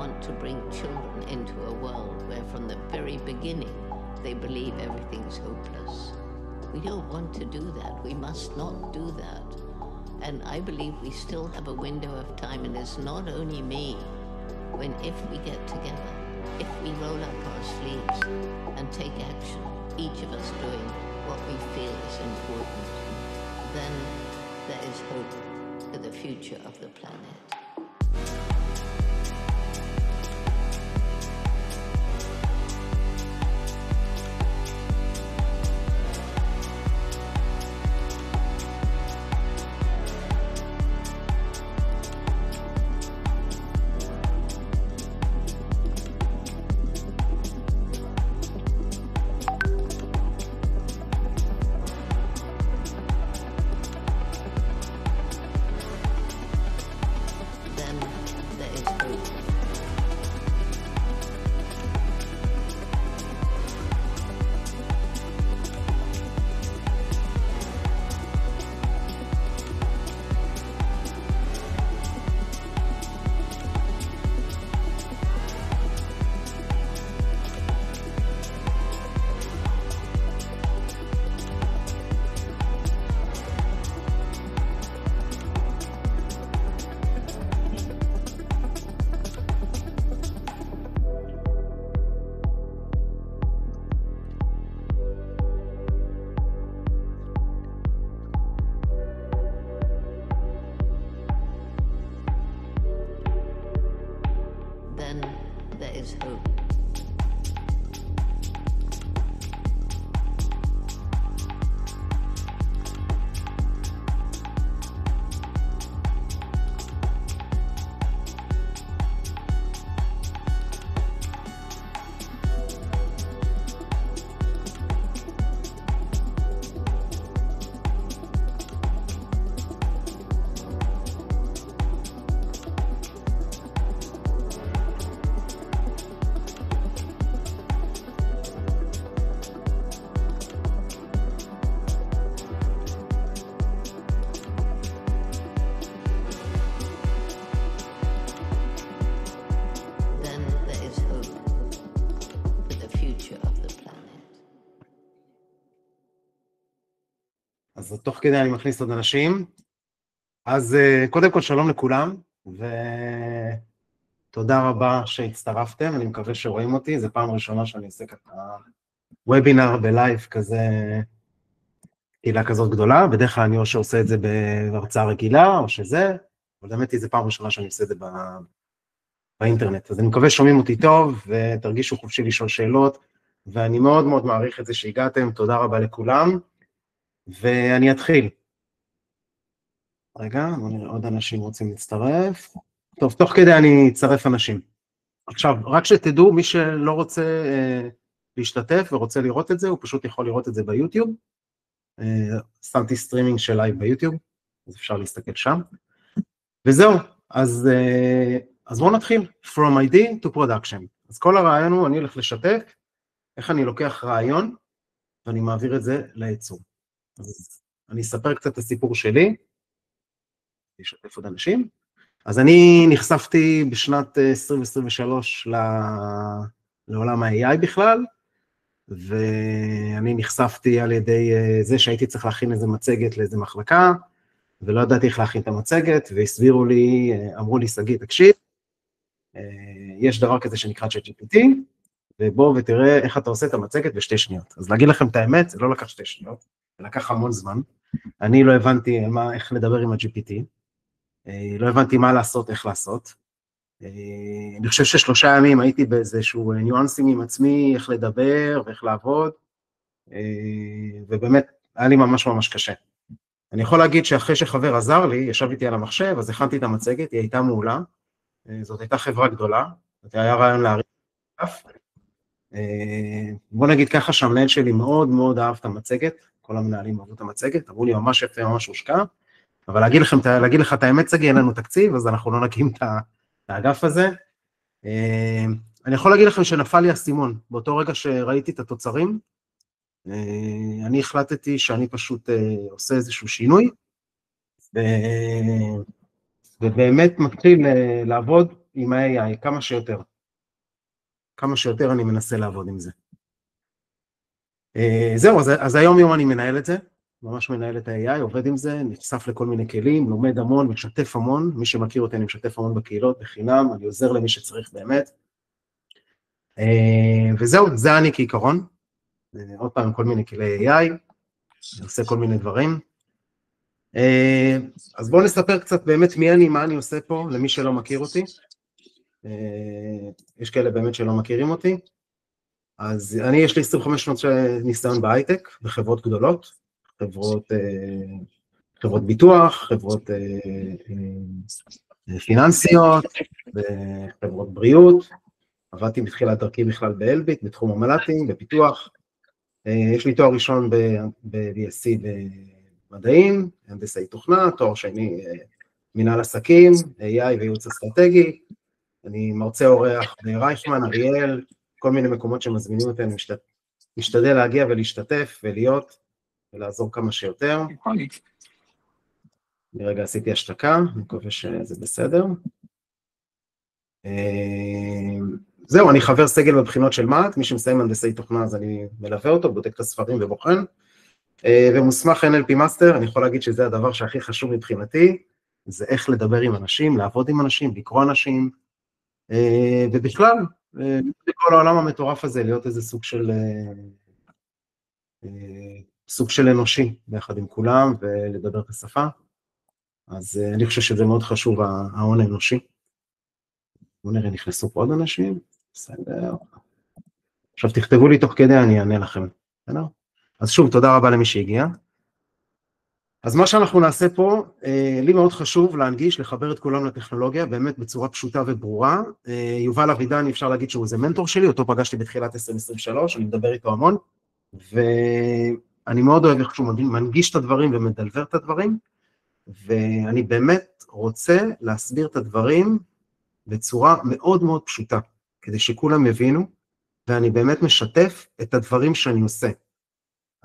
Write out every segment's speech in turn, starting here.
want to bring children into a world where from the very beginning they believe everything's hopeless. We don't want to do that. We must not do that. And I believe we still have a window of time, and it's not only me. When if we get together, if we roll up our sleeves and take action, each of us doing what we feel is important, then there is hope for the future of the planet. Then there is hope. אז תוך כדי אני מכניס עוד אנשים. אז קודם כל שלום לכולם, ותודה רבה שהצטרפתם, אני מקווה שרואים אותי, זו פעם ראשונה שאני עושה ככה וובינר בלייב כזה, קהילה כזאת גדולה, בדרך כלל אני או שעושה את זה בהרצאה רגילה, או שזה, אבל באמת זו פעם ראשונה שאני עושה את זה באינטרנט, אז אני מקווה ששומעים אותי טוב, ותרגישו חופשי לשאול שאלות, ואני מאוד מאוד מעריך את זה שהגעתם, תודה רבה לכולם, ואני אתחיל. רגע, בואו נראה, עוד אנשים רוצים להצטרף. טוב, תוך כדי אני אצרף אנשים. עכשיו, רק שתדעו, מי שלא רוצה להשתתף ורוצה לראות את זה, הוא פשוט יכול לראות את זה ביוטיוב. שמתי סטרימינג של לייב ביוטיוב, אז אפשר להסתכל שם. וזהו, אז בואו נתחיל. From ID to production. אז כל הרעיון הוא, אני הולך לשתף, איך אני לוקח רעיון, ואני מעביר את זה לייצור. אז אני אספר קצת את הסיפור שלי, אשתף עוד אנשים. אז אני נחשפתי בשנת 2023 לעולם ה-AI בכלל, ואני נחשפתי על ידי זה שהייתי צריך להכין איזה מצגת לאיזה מחלקה, ולא ידעתי איך להכין את המצגת, והסבירו לי, אמרו לי, סגי, תקשיב, יש דבר כזה שנקרא ChatGPT, ובוא ותראה איך אתה עושה את המצגת ב2 שניות. אז להגיד לכם את האמת, זה לא לקח 2 שניות, זה לקח המון זמן. אני לא הבנתי איך לדבר עם ה-GPT, לא הבנתי מה לעשות, איך לעשות. אני חושב ש3 ימים הייתי באיזשהו ניואנסים עם עצמי, איך לדבר ואיך לעבוד, ובאמת היה לי ממש ממש קשה. אני יכול להגיד שאחרי שחבר עזר לי, ישב איתי על המחשב, אז הכנתי את המצגת, היא הייתה מעולה, זאת הייתה חברה גדולה, זאת היה רעיון להריץ אף. בוא נגיד ככה שהמנהל שלי מאוד מאוד אהב את המצגת, כל המנהלים אהבו את המצגת, אמרו לי ממש יפה, ממש הושקע, אבל להגיד לך את האמת, סגי, אין לנו תקציב, אז אנחנו לא נקים את האגף הזה. אני יכול להגיד לכם שנפל לי הסימון, באותו רגע שראיתי את התוצרים, אני החלטתי שאני פשוט עושה איזשהו שינוי, ובאמת מתחיל לעבוד עם ה-AI, כמה שיותר אני מנסה לעבוד עם זה. זהו, אז היום יום אני מנהל את זה, ממש מנהל את ה-AI, עובד עם זה, נחשף לכל מיני כלים, לומד המון, משתף המון, מי שמכיר אותי אני משתף המון בקהילות, בחינם, אני עוזר למי שצריך באמת, וזהו, זה אני כעיקרון, עוד פעם כל מיני כלי AI, אני עושה כל מיני דברים, אז בואו נספר קצת באמת מי אני, מה אני עושה פה, למי שלא מכיר אותי, יש כאלה באמת שלא מכירים אותי, אז יש לי 25 שנות ניסיון בהייטק, בחברות גדולות, חברות ביטוח, חברות פיננסיות, חברות בריאות, עבדתי בתחילת דרכי בכלל באלביט, בתחום המל"טים, בפיתוח, יש לי תואר ראשון ב-BSc במדעים, הנדסאי תוכנה, תואר שני מנהל עסקים, AI וייעוץ אסטרטגי, אני מרצה אורח ברייכמן, אריאל, כל מיני מקומות שמזמינים אותי, אני משתדל להגיע ולהשתתף ולהיות ולעזור כמה שיותר. אני רגע עשיתי השתקה, אני מקווה שזה בסדר. זהו, אני חבר סגל בבחינות של מה"ט, מי שמסיים הנדסאי תוכנה אז אני מלווה אותו, בודק את הספרים ובוחן, ומוסמך NLP מאסטר, אני יכול להגיד שזה הדבר שהכי חשוב מבחינתי, זה איך לדבר עם אנשים, לעבוד עם אנשים, לקרוא אנשים, ובכלל, בכל העולם המטורף הזה, להיות איזה סוג של אנושי, ביחד עם כולם, ולדבר את השפה, אז אני חושב שזה מאוד חשוב, ההון האנושי. בואו נראה, נכנסו פה עוד אנשים, בסדר. עכשיו תכתבו לי תוך כדי, אני אענה לכם, בסדר? אז שוב, תודה רבה למי שהגיע. אז מה שאנחנו נעשה פה, לי מאוד חשוב להנגיש, לחבר את כולם לטכנולוגיה, באמת בצורה פשוטה וברורה. יובל אבידן, אפשר להגיד שהוא זה מנטור שלי, אותו פגשתי בתחילת 2023, אני מדבר איתו המון, ואני מאוד אוהב איך שהוא מנגיש את הדברים ומדלבר את הדברים, ואני באמת רוצה להסביר את הדברים בצורה מאוד מאוד פשוטה, כדי שכולם יבינו, ואני באמת משתף את הדברים שאני עושה.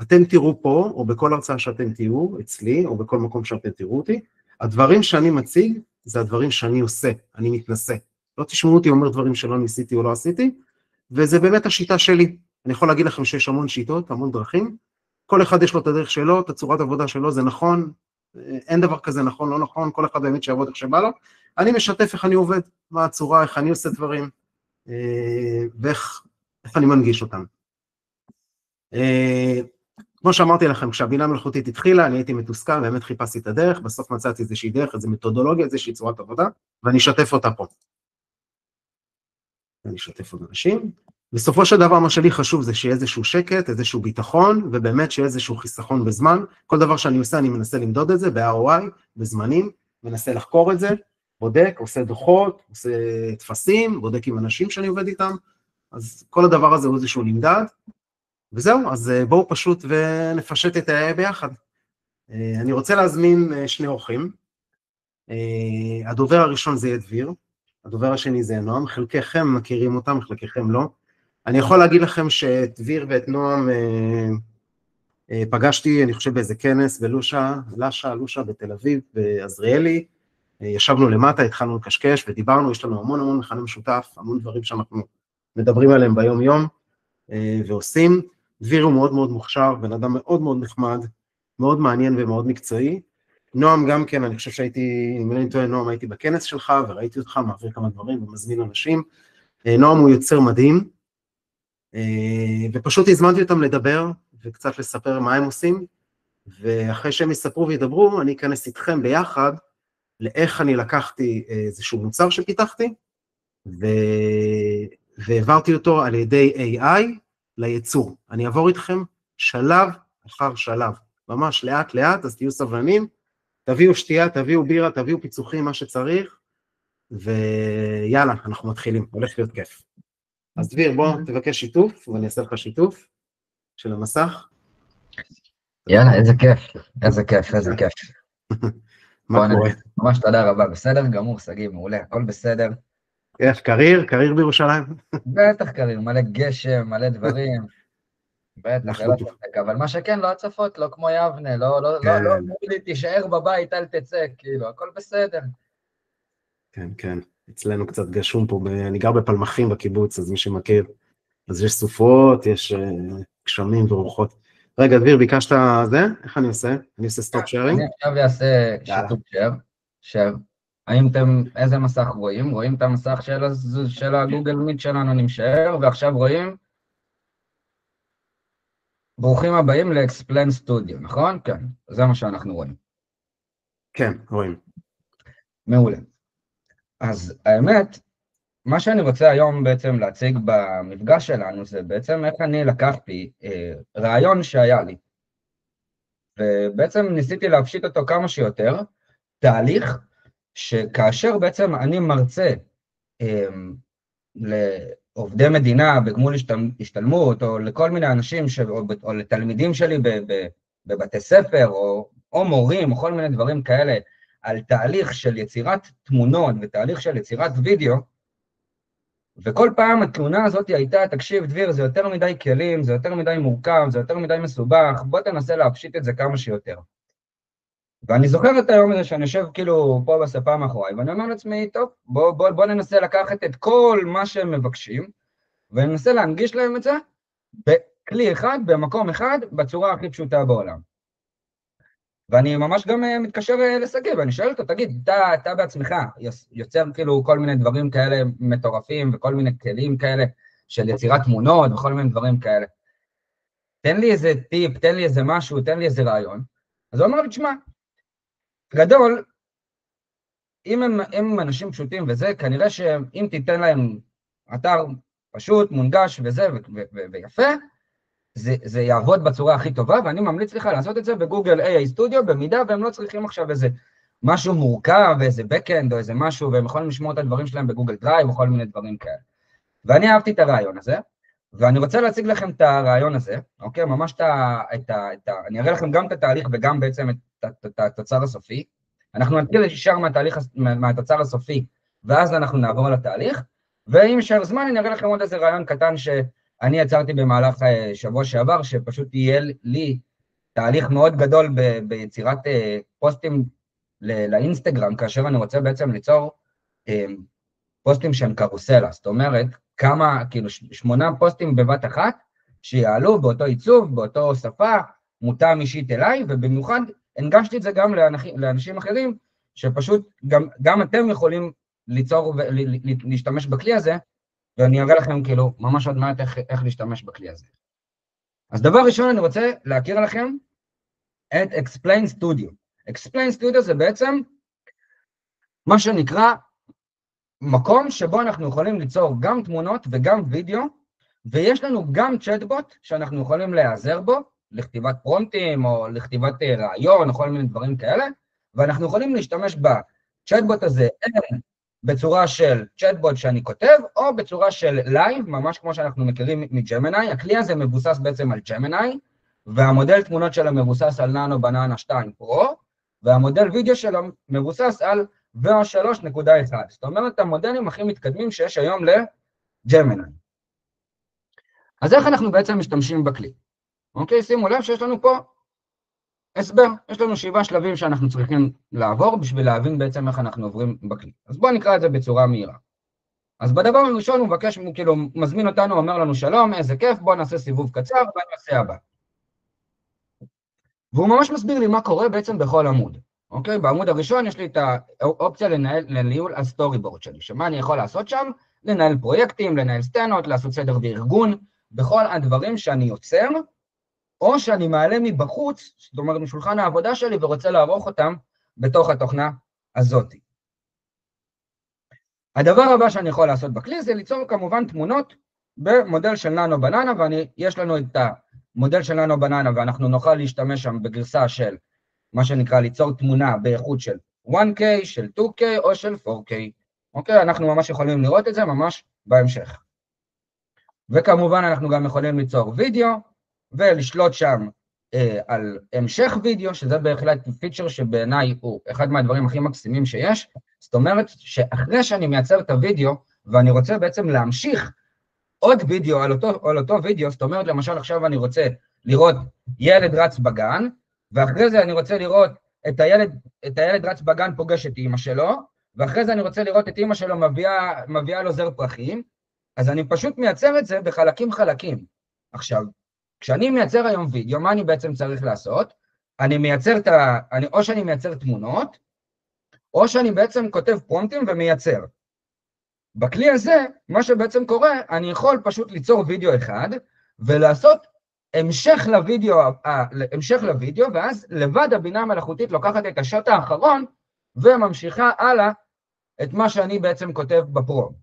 אתם תראו פה, או בכל הרצאה שאתם תראו, אצלי, או בכל מקום שאתם תראו אותי, הדברים שאני מציג, זה הדברים שאני עושה, אני מתנסה. לא תשמעו אותי אומר דברים שלא ניסיתי או לא עשיתי, וזה באמת השיטה שלי. אני יכול להגיד לכם שיש המון שיטות, המון דרכים, כל אחד יש לו את הדרך שלו, את הצורת עבודה שלו, זה נכון, אין דבר כזה נכון, לא נכון, כל אחד באמת שיעבוד איך שבא לו, אני משתף איך אני עובד, מה הצורה, איך אני עושה דברים, ואיך אני מנגיש אותם. כמו שאמרתי לכם, כשהבינה מלאכותית התחילה, אני הייתי מתוסכל, באמת חיפשתי את הדרך, בסוף מצאתי איזושהי דרך, איזו מתודולוגיה, איזושהי צורת עבודה, ואני אשתף אותה פה. אני אשתף עוד אנשים. בסופו של דבר, מה שלי חשוב זה שיהיה איזשהו שקט, איזשהו ביטחון, ובאמת שיהיה איזשהו חיסכון בזמן. כל דבר שאני עושה, אני מנסה למדוד את זה, ב-ROI, בזמנים, מנסה לחקור את זה, בודק, עושה דוחות, עושה תפסים, בודק עם אנשים שאני עובד איתם, אז כל הדבר הזה הוא איזשהו נמדד, וזהו, אז בואו פשוט ונפשט את ה-AI ביחד. אני רוצה להזמין שני אורחים, הדובר הראשון זה יהיה דביר, הדובר השני זה נועם, חלקכם מכירים אותם, חלקכם לא. אני יכול להגיד לכם שדביר ואת נועם פגשתי, אני חושב באיזה כנס בלושה בתל אביב, בעזריאלי, ישבנו למטה, התחלנו לקשקש ודיברנו, יש לנו המון המון מכנה משותף, המון דברים שאנחנו מדברים עליהם ביום יום ועושים. דביר הוא מאוד מאוד מוכשר, בן אדם מאוד מאוד נחמד, מאוד מעניין ומאוד מקצועי. נועם גם כן, אני חושב שהייתי, אם אני טועה, נועם, הייתי בכנס שלך וראיתי אותך, מעביר כמה דברים ומזמין אנשים. נועם הוא יוצר מדהים, ופשוט הזמנתי אותם לדבר וקצת לספר מה הם עושים, ואחרי שהם יספרו וידברו, אני אכנס איתכם ביחד לאיך אני לקחתי איזשהו מוצר שפיתחתי, והעברתי אותו על ידי AI לייצור. אני אעבור איתכם שלב אחר שלב, ממש לאט לאט, אז תהיו סבלנים, תביאו שתייה, תביאו בירה, תביאו פיצוחים, מה שצריך, ויאללה, אנחנו מתחילים, הולך להיות כיף. אז דביר, בוא תבקש שיתוף, ואני אעשה לך שיתוף של המסך. יאללה, איזה כיף, איזה כיף, איזה כיף. מה קורה? ממש תודה רבה, בסדר גמור, סגי, מעולה, הכל בסדר. איך, קריר בירושלים? בטח קריר, מלא גשם, מלא דברים. בטח, אבל מה שכן, לא הצפות, לא כמו יבנה, לא תישאר בבית, אל תצא, כאילו, הכל בסדר. כן, כן. אצלנו קצת גשום פה, אני גר בפלמחים בקיבוץ, אז מי שמכיר, אז יש סופות, יש גשמים ורוחות. רגע, דביר, ביקשת זה? איך אני עושה? אני עושה סטופ שיירינג? אני עכשיו אעשה שיתוף שייר. האם אתם, איזה מסך רואים? רואים את המסך של הגוגל מיט שלנו, אני משער, ועכשיו רואים, ברוכים הבאים ל-Explain Studio, נכון? כן, זה מה שאנחנו רואים. כן, רואים. מעולה. אז האמת, מה שאני רוצה היום בעצם להציג במפגש שלנו, זה בעצם איך אני לקחתי רעיון שהיה לי, ובעצם ניסיתי להפשיט אותו כמה שיותר, תהליך שכאשר בעצם אני מרצה לעובדי מדינה בגמול השתלמות, או לכל מיני אנשים, או לתלמידים שלי בבתי ספר, או מורים, או כל מיני דברים כאלה, על תהליך של יצירת תמונות ותהליך של יצירת וידאו, וכל פעם התלונה הזאת הייתה, תקשיב דביר, זה יותר מדי כלים, זה יותר מדי מורכב, זה יותר מדי מסובך, בוא תנסה להפשיט את זה כמה שיותר. ואני זוכר את היום הזה שאני יושב כאילו פה בספה מאחוריי, ואני אומר לעצמי, טוב, בוא ננסה לקחת את כל מה שהם מבקשים, וננסה להנגיש להם את זה בכלי אחד, במקום אחד, בצורה הכי פשוטה בעולם. ואני ממש גם מתקשר לסגי, ואני שואל אותו, תגיד, אתה בעצמך יוצר כאילו כל מיני דברים כאלה מטורפים, וכל מיני כלים כאלה של יצירת תמונות, וכל מיני דברים כאלה. תן לי איזה טיפ, תן לי איזה משהו, תן לי איזה רעיון. אז הוא אומר לי, תשמע, גדול, אם הם אנשים פשוטים וזה, כנראה שאם תיתן להם אתר פשוט, מונגש וזה, ויפה, זה יעבוד בצורה הכי טובה, ואני ממליץ לך לעשות את זה בגוגל AI Studio, במידה והם לא צריכים עכשיו איזה משהו מורכב, איזה backend או איזה משהו, והם יכולים לשמור את הדברים שלהם בגוגל דרייב, או כל מיני דברים כאלה. ואני אהבתי את הרעיון הזה, ואני רוצה להציג לכם את הרעיון הזה, אוקיי? ממש אני אראה לכם גם את התהליך וגם בעצם את התוצר הסופי. אנחנו נתחיל ישר מהתוצר הסופי, ואז אנחנו נעבור לתהליך, ואם יישאר זמן, אני אראה לכם עוד איזה רעיון קטן שאני יצרתי במהלך שבוע שעבר, שפשוט יהיה לי תהליך מאוד גדול ביצירת פוסטים לאינסטגרם, כאשר אני רוצה בעצם ליצור פוסטים שהם קרוסלה, זאת אומרת, כאילו 8 פוסטים בבת אחת, שיעלו באותו עיצוב, באותו שפה, מותאם אישית אליי, ובמיוחד הנגשתי את זה גם לאנשים אחרים, שפשוט גם אתם יכולים ליצור ולהשתמש בכלי הזה, ואני אראה לכם כאילו ממש עוד מעט איך להשתמש בכלי הזה. אז דבר ראשון אני רוצה להכיר לכם את Explain Studio. Explain Studio זה בעצם מה שנקרא מקום שבו אנחנו יכולים ליצור גם תמונות וגם וידאו, ויש לנו גם צ'אטבוט שאנחנו יכולים להיעזר בו, לכתיבת פרומפטים או לכתיבת רעיון או כל מיני דברים כאלה, ואנחנו יכולים להשתמש בצ'אטבוט הזה בצורה של צ'אטבוט שאני כותב, או בצורה של לייב, ממש כמו שאנחנו מכירים מג'מיני. הכלי הזה מבוסס בעצם על ג'מיני, והמודל תמונות שלו מבוסס על ננו בננה 2 פרו, והמודל וידאו שלו מבוסס על VEO 3.1. זאת אומרת, המודלים הכי מתקדמים שיש היום לג'מיני. אז איך אנחנו בעצם משתמשים בכלי? אוקיי, שימו לב שיש לנו פה הסבר, יש לנו 7 שלבים שאנחנו צריכים לעבור בשביל להבין בעצם איך אנחנו עוברים בכלי. אז בואו נקרא את זה בצורה מהירה. אז בדבר הראשון הוא מבקש, כאילו מזמין אותנו, אומר לנו שלום, איזה כיף, בואו נעשה סיבוב קצר ונעשה הבא. והוא ממש מסביר לי מה קורה בעצם בכל עמוד. אוקיי, בעמוד הראשון יש לי את האופציה לניהול הסטורי בורד שלי, שמה אני יכול לעשות שם? לנהל פרויקטים, לנהל סצנות, לעשות סדר וארגון, בכל הדברים שאני יוצר, או שאני מעלה מבחוץ, זאת אומרת משולחן העבודה שלי, ורוצה לערוך אותם בתוך התוכנה הזאת. הדבר הבא שאני יכול לעשות בכלי זה ליצור כמובן תמונות במודל של ננו בננה, ויש לנו את המודל של ננו בננה, ואנחנו נוכל להשתמש שם בגרסה של מה שנקרא ליצור תמונה באיכות של 1K, של 2K או של 4K. אוקיי, אנחנו ממש יכולים לראות את זה ממש בהמשך. וכמובן אנחנו גם יכולים ליצור וידאו, ולשלוט שם על המשך וידאו, שזה בהחלט פיצ'ר שבעיניי הוא אחד מהדברים הכי מקסימים שיש. זאת אומרת שאחרי שאני מייצר את הוידאו, ואני רוצה בעצם להמשיך עוד וידאו על אותו וידאו, זאת אומרת למשל עכשיו אני רוצה לראות ילד רץ בגן, ואחרי זה אני רוצה לראות את הילד רץ בגן פוגש את אמא שלו, ואחרי זה אני רוצה לראות את אמא שלו מביאה לו זר פרחים, אז אני פשוט מייצר את זה בחלקים חלקים. עכשיו, כשאני מייצר היום וידאו, מה אני בעצם צריך לעשות? או שאני מייצר תמונות, או שאני בעצם כותב פרומפטים ומייצר. בכלי הזה, מה שבעצם קורה, אני יכול פשוט ליצור וידאו אחד, ולעשות המשך לוידאו, ואז לבד הבינה המלאכותית לוקחת את השוט האחרון, וממשיכה הלאה את מה שאני בעצם כותב בפרום.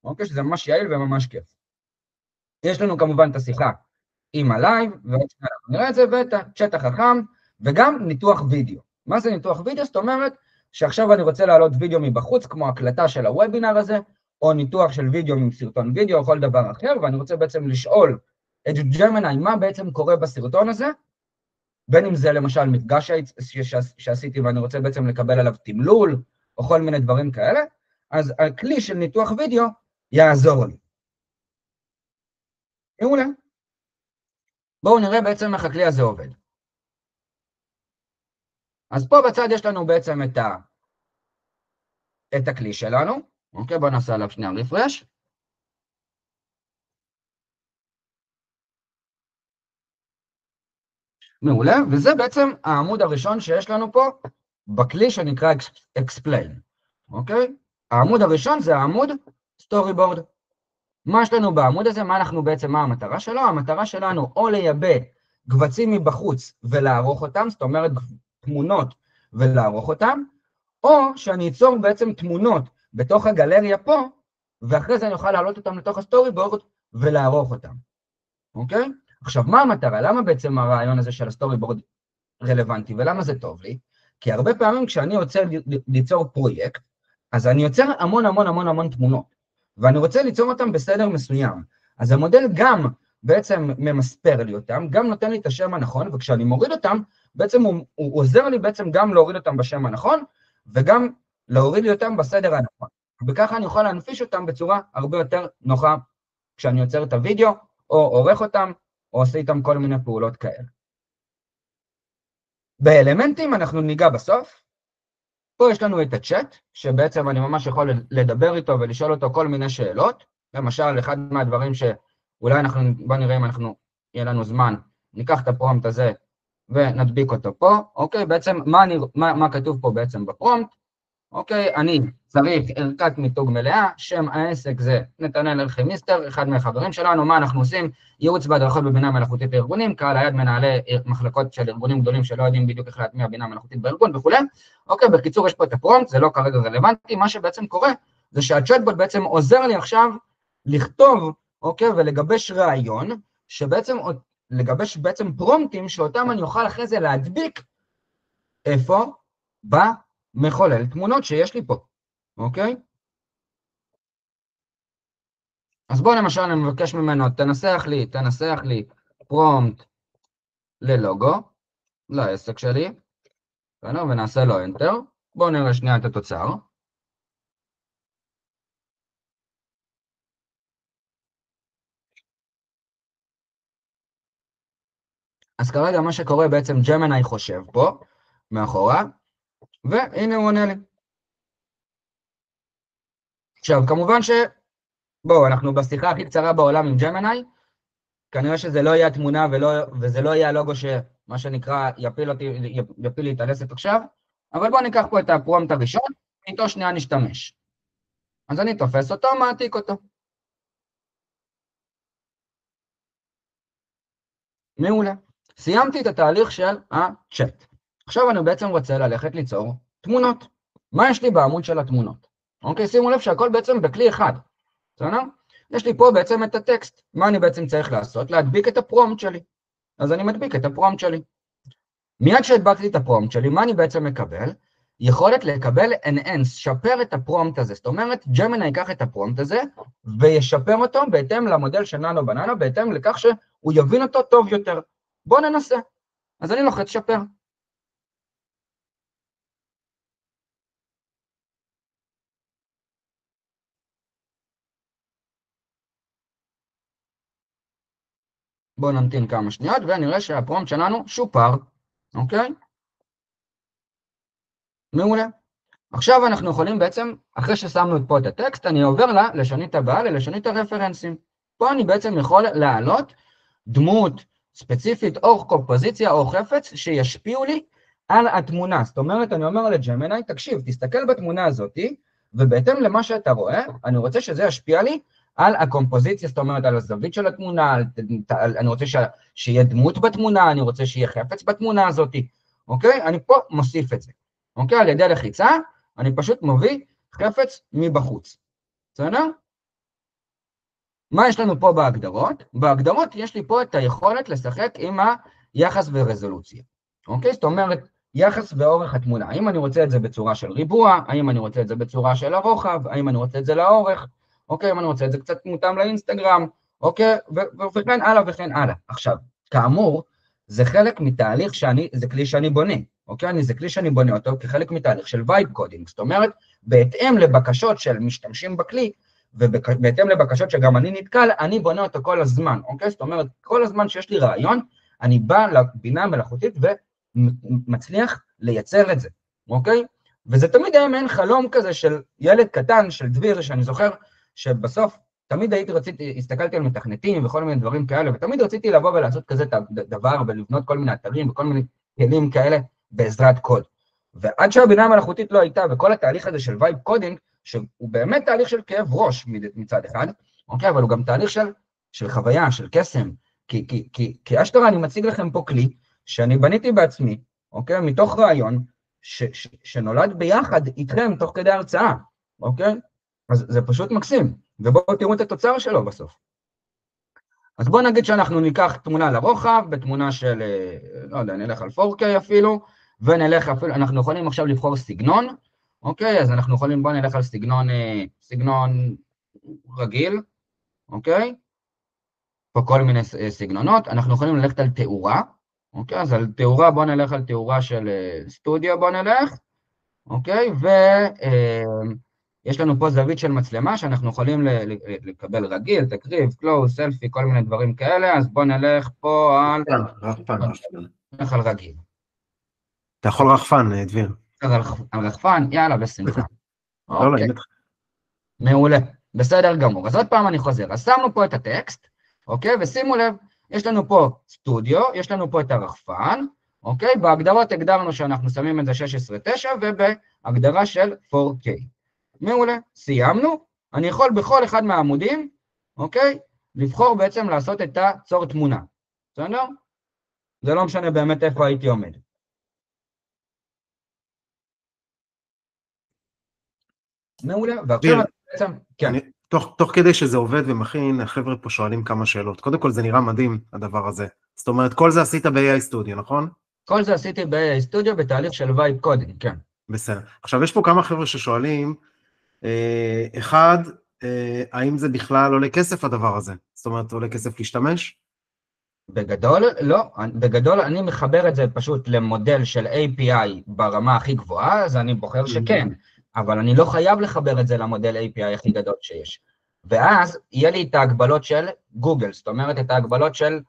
אוקיי? שזה ממש יעיל וממש כיף. יש לנו כמובן את השיחה עם הלייב, ועוד שנייה אנחנו נראה את זה, ואת הצ'אט החכם, וגם ניתוח וידאו. מה זה ניתוח וידאו? זאת אומרת שעכשיו אני רוצה להעלות וידאו מבחוץ, כמו הקלטה של הוובינר הזה, או ניתוח של וידאו עם סרטון וידאו, או כל דבר אחר, ואני רוצה בעצם לשאול את ג'מיני מה בעצם קורה בסרטון הזה, בין אם זה למשל מפגש שעשיתי ואני רוצה בעצם לקבל עליו תמלול, או כל מיני דברים כאלה, אז הכלי של ניתוח וידאו יעזור לי. מעולה. בואו נראה בעצם איך הכלי הזה עובד. אז פה בצד יש לנו בעצם את הכלי שלנו. אוקיי, בואו נעשה עליו שנייה רפרש. מעולה, וזה בעצם העמוד הראשון שיש לנו פה בכלי שנקרא Explain. אוקיי? העמוד הראשון זה העמוד Storyboard. מה יש לנו בעמוד הזה? מה המטרה שלו? המטרה שלנו או לייבא קבצים מבחוץ ולערוך אותם, זאת אומרת תמונות ולערוך אותם, או שאני אצור בעצם תמונות בתוך הגלריה פה, ואחרי זה אני אוכל להעלות אותם לתוך הסטוריבורד ולערוך אותם. אוקיי? עכשיו, מה המטרה? למה בעצם הרעיון הזה של הסטוריבורד רלוונטי, ולמה זה טוב לי? כי הרבה פעמים כשאני רוצה ליצור פרויקט, אז אני יוצר המון תמונות, ואני רוצה ליצור אותם בסדר מסוים. אז המודל גם בעצם ממספר לי אותם, גם נותן לי את השם הנכון, וכשאני מוריד אותם, בעצם הוא עוזר לי בעצם גם להוריד אותם בשם הנכון, וגם להוריד לי אותם בסדר הנכון. וככה אני יכול להנפיש אותם בצורה הרבה יותר נוחה, כשאני יוצר את הוידאו, או עורך אותם, או עושה איתם כל מיני פעולות כאלה. באלמנטים אנחנו ניגע בסוף. פה יש לנו את הצ'אט, שבעצם אני ממש יכול לדבר איתו ולשאול אותו כל מיני שאלות. למשל, אחד מהדברים שאולי בוא נראה אם יהיה לנו זמן, ניקח את הפרומפט הזה ונדביק אותו פה. אוקיי, בעצם מה כתוב פה בעצם בפרומפט? אוקיי, אני צריך ערכת מיתוג מלאה, שם העסק זה נתנאל אלכימיסטר, אחד מהחברים שלנו, מה אנחנו עושים? ייעוץ והדרכות בבינה מלאכותית לארגונים, קהל היעד מנהלי מחלקות של ארגונים גדולים שלא יודעים בדיוק איך להטמיע בינה מלאכותית בארגון וכו'. אוקיי, בקיצור יש פה את הפרומפט, זה לא כרגע רלוונטי, מה שבעצם קורה זה שהצ'אטבוט בעצם עוזר לי עכשיו לכתוב, אוקיי, ולגבש רעיון, שבעצם לגבש בעצם פרומפטים שאותם אני אוכל אחרי זה להדביק איפה? מחולל תמונות שיש לי פה, אוקיי? אז בואו למשל אני מבקש ממנו, תנסח לי פרומפט ללוגו, לעסק שלי, ונעשה לו Enter. בואו נראה שנייה את התוצר. אז כרגע מה שקורה בעצם ג'מיני חושב פה, מאחורה, והנה הוא עונה לי. עכשיו, כמובן בואו, אנחנו בשיחה הכי קצרה בעולם עם ג'מיני, כנראה שזה לא יהיה התמונה וזה לא יהיה הלוגו שמה שנקרא יפיל לי את הלסת עכשיו, אבל בואו ניקח פה את הפרומפט הראשון, איתו שנייה נשתמש. אז אני תופס אותו, מעתיק אותו. מעולה. סיימתי את התהליך של הצ'אט. עכשיו אני בעצם רוצה ללכת ליצור תמונות. מה יש לי בעמוד של התמונות? אוקיי, שימו לב שהכל בעצם בכלי אחד. בסדר? יש לי פה בעצם את הטקסט. מה אני בעצם צריך לעשות? להדביק את הפרומפט שלי. אז אני מדביק את הפרומפט שלי. מיד שהדבקתי את הפרומפט שלי, מה אני בעצם מקבל? יכולת לקבל enhance, שפר את הפרומפט הזה. זאת אומרת, ג'מיני ייקח את הפרומפט הזה, וישפר אותו בהתאם למודל של ננו בננו, בהתאם לכך שהוא יבין אותו טוב יותר. בואו ננסה. אז אני לוחץ שפר. בואו נמתין כמה שניות, ונראה שהפרומפט שלנו שופר. אוקיי? מעולה. עכשיו אנחנו יכולים בעצם, אחרי ששמנו פה את הטקסט, אני עובר ללשונית הבאה, ללשונית הרפרנסים. פה אני בעצם יכול להעלות דמות ספציפית או קומפוזיציה או חפץ שישפיעו לי על התמונה. זאת אומרת, אני אומר לג'מיני, תקשיב, תסתכל בתמונה הזאת, ובהתאם למה שאתה רואה, אני רוצה שזה ישפיע לי על הקומפוזיציה, זאת אומרת, על הזווית של התמונה, אני רוצה שיהיה דמות בתמונה, אני רוצה שיהיה חפץ בתמונה הזאת, אוקיי? אני פה מוסיף את זה, אוקיי? על ידי לחיצה, אני פשוט מביא חפץ מבחוץ, בסדר? מה יש לנו פה בהגדרות? בהגדרות יש לי פה את היכולת לשחק עם היחס ורזולוציה, אוקיי? זאת אומרת, יחס ואורך התמונה, האם אני רוצה את זה בצורה של ריבוע, האם אני רוצה את זה בצורה של הרוחב, האם אני רוצה את זה לאורך, אוקיי, אם אני רוצה את זה קצת מותאם לאינסטגרם, אוקיי, וכן הלאה וכן הלאה. עכשיו, כאמור, זה חלק מתהליך זה כלי שאני בונה, אוקיי? זה כלי שאני בונה אותו כחלק מתהליך של וייב קודינג, זאת אומרת, בהתאם לבקשות של משתמשים בכלי, ובהתאם לבקשות שגם אני נתקל, אני בונה אותו כל הזמן, אוקיי? זאת אומרת, כל הזמן שיש לי רעיון, אני בא לבינה המלאכותית ומצליח לייצר את זה, אוקיי? וזה תמיד היה מעין חלום כזה של ילד קטן, של דביר, שאני זוכר שבסוף תמיד הסתכלתי על מתכנתים וכל מיני דברים כאלה, ותמיד רציתי לבוא ולעשות כזה דבר ולבנות כל מיני אתרים וכל מיני כלים כאלה בעזרת קוד. ועד שהבינה המלאכותית לא הייתה, וכל התהליך הזה של וייב קודינג, שהוא באמת תהליך של כאב ראש מצד אחד, אוקיי, אבל הוא גם תהליך של חוויה, של קסם, כי אשתרה אני מציג לכם פה כלי, שאני בניתי בעצמי, אוקיי, מתוך רעיון, שנולד ביחד איתכם תוך כדי הרצאה, אוקיי? אז זה פשוט מקסים, ובואו תראו את התוצר שלו בסוף. אז בואו נגיד שאנחנו ניקח תמונה לרוחב, בתמונה של, לא יודע, נלך על 4K אפילו, ונלך אפילו, אנחנו יכולים עכשיו לבחור סגנון, אוקיי? אז אנחנו יכולים, בואו נלך על סגנון רגיל, אוקיי? פה כל מיני סגנונות, אנחנו יכולים ללכת על תאורה, אוקיי? אז על תאורה, בואו נלך על תאורה של סטודיו, בואו נלך, אוקיי? יש לנו פה זווית של מצלמה שאנחנו יכולים לקבל רגיל, תקריב, קלוז, סלפי, כל מיני דברים כאלה, אז בואו נלך פה על... נלך על רגיל. אתה יכול רחפן, דביר. על רחפן, יאללה, בשמחה. אוקיי. מעולה, בסדר גמור. אז עוד פעם אני חוזר. אז שמנו פה את הטקסט, אוקיי? ושימו לב, יש לנו פה סטודיו, יש לנו פה את הרחפן, אוקיי? בהגדרות הגדרנו שאנחנו שמים את זה 16:9, ובהגדרה של 4K. מעולה, סיימנו. אני יכול בכל אחד מהעמודים, אוקיי? לבחור בעצם לעשות את הצור תמונה. בסדר? זה לא משנה באמת איפה הייתי עומד. מעולה, ועכשיו בעצם, כן. תוך כדי שזה עובד ומכין, החבר'ה פה שואלים כמה שאלות. קודם כל זה נראה מדהים הדבר הזה. זאת אומרת, כל זה עשית ב-AI Studio, נכון? כל זה עשיתי ב-AI Studio בתהליך של וייב קודינג, כן. בסדר. עכשיו יש פה כמה חבר'ה ששואלים, אחד, האם זה בכלל עולה כסף הדבר הזה? זאת אומרת, עולה כסף להשתמש? בגדול, לא. בגדול אני מחבר את זה פשוט למודל של API ברמה הכי גבוהה, אז אני בוחר שכן. אבל אני לא חייב לחבר את זה למודל API הכי גדול שיש. ואז יהיה לי את ההגבלות של גוגל, זאת אומרת את ההגבלות של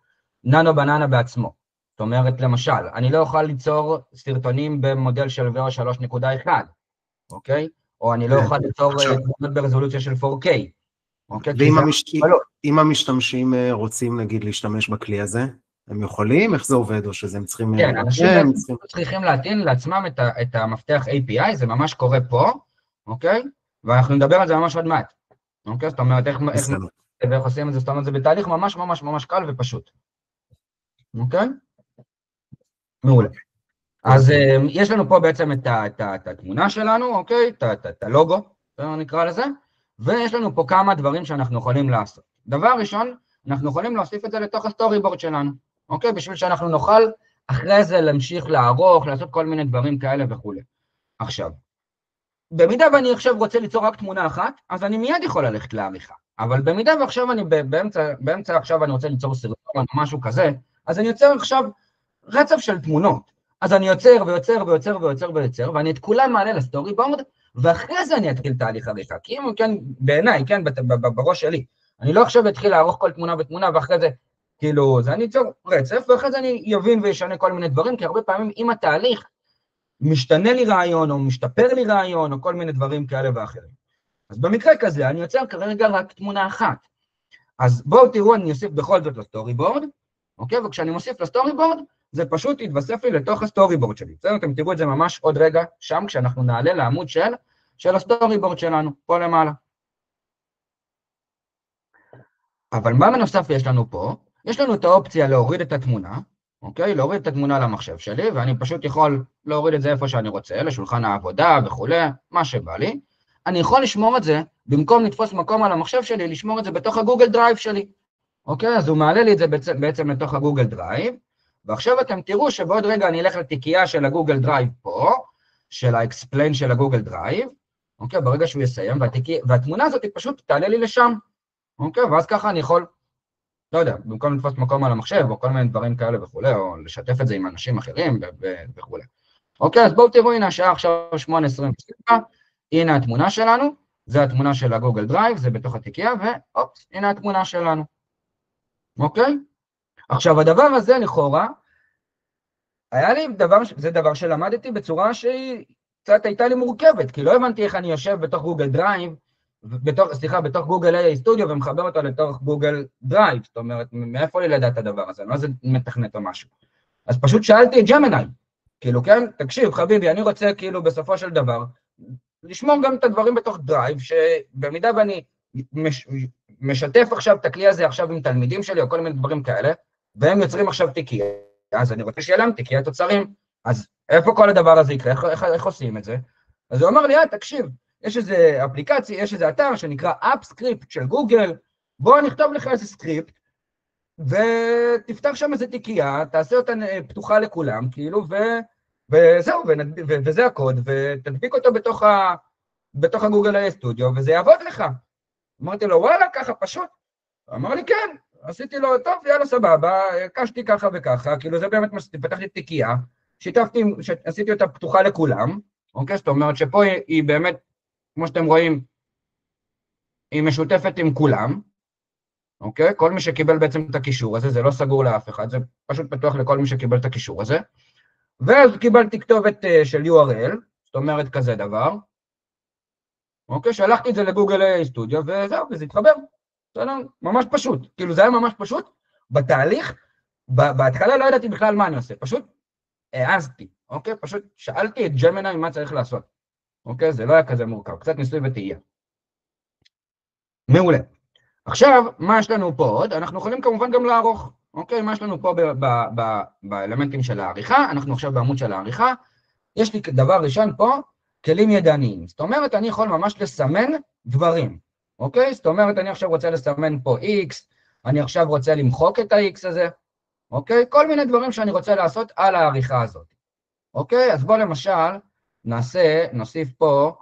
ננו בננה בעצמו. זאת אומרת, למשל, אני לא אוכל ליצור סרטונים במודל של VEO 3.1, אוקיי? או אני לא אוכל ליצור תמונות ברזולוציה של 4K, אוקיי? ואם המשתמשים רוצים, נגיד, להשתמש בכלי הזה, הם יכולים? איך זה עובד? או שזה הם צריכים... כן, אנשים צריכים להטעין לעצמם את המפתח API, זה ממש קורה פה, אוקיי? ואנחנו נדבר על זה ממש עוד מעט, אוקיי? זאת אומרת, איך עושים את זה? זאת אומרת, זה בתהליך ממש ממש ממש קל ופשוט, אוקיי? מעולה. אז יש לנו פה בעצם את התמונה שלנו, אוקיי? את הלוגו, נקרא לזה, ויש לנו פה כמה דברים שאנחנו יכולים לעשות. דבר ראשון, אנחנו יכולים להוסיף את זה לתוך הסטורי בורד שלנו, אוקיי? בשביל שאנחנו נוכל אחרי זה להמשיך לערוך, לעשות כל מיני דברים כאלה וכו'. עכשיו, במידה ואני עכשיו רוצה ליצור רק תמונה אחת, אז אני מיד יכול ללכת לעריכה. אבל במידה ועכשיו אני באמצע עכשיו אני רוצה ליצור סרטון או משהו כזה, אז אני יוצר עכשיו רצף של תמונות. אז אני יוצר ויוצר ויוצר ויוצר ויוצר, ואני את כולם מעלה לסטורי בורד, ואחרי זה אני אתחיל תהליך עריכה. כי אם כן, בעיניי, כן, בראש שלי, אני לא עכשיו אתחיל לערוך כל תמונה ותמונה, ואחרי זה, כאילו, זה אני אצור רצף, ואחרי זה אני יבין וישנה כל מיני דברים, כי הרבה פעמים עם התהליך, משתנה לי רעיון, או משתפר לי רעיון, או כל מיני דברים כאלה ואחרים. אז במקרה כזה, אני יוצר כרגע רק תמונה אחת. אז בואו תראו, אני אוסיף בכל זאת לסטורי בורד, אוקיי? וכשאני מוסיף לסטורי בורד, זה פשוט יתווסף לי לתוך הסטורי בורד שלי. בסדר? אתם תראו את זה ממש עוד רגע שם, כשאנחנו נעלה לעמוד של הסטורי בורד שלנו, פה למעלה. אבל מה בנוסף יש לנו פה? יש לנו את האופציה להוריד את התמונה, אוקיי? להוריד את התמונה למחשב שלי, ואני פשוט יכול להוריד את זה איפה שאני רוצה, לשולחן העבודה וכולי, מה שבא לי. אני יכול לשמור את זה, במקום לתפוס מקום על המחשב שלי, לשמור את זה בתוך הגוגל דרייב שלי. אוקיי? אז הוא מעלה לי את זה בעצם לתוך הגוגל דרייב, ועכשיו אתם תראו שבעוד רגע אני אלך לתיקייה של הגוגל דרייב פה, של ה-explain של הגוגל דרייב, אוקיי? ברגע שהוא יסיים, והתמונה הזאת פשוט תעלה לי לשם. אוקיי, ואז ככה אני יכול, לא יודע, במקום לתפוס מקום על המחשב, או כל מיני דברים כאלה וכולי, או לשתף את זה עם אנשים אחרים וכולי. אוקיי, אז בואו תראו, הנה השעה עכשיו 8:27, הנה התמונה שלנו, זה התמונה של הגוגל דרייב, זה בתוך התיקייה, ואופס, הנה התמונה שלנו. אוקיי? עכשיו, הדבר הזה לכאורה, היה לי זה דבר שלמדתי בצורה שהיא קצת הייתה לי מורכבת, כי לא הבנתי איך אני יושב בתוך גוגל דרייב, בתוך גוגל איי סטודיו ומחבר אותו לתוך גוגל דרייב, זאת אומרת, מאיפה לי לדעת את הדבר הזה, אני לא איזה מתכנת או משהו. אז פשוט שאלתי את ג'מיני, כאילו, כן, תקשיב, חביבי, אני רוצה כאילו בסופו של דבר, לשמור גם את הדברים בתוך דרייב, שבמידה ואני משתף עכשיו את הכלי הזה עכשיו עם תלמידים שלי, או כל מיני דברים כאלה, והם יוצרים עכשיו תיקייה, אז אני רוצה שיהיה להם תיקייה תוצרים, אז איפה כל הדבר הזה יקרה, איך עושים את זה? אז הוא אמר לי, תקשיב, יש איזה אפליקציה, יש איזה אתר שנקרא AppScript של גוגל, בוא נכתוב לך איזה סקריפט, ותפתח שם איזה תיקייה, תעשה אותה פתוחה לכולם, כאילו, וזהו, וזה הקוד, ותדביק אותו בתוך הגוגל איי סטודיו, וזה יעבוד לך. אמרתי לו, וואלה, ככה פשוט. אמר לי, כן, עשיתי לו, טוב, יאללה, סבבה, הקשתי ככה וככה, כאילו זה באמת, פתחתי תיקייה, עשיתי אותה פתוחה לכולם, אוקיי? זאת אומרת שפה היא באמת, כמו שאתם רואים, היא משותפת עם כולם, אוקיי? כל מי שקיבל בעצם את הקישור הזה, זה לא סגור לאף אחד, זה פשוט פתוח לכל מי שקיבל את הקישור הזה, ואז קיבלתי כתובת של URL, זאת אומרת כזה דבר, אוקיי? שלחתי את זה לגוגל איי סטודיו, וזהו, וזה התחבר, בסדר? ממש פשוט, כאילו זה היה ממש פשוט, בתהליך, בהתחלה לא ידעתי בכלל מה אני עושה, פשוט העזתי, אוקיי? פשוט שאלתי את ג'מיני מה צריך לעשות, אוקיי? זה לא היה כזה מורכב, קצת ניסוי וטעייה. מעולה. עכשיו, מה יש לנו פה עוד? אנחנו יכולים כמובן גם לערוך, אוקיי? מה יש לנו פה באלמנטים של העריכה? אנחנו עכשיו בעמוד של העריכה. יש לי דבר ראשון פה, כלים ידניים. זאת אומרת, אני יכול ממש לסמן דברים, אוקיי? זאת אומרת, אני עכשיו רוצה לסמן פה X, אני עכשיו רוצה למחוק את ה-X הזה, אוקיי? כל מיני דברים שאני רוצה לעשות על העריכה הזאת, אוקיי? אז בואו למשל, נוסיף פה,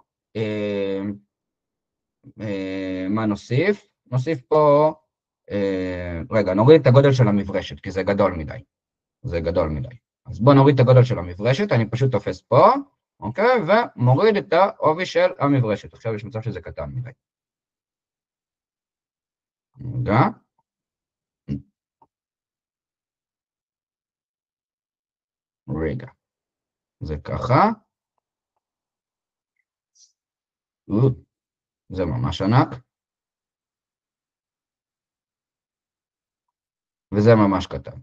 מה נוסיף? נוסיף פה, רגע, נוריד את הגודל של המברשת, כי זה גדול מדי. זה גדול מדי. אז בואו נוריד את הגודל של המברשת, אני פשוט תופס פה, אוקיי? ומוריד את העובי של המברשת. עכשיו יש מצב שזה קטן מדי. רגע. רגע. זה ככה. זה ממש ענק. וזה ממש קטן.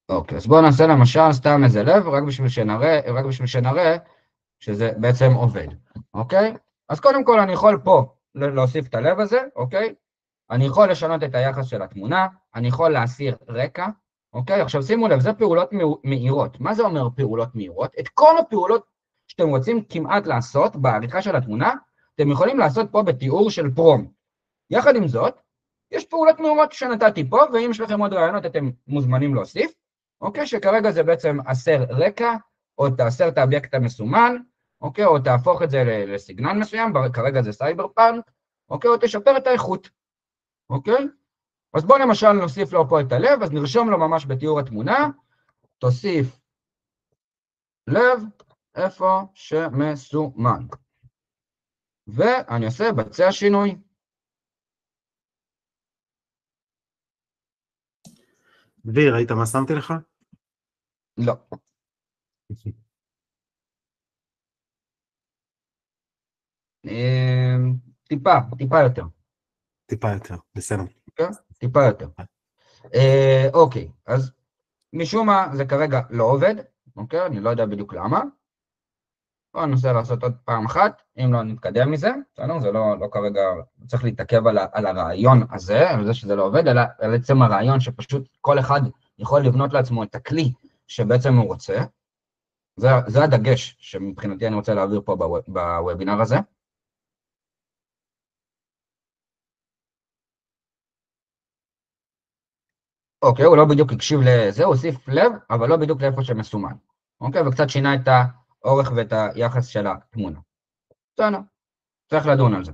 אוקיי, אז בואו נעשה למשל סתם איזה לב, רק בשביל שנראה שזה בעצם עובד, אוקיי? אז קודם כל אני יכול פה להוסיף את הלב הזה, אוקיי? אני יכול לשנות את היחס של התמונה, אני יכול להסיר רקע, אוקיי? עכשיו שימו לב, זה פעולות מהירות. מה זה אומר פעולות מהירות? את כל הפעולות שאתם רוצים כמעט לעשות בעריכה של התמונה, אתם יכולים לעשות פה בתיאור של פרום. יחד עם זאת, יש פעולות מהירות שנתתי פה, ואם יש לכם עוד רעיונות אתם מוזמנים להוסיף, אוקיי? שכרגע זה בעצם הסר רקע, או תאסר את האובייקט המסומן, אוקיי? או תהפוך את זה לסיגנל מסוים, כרגע זה סייבר פאנק, אוקיי? או תשפר את האיכות, אוקיי? אז בואו למשל נוסיף לו פה את הלב, אז נרשום לו ממש בתיאור התמונה, תוסיף לב איפה שמסומן. ואני עושה בצע שינוי. דביר, ראית מה שמתי לך? לא. טיפה יותר. טיפה יותר, בסדר. טיפה יותר. אוקיי, אז משום מה זה כרגע לא עובד, אוקיי? אני לא יודע בדיוק למה. בואו ננסה לעשות עוד פעם אחת, אם לא נתקדם מזה, בסדר? זה לא כרגע, צריך להתעכב על הרעיון הזה, על זה שזה לא עובד, אלא על עצם הרעיון שפשוט כל אחד יכול לבנות לעצמו את הכלי שבעצם הוא רוצה. זה הדגש שמבחינתי אני רוצה להעביר פה בוובינר הזה. אוקיי, הוא לא בדיוק הקשיב לזה, הוא הוסיף לב, אבל לא בדיוק לאיפה שמסומן. אוקיי, וקצת שינה את האורך ואת היחס של התמונה. בסדר, צריך לדון על זה.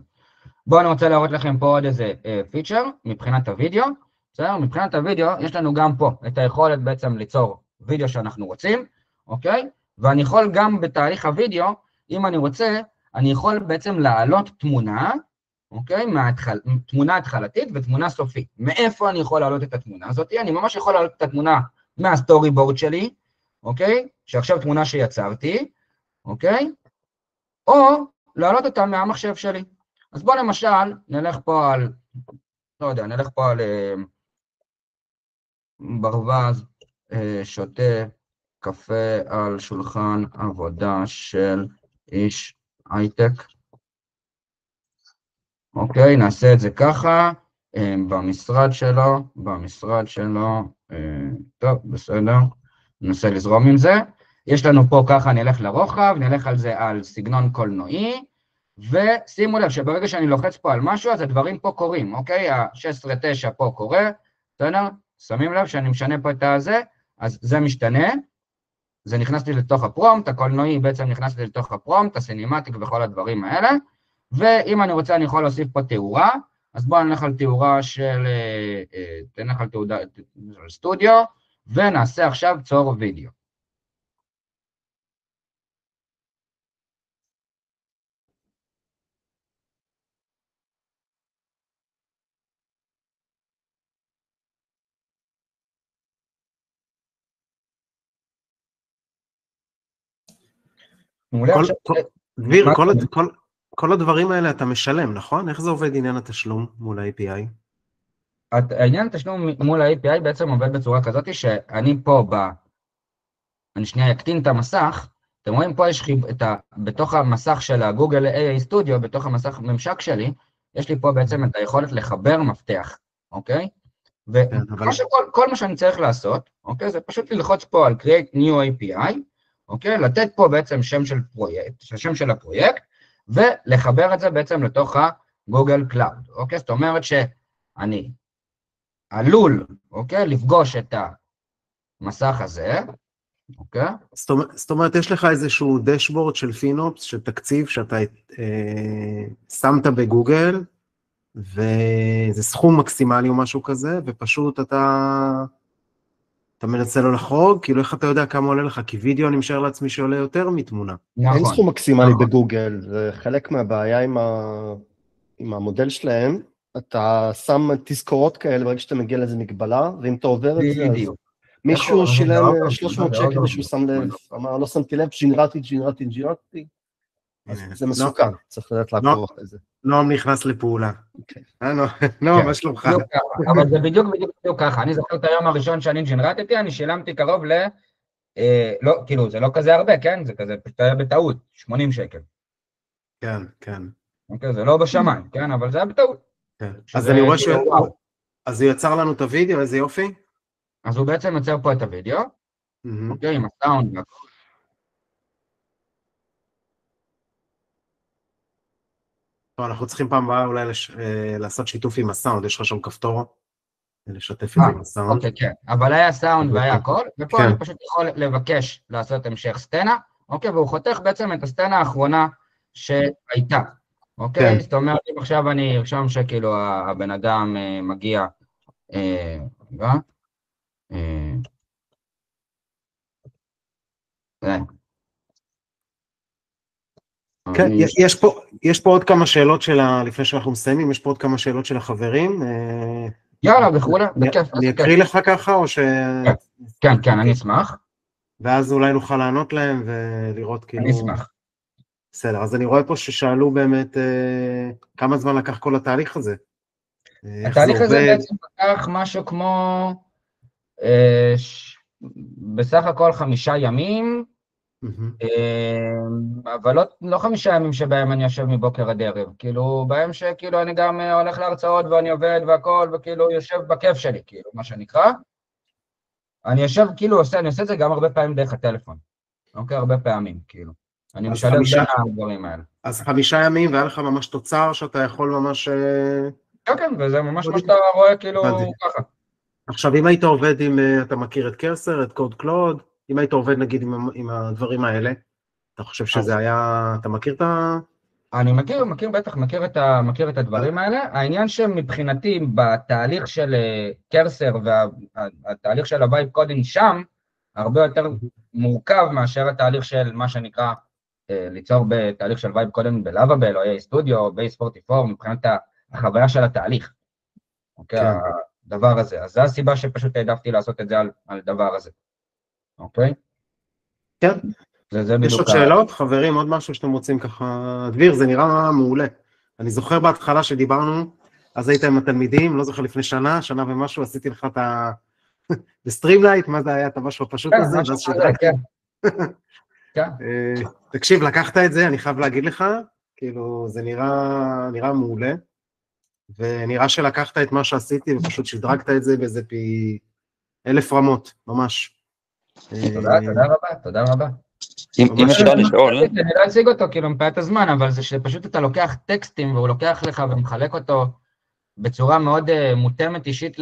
בואו אני רוצה להראות לכם פה עוד איזה פיצ'ר מבחינת הוידאו. בסדר, מבחינת הוידאו יש לנו גם פה את היכולת בעצם ליצור וידאו שאנחנו רוצים, אוקיי? ואני יכול גם בתהליך הוידאו, אם אני רוצה, אני יכול בעצם להעלות תמונה, אוקיי? תמונה התחלתית ותמונה סופית. מאיפה אני יכול להעלות את התמונה הזאת? אני ממש יכול להעלות את התמונה מהסטורי בורד שלי, אוקיי? שעכשיו תמונה שיצרתי, אוקיי? או להעלות אותה מהמחשב שלי. אז בוא למשל, נלך פה על, לא יודע, נלך פה על ברווז שותה קפה על שולחן עבודה של איש הייטק. אוקיי, נעשה את זה ככה, במשרד שלו, טוב, בסדר, ננסה לזרום עם זה. יש לנו פה ככה, נלך לרוחב, נלך על זה על סגנון קולנועי, ושימו לב שברגע שאני לוחץ פה על משהו, אז הדברים פה קורים, אוקיי? ה-16-9 פה קורה, בסדר? שמים לב שאני משנה פה את הזה, אז זה משתנה, זה נכנס לי לתוך הפרומפט, הקולנועי בעצם נכנס לי לתוך הפרומפט, הסינמטיק וכל הדברים האלה, ואם אני רוצה אני יכול להוסיף פה תאורה, אז בואו נלך על תאורה של, נלך על תאורה של סטודיו, ונעשה עכשיו צור וידאו. דביר, כל הדברים האלה אתה משלם, נכון? איך זה עובד עניין התשלום מול ה-API? העניין התשלום מול ה-API בעצם עובד בצורה כזאת שאני פה, אני שנייה אקטין את המסך, אתם רואים פה יש בתוך המסך של הגוגל AI Studio, בתוך המסך ממשק שלי, יש לי פה בעצם את היכולת לחבר מפתח, אוקיי? וכל מה שאני צריך לעשות, אוקיי, זה פשוט ללחוץ פה על Create New API, אוקיי? לתת פה בעצם שם של הפרויקט, ולחבר את זה בעצם לתוך הגוגל קלאוד, אוקיי? זאת אומרת שאני עלול, אוקיי, לפגוש את המסך הזה, אוקיי? זאת אומרת, יש לך איזשהו דשבורד של פינופס, של תקציב שאתה שמת בגוגל, וזה סכום מקסימלי או משהו כזה, ופשוט אתה מנסה לו לחרוג, כאילו איך אתה יודע כמה עולה לך, כי וידאו אני משאר לעצמי שעולה יותר מתמונה. אין סכום מקסימלי בגוגל, זה חלק מהבעיה עם המודל שלהם, אתה שם תזכורות כאלה ברגע שאתה מגיע לאיזה מגבלה, ואם אתה עובר את זה, אז מישהו שילם 300 שקל, מישהו שם לב, אמר, לא שמתי לב, ג'ינרתי, אז זה מסוכן, צריך לדעת לעקוב אחרי זה. נועם נכנס לפעולה. נועם, מה שלומך? אבל זה בדיוק ככה, אני זוכר את היום הראשון שאני ג'נרטתי, אני שילמתי קרוב לא, כאילו, זה לא כזה הרבה, כן? זה כזה היה בטעות, 80 שקל. כן, כן. אוקיי, זה לא בשמיים, כן? אבל זה היה בטעות. אז אני רואה אז הוא יצר לנו את הוידאו, איזה יופי? אז הוא בעצם יוצר פה את הוידאו, אוקיי, עם הסאונד והכל. טוב, אנחנו צריכים פעם הבאה אולי לעשות שיתוף עם הסאונד, יש לך שם כפתור, לשתף את זה עם הסאונד. אוקיי, כן, אבל היה סאונד והיה הכל, ופה אני פשוט יכול לבקש לעשות המשך סצנה, אוקיי, והוא חותך בעצם את הסצנה האחרונה שהייתה, אוקיי? זאת אומרת, אם עכשיו אני ארשום שכאילו הבן אדם מגיע, כן, יש פה עוד כמה שאלות לפני שאנחנו מסיימים, יש פה עוד כמה שאלות של החברים. יאללה, בכולה, בכיף. אני אקריא לך ככה, או ש... כן, אני אשמח. ואז אולי נוכל לענות להם ולראות כאילו... אני אשמח. בסדר, אז אני רואה פה ששאלו באמת כמה זמן לקח כל התהליך הזה. התהליך הזה בעצם לקח משהו כמו, בסך הכל 5 ימים, אבל לא 5 ימים שבהם אני יושב מבוקר עד ערב, כאילו בהם שכאילו אני גם הולך להרצאות ואני עובד והכל, וכאילו יושב בכיף שלי, כאילו, מה שנקרא. אני יושב, כאילו, אני עושה את זה גם הרבה פעמים דרך הטלפון, אוקיי? הרבה פעמים, כאילו. אני משלב בין הדברים האלה. אז 5 ימים, והיה לך ממש תוצר שאתה יכול ממש... כן, וזה ממש מה שאתה רואה, כאילו, ככה. עכשיו, אם היית עובד עם, אתה מכיר את קרסר, את קוד קלוד, אם היית עובד נגיד עם הדברים האלה, אתה חושב שזה היה, אתה מכיר את ה... אני מכיר בטח, מכיר את הדברים האלה. העניין שמבחינתי בתהליך של קרסר והתהליך של הווייב קודינג שם, הרבה יותר מורכב מאשר התהליך של מה שנקרא ליצור בתהליך של וייב קודינג בלאביבל או AI סטודיו או בייס 44 מבחינת החוויה של התהליך. אוקיי, הדבר הזה. אז זו הסיבה שפשוט העדפתי לעשות את זה על דבר הזה. אוקיי? כן. יש עוד שאלות? חברים, עוד משהו שאתם רוצים ככה... דביר, זה נראה מעולה. אני זוכר בהתחלה שדיברנו, אז היית עם התלמידים, לא זוכר לפני שנה ומשהו, עשיתי לך את ה... בסטרימלייט, מה זה היה את המשהו הפשוט הזה? כן. תקשיב, לקחת את זה, אני חייב להגיד לך, כאילו, זה נראה מעולה, ונראה שלקחת את מה שעשיתי, ופשוט שדרגת את זה באיזה פי 1000 רמות, ממש. תודה רבה. אם אפשר לשאול... אני לא אציג אותו כאילו מפאת הזמן, אבל זה שפשוט אתה לוקח טקסטים, והוא לוקח לך ומחלק אותו בצורה מאוד מותאמת אישית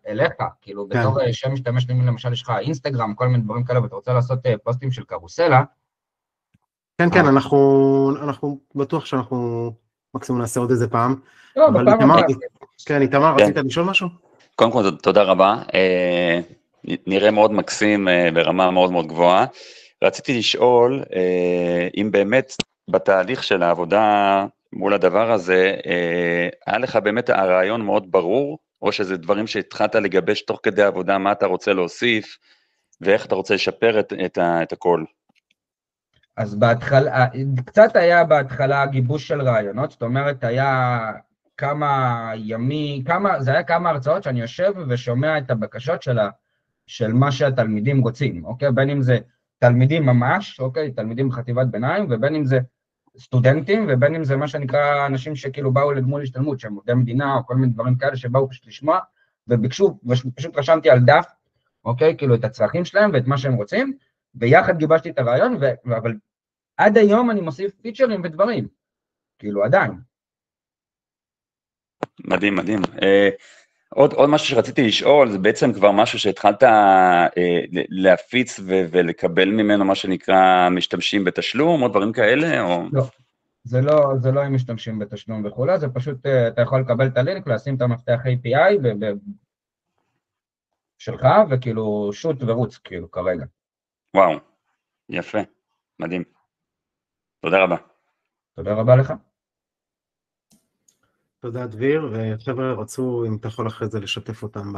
אליך, כאילו בתור שם משתמש, למשל יש לך אינסטגרם, כל מיני דברים כאלה, ואתה רוצה לעשות פוסטים של קרוסלה. כן, אנחנו בטוח שאנחנו מקסימום נעשה עוד איזה פעם. אבל איתמר, רצית לשאול משהו? קודם כל, תודה רבה. נראה מאוד מקסים ברמה מאוד מאוד גבוהה. רציתי לשאול אם באמת בתהליך של העבודה מול הדבר הזה, היה לך באמת הרעיון מאוד ברור, או שזה דברים שהתחלת לגבש תוך כדי העבודה, מה אתה רוצה להוסיף, ואיך אתה רוצה לשפר את הכל? אז בהתחלה, קצת היה בהתחלה גיבוש של רעיונות, זאת אומרת, היה כמה ימים, זה היה כמה הרצאות שאני יושב ושומע את הבקשות של מה שהתלמידים רוצים, אוקיי? בין אם זה תלמידים ממש, אוקיי? תלמידים בחטיבת ביניים, ובין אם זה סטודנטים, ובין אם זה מה שנקרא אנשים שכאילו באו לגמול השתלמות, שהם עובדי מדינה, או כל מיני דברים כאלה שבאו פשוט לשמוע, וביקשו, ופשוט רשמתי על דף, אוקיי? כאילו את הצרכים שלהם ואת מה שהם רוצים, ויחד גיבשתי את הרעיון, אבל עד היום אני מוסיף פיצ'רים ודברים, כאילו עדיין. מדהים, מדהים. עוד משהו שרציתי לשאול, זה בעצם כבר משהו שהתחלת להפיץ ולקבל ממנו מה שנקרא משתמשים בתשלום, או דברים כאלה, או... לא, זה לא הם משתמשים בתשלום וכולי, זה פשוט, אתה יכול לקבל את הלינק, לשים את המפתח API שלך, וכאילו שוט ורוץ, כאילו, כרגע. וואו, יפה, מדהים. תודה רבה. תודה רבה לך. תודה דביר, וחבר'ה רצו, אם אתה יכול אחרי זה לשתף אותם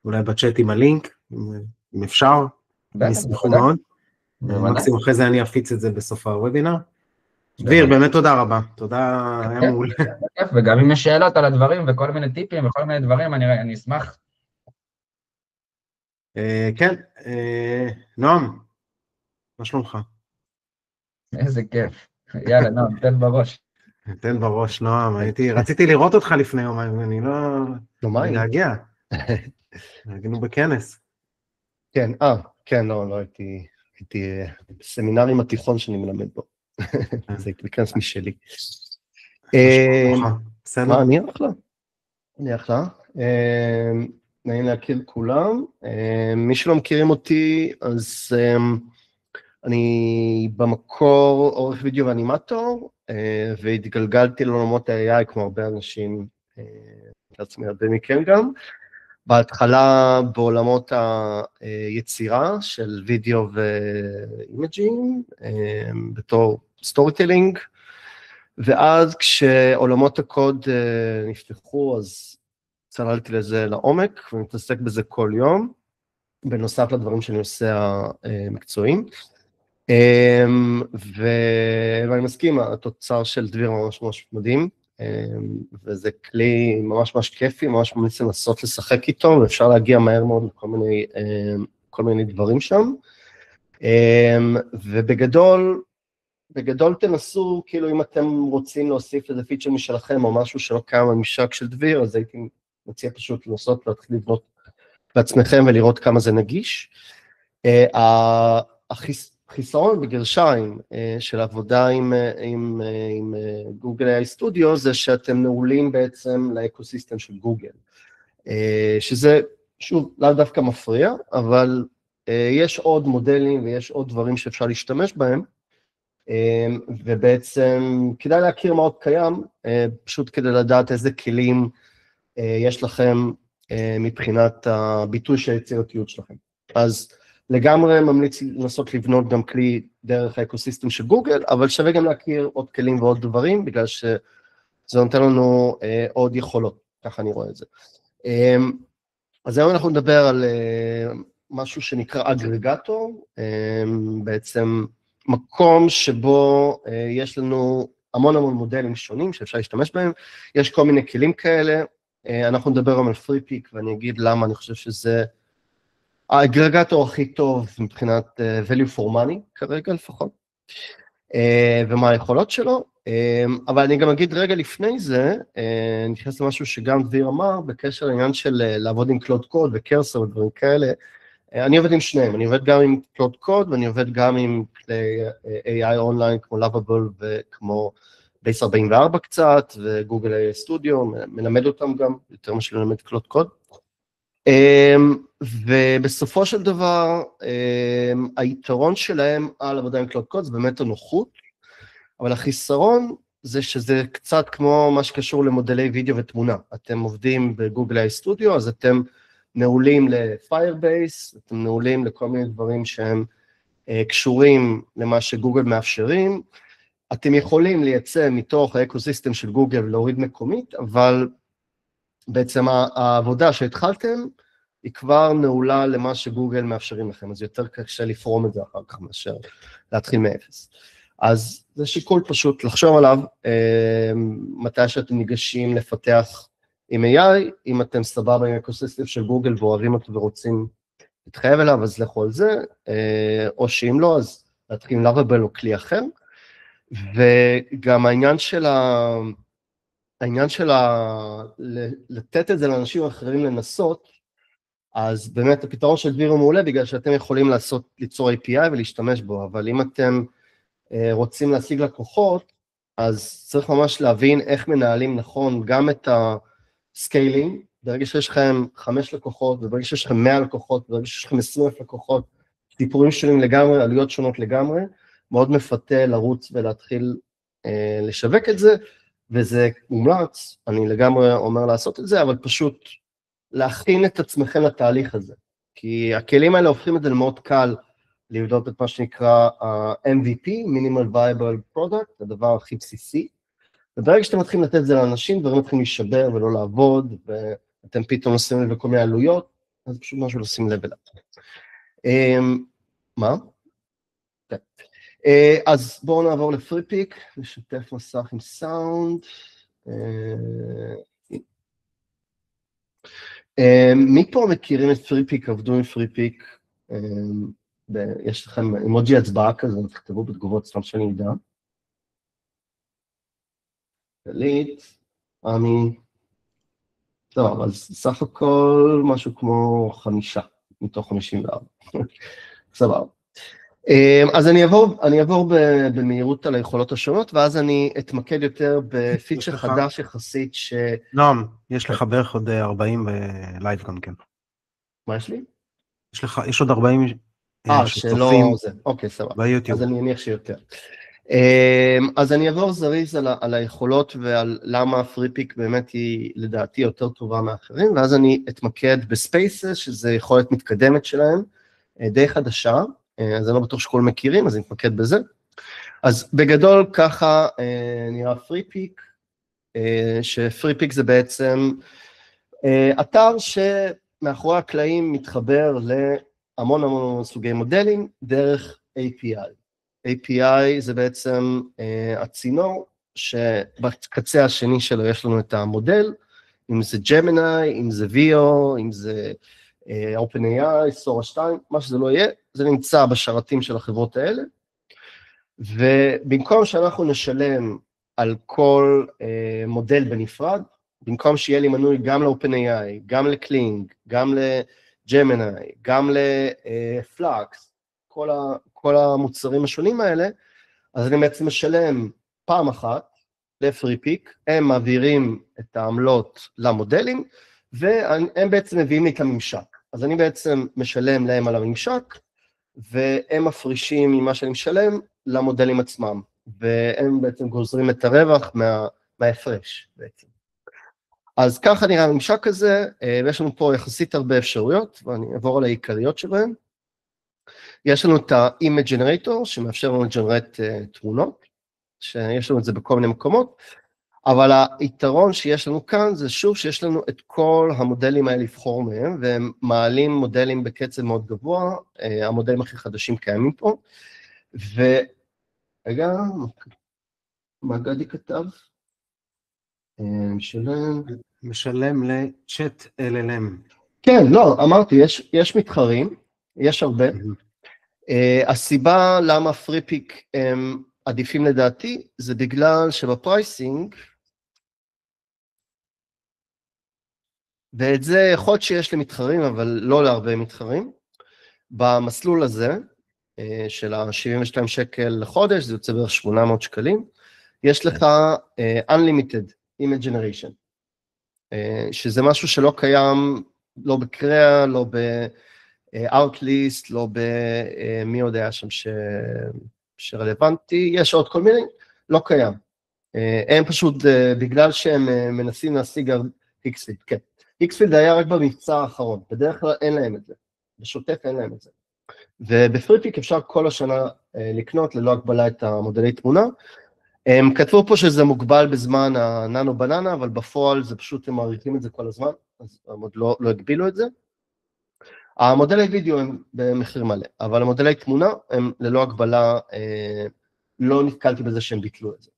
אולי בצ'אט עם הלינק, אם אפשר, אני אשמחו מאוד. מקסימום אחרי זה אני אפיץ את זה בסוף הוובינר. דביר, באמת תודה רבה, תודה, היה מעולה. וגם אם יש שאלות על הדברים וכל מיני טיפים וכל מיני דברים, אני אשמח. כן, נועם, מה שלומך? איזה כיף, יאללה נועם, תן בראש. תן בראש, נועם, רציתי לראות אותך לפני יומיים, אני לא להגיע. היינו בכנס. כן, כן, לא הייתי בסמינר עם התיכון שאני מלמד בו. זה בכנס משלי. מה, אני אחלה? אני אחלה. נעים להכיר כולם. מי שלא מכירים אותי, אז אני במקור עורך וידאו ואנימטור, והתגלגלתי לעולמות ה-AI כמו הרבה אנשים, לעצמי הרבה מכם גם. בהתחלה בעולמות היצירה של וידאו ואימג'ינג, בתור סטורי טלינג, ואז כשעולמות הקוד נפתחו, אז צללתי לזה לעומק, ומתעסק בזה כל יום, בנוסף לדברים שאני עושה המקצועיים. ואני מסכים, התוצר של דביר ממש ממש מדהים, וזה כלי ממש ממש כיפי, ממש ממליץ לנסות לשחק איתו, ואפשר להגיע מהר מאוד לכל מיני דברים שם, ובגדול תנסו, כאילו אם אתם רוצים להוסיף איזה פיצ'ר משלכם, או משהו שלא קיים בממשק של דביר, אז הייתי מציע פשוט לנסות להתחיל לבנות בעצמכם ולראות כמה זה נגיש. החיסרון בגרשיים של עבודה עם גוגל AI סטודיו, זה שאתם נעולים בעצם לאקוסיסטם של גוגל, שזה שוב לאו דווקא מפריע, אבל יש עוד מודלים ויש עוד דברים שאפשר להשתמש בהם, ובעצם כדאי להכיר מה עוד קיים, פשוט כדי לדעת איזה כלים יש לכם מבחינת הביטוי של היצירתיות שלכם. אז לגמרי ממליץ לנסות לבנות גם כלי דרך האקוסיסטם של גוגל, אבל שווה גם להכיר עוד כלים ועוד דברים, בגלל שזה נותן לנו עוד יכולות, ככה אני רואה את זה. אז היום אנחנו נדבר על משהו שנקרא אגרגטור, בעצם מקום שבו יש לנו המון מודלים שונים שאפשר להשתמש בהם, יש כל מיני כלים כאלה, אנחנו נדבר היום על FreePic, ואני אגיד למה אני חושב שזה האגרגטור הכי טוב מבחינת value for money, כרגע לפחות, ומה היכולות שלו, אבל אני גם אגיד רגע לפני זה, נתייחס למשהו שגם דביר אמר, בקשר לעניין של לעבוד עם קלוד קוד וקרסר ודברים כאלה, אני עובד עם שניהם, אני עובד גם עם קלוד קוד, ואני עובד גם עם כלי AI אונליין כמו Lovable וכמו בייס 44 קצת, וגוגל AI סטודיו, מלמד אותם גם, יותר מה שלמד קלוד קוד. ובסופו של דבר, היתרון שלהם על עבודה עם קלוד קוד זה באמת הנוחות, אבל החיסרון זה שזה קצת כמו מה שקשור למודלי וידאו ותמונה. אתם עובדים בגוגל AI סטודיו, אז אתם נעולים ל-Firebase, אתם נעולים לכל מיני דברים שהם קשורים למה שגוגל מאפשרים, אתם יכולים לייצא מתוך האקוסיסטם של גוגל ולהוריד מקומית, אבל בעצם העבודה שהתחלתם, היא כבר נעולה למה שגוגל מאפשרים לכם, אז יותר קשה לפרום את זה אחר כך מאשר להתחיל מאפס. אז זה שיקול פשוט לחשוב עליו, מתי שאתם ניגשים לפתח עם AI, אם אתם סבבה עם האקוסיסטם של גוגל ואוהבים אותו ורוצים להתחייב אליו, אז לכו על זה, או שאם לא, אז להתחיל עם Lovable או כלי אחר, וגם העניין של לתת את זה לאנשים אחרים לנסות, אז באמת הפתרון של דביר הוא מעולה, בגלל שאתם יכולים ליצור API ולהשתמש בו, אבל אם אתם רוצים להשיג לקוחות, אז צריך ממש להבין איך מנהלים נכון גם את הסקיילינג, ברגע שיש לכם 5 לקוחות, וברגע שיש לכם 100 לקוחות, וברגע שיש לכם 20,000 לקוחות, סיפורים שונים לגמרי, עלויות שונות לגמרי, מאוד מפתה לרוץ ולהתחיל לשווק את זה, וזה מומלץ, אני לגמרי אומר לעשות את זה, אבל פשוט להכין את עצמכם לתהליך הזה, כי הכלים האלה הופכים את זה למאוד קל לבדוק את מה שנקרא MVP, Minimal Viable Product, הדבר הכי בסיסי, וברגע שאתם מתחילים לתת את זה לאנשים, דברים מתחילים להישבר ולא לעבוד, ואתם פתאום עושים לב בכל מיני עלויות, אז פשוט משהו לשים לב אליו. מה? כן. אז בואו נעבור לפריפיק, נשתף מסך עם סאונד. מי פה מכירים את פריפיק, עבדו עם פריפיק? יש לכם אימוג'י הצבעה כזה, תכתבו בתגובות, סתם שאני יודע. דלית, עמי. טוב, אז סך הכל משהו כמו 5 מתוך 54. סבבה. אז אני אעבור במהירות על היכולות השונות, ואז אני אתמקד יותר בפיצ'ר חדש יחסית ש... נועם, יש לך בערך עוד 40 בלייב גם כן. מה יש לי? יש עוד 40 שלא זה, אוקיי, סבבה. ביוטיוב. אז אני אניח שיותר. אז אני אעבור זריז על היכולות ועל למה פריפיק באמת היא לדעתי יותר טובה מאחרים, ואז אני אתמקד בספייסס, שזה יכולת מתקדמת שלהם, די חדשה, אז אני לא בטוח שכולם מכירים, אז אני אתמקד בזה. אז בגדול ככה נראה פריפיק, שפריפיק זה בעצם אתר שמאחורי הקלעים מתחבר להמון סוגי מודלים דרך API. API זה בעצם הצינור, שבקצה השני שלו יש לנו את המודל, אם זה Gemini, אם זה VO, אם זה OpenAI, Sora 2, מה שזה לא יהיה, זה נמצא בשרתים של החברות האלה, ובמקום שאנחנו נשלם על כל מודל בנפרד, במקום שיהיה לי מנוי גם ל-OpenAI, גם לקלינג, גם לג'מיני, גם לפלאקס, כל המוצרים השונים האלה, אז אני בעצם משלם פעם אחת לפריפיק, הם מעבירים את העמלות למודלים, והם בעצם מביאים לי את הממשק. אז אני בעצם משלם להם על הממשק, והם מפרישים ממה שאני משלם למודלים עצמם, והם בעצם גוזרים את הרווח מההפרש בעצם. אז ככה נראה הממשק הזה, ויש לנו פה יחסית הרבה אפשרויות, ואני אעבור על העיקריות שבהן. יש לנו את ה-Image Generator, שמאפשר לנו לג'נרט תמונות, שיש לנו את זה בכל מיני מקומות, אבל היתרון שיש לנו כאן, זה שוב שיש לנו את כל המודלים האלה לבחור מהם, והם מעלים מודלים בקצב מאוד גבוה, המודלים הכי חדשים קיימים פה, רגע, מה גדי כתב? משלם לצ'אט LLM. כן, לא, אמרתי, יש מתחרים, יש הרבה. הסיבה למה פריפיק הם עדיפים לדעתי, זה בגלל שבפרייסינג, ואת זה יכול להיות שיש לי מתחרים, אבל לא להרבה מתחרים, במסלול הזה, של ה-72 שקל לחודש, זה יוצא בערך 800 שקלים, יש לך Unlimited Image Generation, שזה משהו שלא קיים, לא בקריאה, לא ב-Outlist, לא במי יודע שם שרלוונטי, יש עוד כל מיני, לא קיים. הם פשוט, בגלל שהם מנסים להשיג Xfield, כן. Xfield היה רק במבצע האחרון, בדרך כלל אין להם את זה, בשוטף אין להם את זה. ובפריפיק אפשר כל השנה לקנות ללא הגבלה את המודלי תמונה. הם כתבו פה שזה מוגבל בזמן הננו בננה, אבל בפועל זה פשוט, הם מעריכים את זה כל הזמן, אז הם עוד לא הגבילו את זה. המודלי וידאו הם במחיר מלא, אבל המודלי תמונה הם ללא הגבלה, לא נתקלתי בזה שהם ביטלו את זה.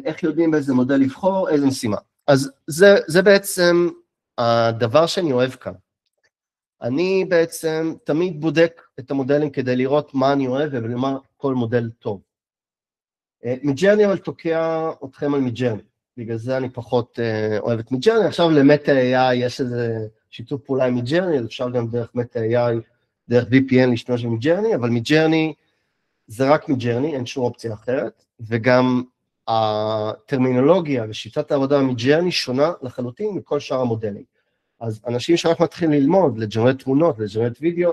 איך יודעים באיזה מודל לבחור, איזה משימה. אז זה בעצם הדבר שאני אוהב כאן. אני בעצם תמיד בודק את המודלים כדי לראות מה אני אוהב ולמה כל מודל טוב. מידג'רני אבל תוקע אתכם על מידג'רני, בגלל זה אני פחות אוהב את מידג'רני. עכשיו למטה AI יש איזה שיתוף פעולה עם מידג'רני, אז אפשר גם דרך מטה AI, דרך VPN להשתמש במידג'רני, אבל מידג'רני זה רק מידג'רני, אין שום אופציה אחרת, וגם הטרמינולוגיה ושיטת העבודה במידג'רני שונה לחלוטין מכל שאר המודלים. אז אנשים שרק מתחילים ללמוד, לג'נרט תמונות, לג'נרט וידאו,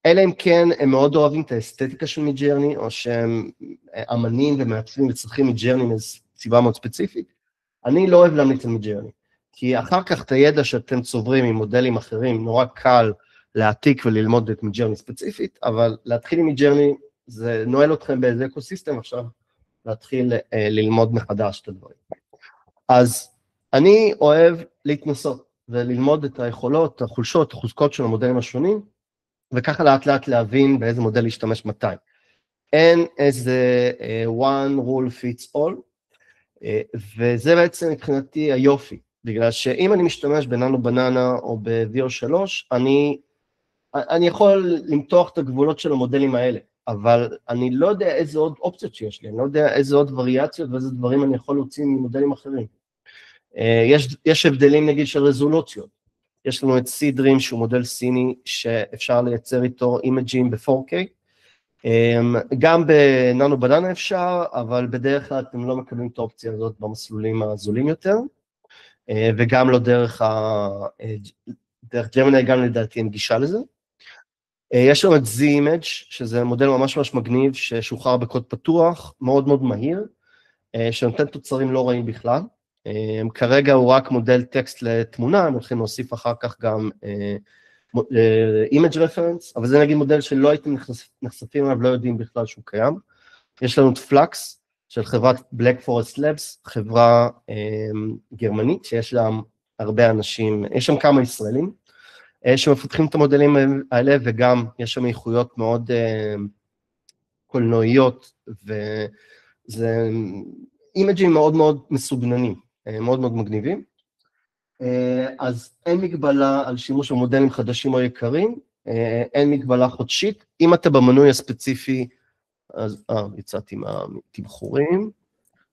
אלא אם כן הם מאוד אוהבים את האסתטיקה של מידג'רני, או שהם אמנים ומעצבים וצריכים מידג'רני מאיזו סיבה מאוד ספציפית, אני לא אוהב להמליץ על מידג'רני, כי אחר כך את הידע שאתם צוברים עם מודלים אחרים, נורא קל להעתיק וללמוד את מידג'רני ספציפית, אבל להתחיל עם מידג'רני, זה נועל אתכם באיזה אקוסיסטם, עכשיו להתחיל ללמוד מחדש את הדברים. אז אני אוהב להתנסות, וללמוד את היכולות, החולשות, החוזקות של המודלים השונים, וככה לאט לאט להבין באיזה מודל להשתמש מתי. אין איזה one rule fits all, וזה בעצם מבחינתי היופי, בגלל שאם אני משתמש בננו בננה או ב-VO3, אני יכול למתוח את הגבולות של המודלים האלה, אבל אני לא יודע איזה עוד אופציות שיש לי, אני לא יודע איזה עוד וריאציות ואיזה דברים אני יכול להוציא ממודלים אחרים. יש הבדלים נגיד של רזולוציות, יש לנו את C-Dream שהוא מודל סיני שאפשר לייצר איתו אימג'ים ב-4K, גם בננו בננה אפשר, אבל בדרך כלל אתם לא מקבלים את האופציה הזאת במסלולים הזולים יותר, וגם לא דרך ג'מיני, גם לדעתי אין גישה לזה. יש לנו את Z-Image, שזה מודל ממש ממש מגניב, ששוחרר בקוד פתוח, מאוד מאוד מהיר, שנותן תוצרים לא רעים בכלל. כרגע הוא רק מודל טקסט לתמונה, הם הולכים להוסיף אחר כך גם image reference, אבל זה נגיד מודל שלא הייתם נחשפים עליו, לא יודעים בכלל שהוא קיים. יש לנו את Flux, של חברת Black Forest Labs, חברה גרמנית, שיש לה הרבה אנשים, יש שם כמה ישראלים, שמפתחים את המודלים האלה, וגם יש שם איכויות מאוד קולנועיות, וזה אימג'ים מאוד מאוד מסוגננים, מאוד מאוד מגניבים. אז אין מגבלה על שימוש במודלים חדשים או יקרים, אין מגבלה חודשית. אם אתה במנוי הספציפי, אז יצאתי מהתמחורים.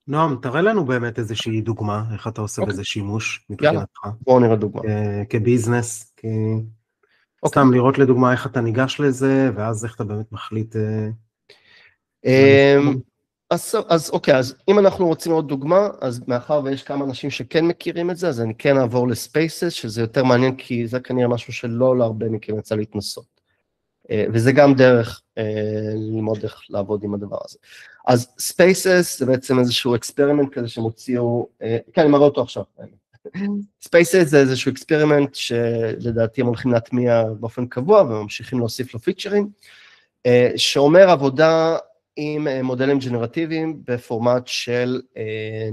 נועם, תראה לנו באמת איזושהי דוגמה, איך אתה עושה בזה שימוש מבחינתך. בואו נראה דוגמה. כביזנס, סתם לראות לדוגמה איך אתה ניגש לזה, ואז איך אתה באמת מחליט. אז אוקיי, אז אם אנחנו רוצים עוד דוגמה, אז מאחר ויש כמה אנשים שכן מכירים את זה, אז אני כן אעבור לספייסס, שזה יותר מעניין, כי זה כנראה משהו שלא להרבה מכם יצא להתנסות. וזה גם דרך ללמוד איך לעבוד עם הדבר הזה. אז ספייסס זה בעצם איזשהו אקספרימנט כזה שהם הוציאו, כן, אני מראה אותו עכשיו. ספייסס זה איזשהו אקספרימנט שלדעתי הם הולכים להטמיע באופן קבוע, וממשיכים להוסיף לו פיצ'רים, שאומר עבודה עם מודלים ג'נרטיביים בפורמט של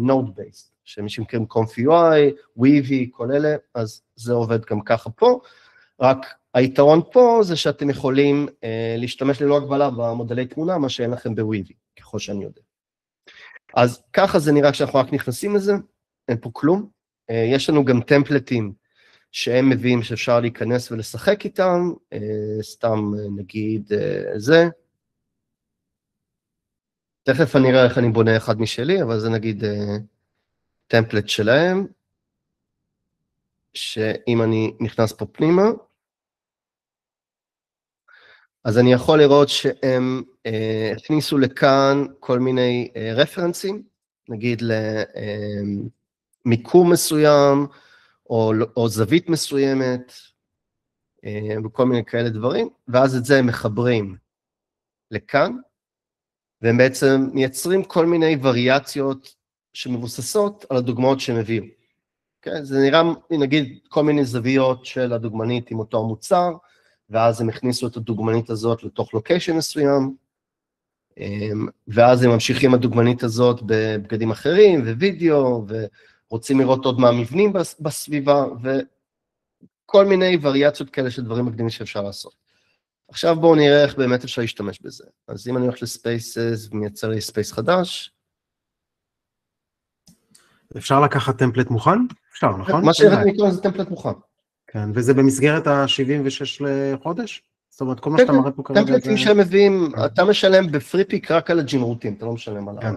Node-based, שמי שמכירים Conf.ui, Weavy, כל אלה, אז זה עובד גם ככה פה, רק היתרון פה זה שאתם יכולים להשתמש ללא הגבלה במודלי תמונה, מה שאין לכם בוויבי, ככל שאני יודע. אז ככה זה נראה כשאנחנו רק נכנסים לזה, אין פה כלום. יש לנו גם טמפלטים שהם מביאים שאפשר להיכנס ולשחק איתם, סתם נגיד זה. תכף אני אראה איך אני בונה אחד משלי, אבל זה נגיד טמפלט שלהם, שאם אני נכנס פה פנימה, אז אני יכול לראות שהם הכניסו לכאן כל מיני רפרנסים, נגיד למיקום מסוים, או זווית מסוימת, וכל מיני כאלה דברים, ואז את זה הם מחברים לכאן, והם בעצם מייצרים כל מיני וריאציות שמבוססות על הדוגמאות שהם הביאו. Okay? זה נראה, נגיד, כל מיני זוויות של הדוגמנית עם אותו המוצר, ואז הם הכניסו את הדוגמנית הזאת לתוך לוקיישן מסוים, ואז הם ממשיכים הדוגמנית הזאת בבגדים אחרים, ווידאו, ורוצים לראות עוד מהמבנים בסביבה, וכל מיני וריאציות כאלה של דברים מקדימים שאפשר לעשות. עכשיו בואו נראה איך באמת אפשר להשתמש בזה. אז אם אני הולך לספייסס ומייצר לי ספייס חדש, אפשר לקחת טמפלט מוכן? אפשר, נכון? מה שהראיתי מכאן זה טמפלט מוכן. כן, וזה במסגרת ה-76 לחודש? זאת אומרת, כל מה שאתה מראה פה כרגע זה... טמפלטים שהם מביאים, אתה משלם בפריפיק רק על הג'ינרוטים, אתה לא משלם על ה...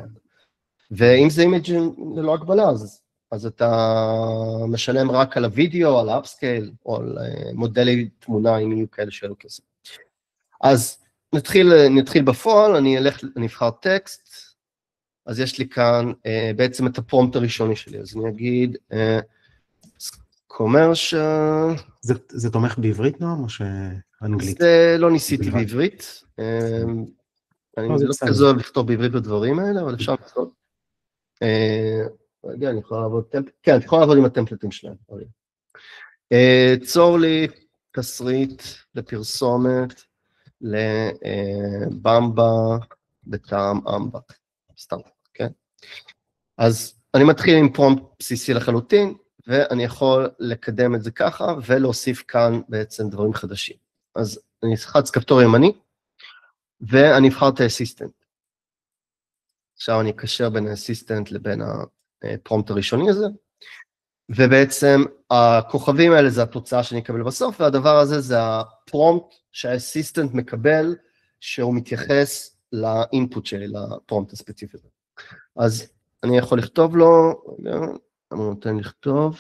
ואם זה אימג' ללא הגבלה, אז אתה משלם רק על הוידאו, על האפסקייל, או על מודלי תמונה, אם יהיו כאלה שאלו כסף. אז נתחיל בפועל, אני אבחר טקסט, אז יש לי כאן בעצם את הפרומפט הראשוני שלי, אז אני אגיד, commercial... זה תומך בעברית, נועם, או שאנגלית? זה לא ניסיתי בעברית, אני לא כזה אוהב לכתוב בעברית בדברים האלה, אבל אפשר לכתוב. רגע, אני יכולה לעבוד טמפלט, כן, אני יכולה לעבוד עם הטמפלטים שלהם. צור לי תסריט לפרסומת, לבמבה בטעם אמבה, סתם, כן? אז אני מתחיל עם פרומפט בסיסי לחלוטין, ואני יכול לקדם את זה ככה, ולהוסיף כאן בעצם דברים חדשים. אז אני אלחץ כפתור ימני, ואני אבחר את האסיסטנט. עכשיו אני אקשר בין האסיסטנט לבין הפרומפט הראשוני הזה, ובעצם הכוכבים האלה זה התוצאה שאני אקבל בסוף, והדבר הזה זה הפרומפט שהאסיסטנט מקבל, שהוא מתייחס לאינפוט שלי, לפרומפט הספציפי. אז אני יכול לכתוב לו, רגע, אני נותן לכתוב,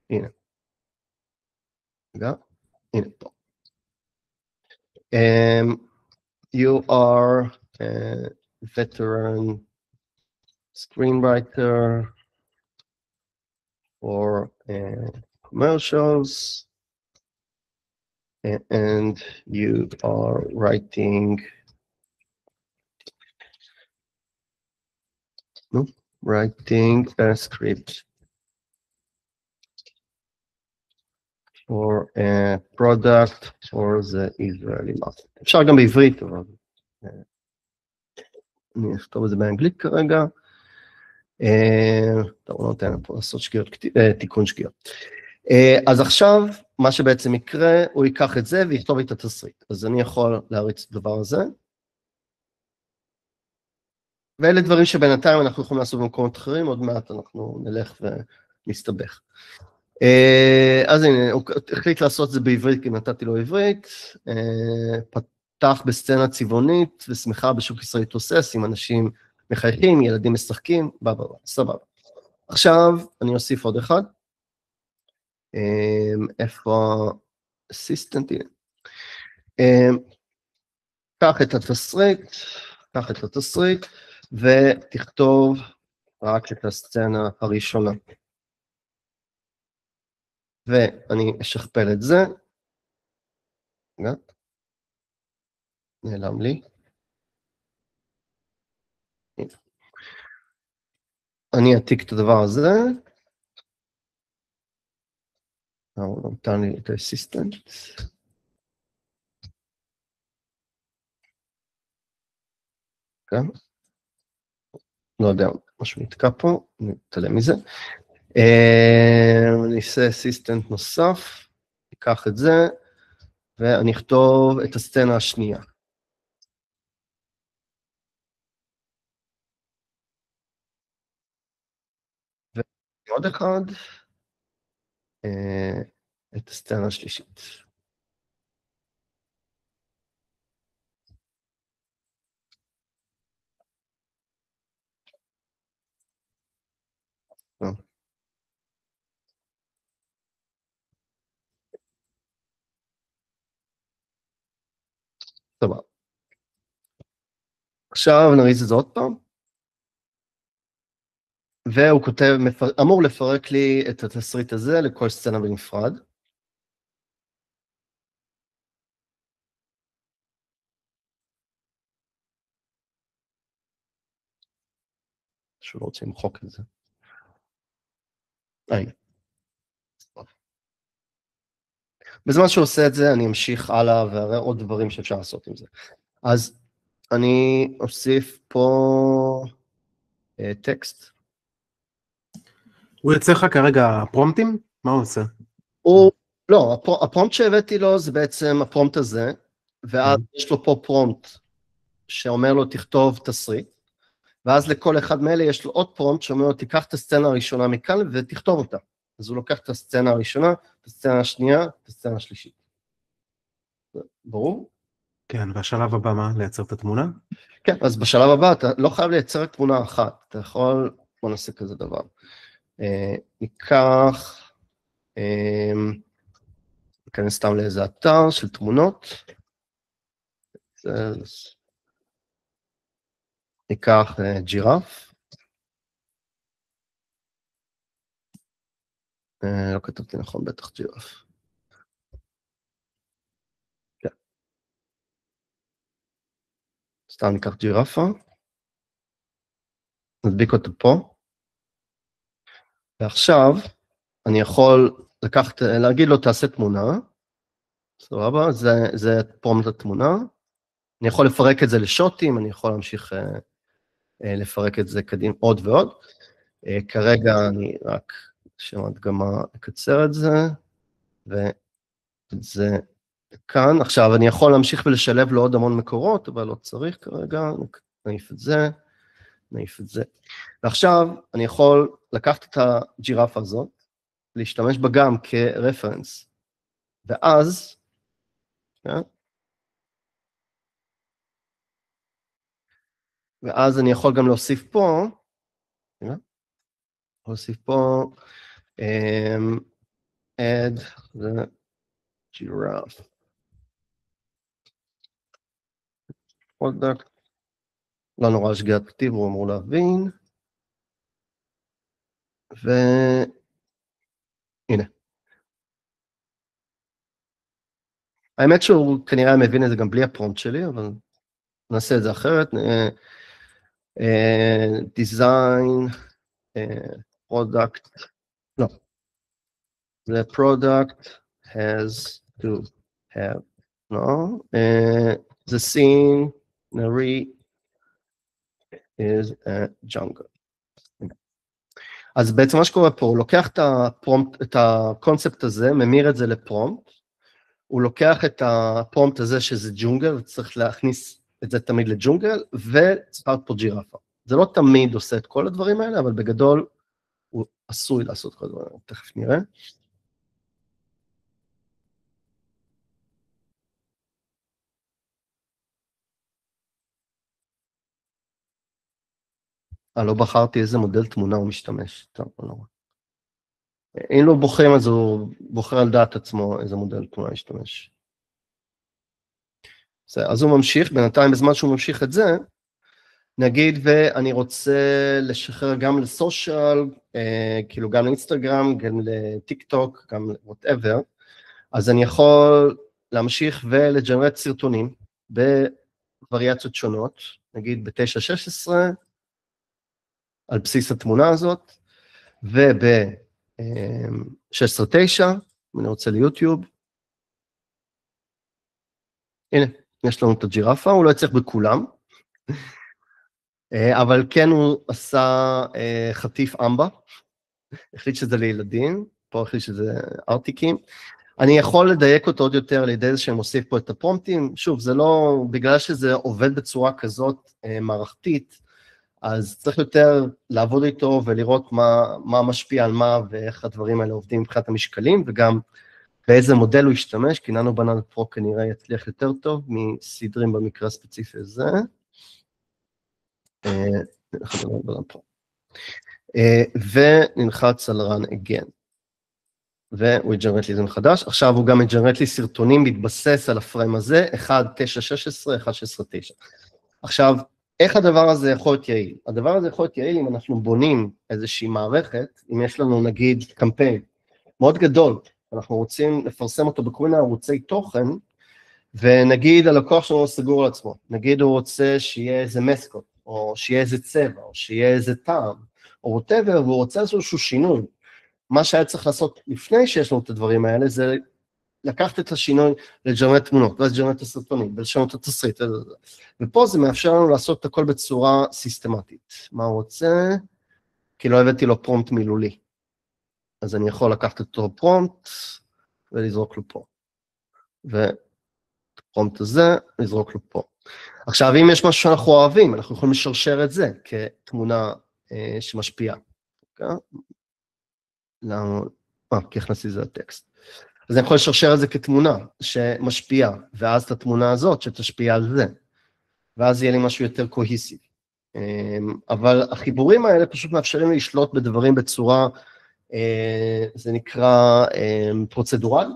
הנה. רגע, הנה פה. You are a veteran screenwriter for commercials, and you are writing a script for a product for the Israeli market. אפשר גם בעברית, אבל אני אכתוב את זה באנגלית כרגע. טוב, לא נותן פה לעשות תיקון שגיאות. אז עכשיו, מה שבעצם יקרה, הוא ייקח את זה ויכתוב את התסריט. אז אני יכול להריץ את הדבר הזה. ואלה דברים שבינתיים אנחנו יכולים לעשות במקומות אחרים, עוד מעט אנחנו נלך ונסתבך. אז הנה, הוא החליט לעשות את זה בעברית, כי נתתי לו עברית, פתח בסצנה צבעונית ושמחה בשוק ישראלי תוסס, עם אנשים מחייכים, ילדים משחקים, סבבה. עכשיו אני אוסיף עוד אחד, איפה אסיסטנט, קח את התסריט, ותכתוב רק את הסצנה הראשונה. ואני אשכפל את זה. נעלם לי. אני אעתיק את הדבר הזה. הוא נתן לי את האסיסטנט. כן. לא יודע, משהו נתקע פה, נתעלם מזה. אני אעשה אסיסטנט נוסף, אקח את זה, ואני אכתוב את הסצנה השנייה. ועוד אחד, את הסצנה השלישית. טוב. עכשיו נריץ את זה עוד פעם. והוא כותב, אמור לפרק לי את התסריט הזה לכל סצנה בנפרד. שהוא לא רוצה למחוק את זה. הנה. בזמן שהוא עושה את זה, אני אמשיך הלאה ואראה עוד דברים שאפשר לעשות עם זה. אז אני אוסיף פה טקסט. הוא יוצא לך כרגע פרומפטים? מה הוא עושה? לא, הפרומפט שהבאתי לו זה בעצם הפרומפט הזה, ואז יש לו פה פרומפט שאומר לו תכתוב תסריט, ואז לכל אחד מאלה יש לו עוד פרומפט שאומר לו תיקח את הסצנה הראשונה מכאן ותכתוב אותה. אז הוא לוקח את הסצנה הראשונה, את הסצנה השנייה, את הסצנה השלישית. ברור? כן, והשלב הבא מה? לייצר את התמונה? כן, אז בשלב הבא אתה לא חייב לייצר תמונה אחת, אתה יכול, בוא נעשה כזה דבר. ניקח, ניכנס סתם לאיזה אתר של תמונות, ניקח ג'ירף, לא כתבתי נכון בטח ג'ירף. כן. סתם ניקח ג'ירפה, נדביק אותה פה, ועכשיו אני יכול לקחת, להגיד לו תעשה תמונה, סבבה, זה פרומפט התמונה, אני יכול לפרק את זה לשוטים, אני יכול להמשיך לפרק את זה קדימה עוד ועוד, כרגע אני רק שם הדגמה לקצר את זה, ואת זה כאן, עכשיו אני יכול להמשיך ולשלב לו עוד המון מקורות, אבל לא צריך כרגע, נעיף את זה, נעיף את זה, ועכשיו אני יכול לקחת את הג'ירפה הזאת, להשתמש בה גם כרפרנס, ואז, ואז אני יכול גם להוסיף פה, להוסיף פה, add the giraffe. product, לא נורא שגיאת כתיב, הוא אמור להבין, והנה. האמת שהוא כנראה מבין את זה גם בלי הפרומפט שלי, אבל נעשה את זה אחרת. design, product, לא. The product has to have, no, the scenery is a jungle. אז בעצם מה שקורה פה, הוא לוקח את הפרומפט, את הקונספט הזה, ממיר את זה לפרומפט, הוא לוקח את הפרומפט הזה שזה ג'ונגל, וצריך להכניס את זה תמיד לג'ונגל, וצריך פה ג'ירפה. זה לא תמיד עושה את כל הדברים האלה, אבל בגדול הוא עשוי לעשות כל הדברים, תכף נראה. לא בחרתי איזה מודל תמונה הוא משתמש. טוב, לא. אם לא בוחרים, אז הוא בוחר על דעת עצמו איזה מודל תמונה משתמש. אז הוא ממשיך, בינתיים בזמן שהוא ממשיך את זה, נגיד ואני רוצה לשחרר גם לסושיאל, כאילו גם לאינסטגרם, גם לטיק טוק, גם whatever, אז אני יכול להמשיך ולג'נרט סרטונים בווריאציות שונות, נגיד ב-9-16, על בסיס התמונה הזאת, וב-16-9, אם אני רוצה ליוטיוב, הנה, יש לנו את הג'ירפה, הוא לא יצליח בכולם, אבל כן הוא עשה חטיף אמבה, החליט שזה לילדים, פה החליט שזה ארטיקים, אני יכול לדייק אותו עוד יותר על ידי זה שאני מוסיף פה את הפרומפטים, שוב, זה לא, בגלל שזה עובד בצורה כזאת מערכתית, אז צריך יותר לעבוד איתו ולראות מה משפיע על מה ואיך הדברים האלה עובדים מבחינת המשקלים, וגם באיזה מודל הוא ישתמש, כי ננו בננה פרו כנראה יצליח יותר טוב מסדרים במקרה הספציפי הזה. ונלחץ על run again. והוא יג'נרט לי זה מחדש, עכשיו הוא גם יג'נרט לי סרטונים מתבסס על הפריים הזה, 1.9.16, 1.16.9. עכשיו, איך הדבר הזה יכול להיות יעיל? הדבר הזה יכול להיות יעיל אם אנחנו בונים איזושהי מערכת, אם יש לנו נגיד קמפיין מאוד גדול, אנחנו רוצים לפרסם אותו בכל מיני ערוצי תוכן, ונגיד הלקוח שלנו סגור על עצמו, נגיד הוא רוצה שיהיה איזה מסקוט, או שיהיה איזה צבע, או שיהיה איזה טעם, או whatever, והוא רוצה איזשהו שינוי. מה שהיה צריך לעשות לפני שיש לנו את הדברים האלה, זה לקחת את השינוי לג'נרט תמונות, ואז לג'נרט את הסרטונים, ולשנות את התסריט, ופה זה מאפשר לנו לעשות את הכל בצורה סיסטמטית. מה הוא רוצה? כי לא הבאתי לו פרומפט מילולי. אז אני יכול לקחת את אותו פרומפט, ולזרוק לו פה. והפרומפט הזה, לזרוק לו פה. עכשיו, אם יש משהו שאנחנו אוהבים, אנחנו יכולים לשרשר את זה, כתמונה שמשפיעה. למה? כי הכנסתי את זה לטקסט. אז אני יכול לשרשר את זה כתמונה שמשפיעה, ואז את התמונה הזאת שתשפיע על זה, ואז יהיה לי משהו יותר קוהיסיב. אבל החיבורים האלה פשוט מאפשרים לי לשלוט בדברים בצורה, זה נקרא פרוצדורל,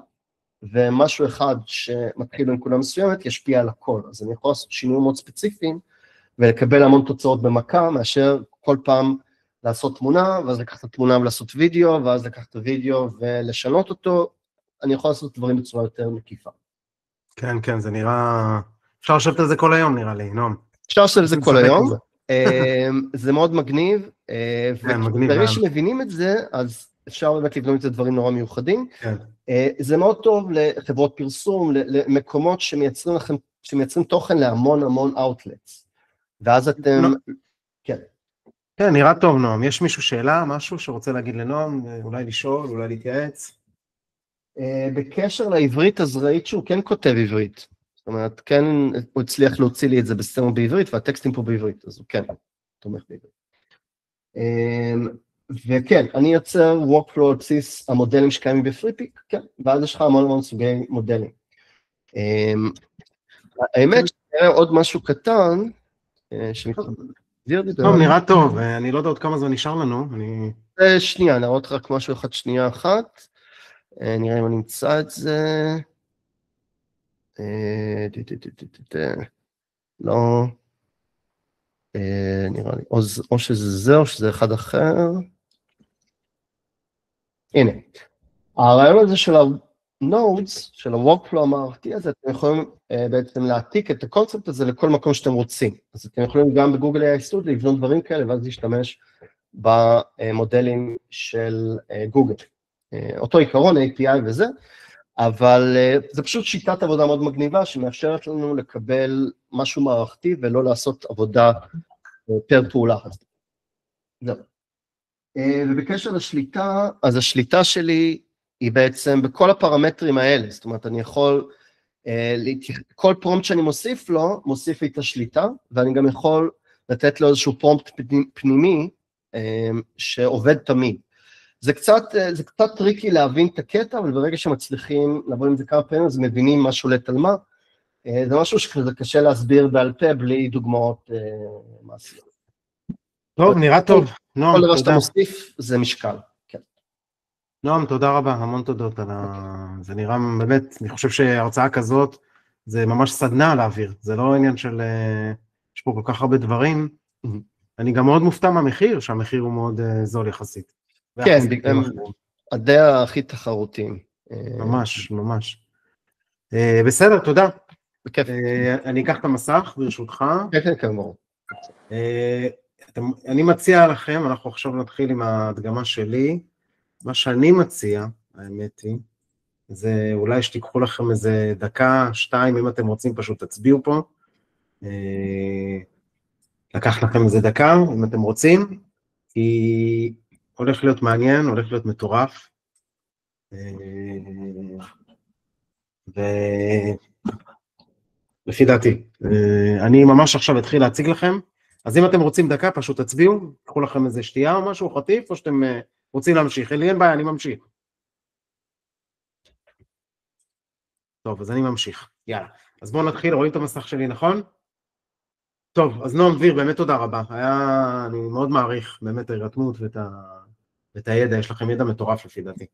ומשהו אחד שמתחיל בנקודה מסוימת ישפיע על הכל. אז אני יכול לעשות שינויים מאוד ספציפיים, ולקבל המון תוצאות במכה, מאשר כל פעם לעשות תמונה, ואז לקחת את התמונה ולעשות וידאו, ואז לקחת את הוידאו ולשנות אותו, אני יכול לעשות דברים בצורה יותר מקיפה. כן, כן, זה נראה... אפשר לשבת על זה כל היום, נראה לי, נועם. אפשר לשבת על זה כל היום, זה מאוד מגניב, וברגע שמבינים את זה, אז אפשר באמת לבנות את זה דברים נורא מיוחדים. זה מאוד טוב לחברות פרסום, למקומות שמייצרים תוכן להמון המון אאוטלטס. ואז אתם... כן. כן, נראה טוב, נועם. יש מישהו שאלה, משהו שרוצה להגיד לנועם, אולי לשאול, אולי להתייעץ? בקשר לעברית, אז ראית שהוא כן כותב עברית. זאת אומרת, כן, הוא הצליח להוציא לי את זה בסטרמו בעברית, והטקסטים פה בעברית, אז הוא כן תומך בעברית. וכן, אני יוצר workflow על בסיס המודלים שקיימים בפריפיק, כן, ואז יש לך המון המון סוגי מודלים. האמת, שנראה עוד משהו קטן, טוב, נראה טוב, אני לא יודע עוד כמה זמן נשאר לנו, שנייה, נראות רק משהו אחד, שנייה אחת, נראה אם אני אמצא את זה, לא, נראה לי, או שזה זה, או שזה אחד אחר, הנה, הרעיון הזה של ה-nodes, של ה-workflow המערכתי הזה, אתם יכולים בעצם להעתיק את הקונספט הזה לכל מקום שאתם רוצים, אז אתם יכולים גם בגוגל AI Studio לבנות דברים כאלה, ואז להשתמש במודלים של גוגל. אותו עיקרון, API וזה, אבל זה פשוט שיטת עבודה מאוד מגניבה, שמאפשרת לנו לקבל משהו מערכתי, ולא לעשות עבודה פר פעולה. זהו. ובקשר לשליטה, אז השליטה שלי היא בעצם בכל הפרמטרים האלה, זאת אומרת, אני יכול, כל פרומפט שאני מוסיף לו, מוסיף לי את השליטה, ואני גם יכול לתת לו איזשהו פרומפט פנימי, שעובד תמיד. זה קצת טריקי להבין את הקטע, אבל ברגע שמצליחים לבוא עם זה כמה פעמים, אז מבינים מה שולט על מה. זה משהו שזה קשה להסביר בעל פה, בלי דוגמאות מעשיות. טוב, נראה טוב. נועם, כל דבר תודה. שאתה מוסיף, זה משקל. כן. נועם, תודה רבה, המון תודות על זה נראה באמת, אני חושב שהרצאה כזאת, זה ממש סדנה להעביר, זה לא עניין של, יש פה כל כך הרבה דברים, אני גם מאוד מופתע מהמחיר, שהמחיר הוא מאוד זול יחסית. כן, הם הדעה הכי תחרותיים. ממש, ממש. בסדר, תודה. בכיף. אני אקח את המסך, ברשותך. כן, כמובן. אני מציע לכם, אנחנו עכשיו נתחיל עם ההדגמה שלי, מה שאני מציע, האמת היא, זה אולי שתיקחו לכם איזה דקה, 2, אם אתם רוצים פשוט תצביעו פה, לקח לכם איזה דקה, אם אתם רוצים, כי הולך להיות מעניין, הולך להיות מטורף, ולפי דעתי, אני ממש עכשיו אתחיל להציג לכם, אז אם אתם רוצים דקה, פשוט תצביעו, תקחו לכם איזה שתייה או משהו, חטיף, או שאתם רוצים להמשיך, אין בעיה, אני ממשיך. טוב, אז אני ממשיך, יאללה. אז בואו נתחיל, רואים את המסך שלי, נכון? טוב, אז נועם דביר, באמת תודה רבה, אני מאוד מעריך באמת ההירתמות ואת הידע, יש לכם ידע מטורף לפי דעתי.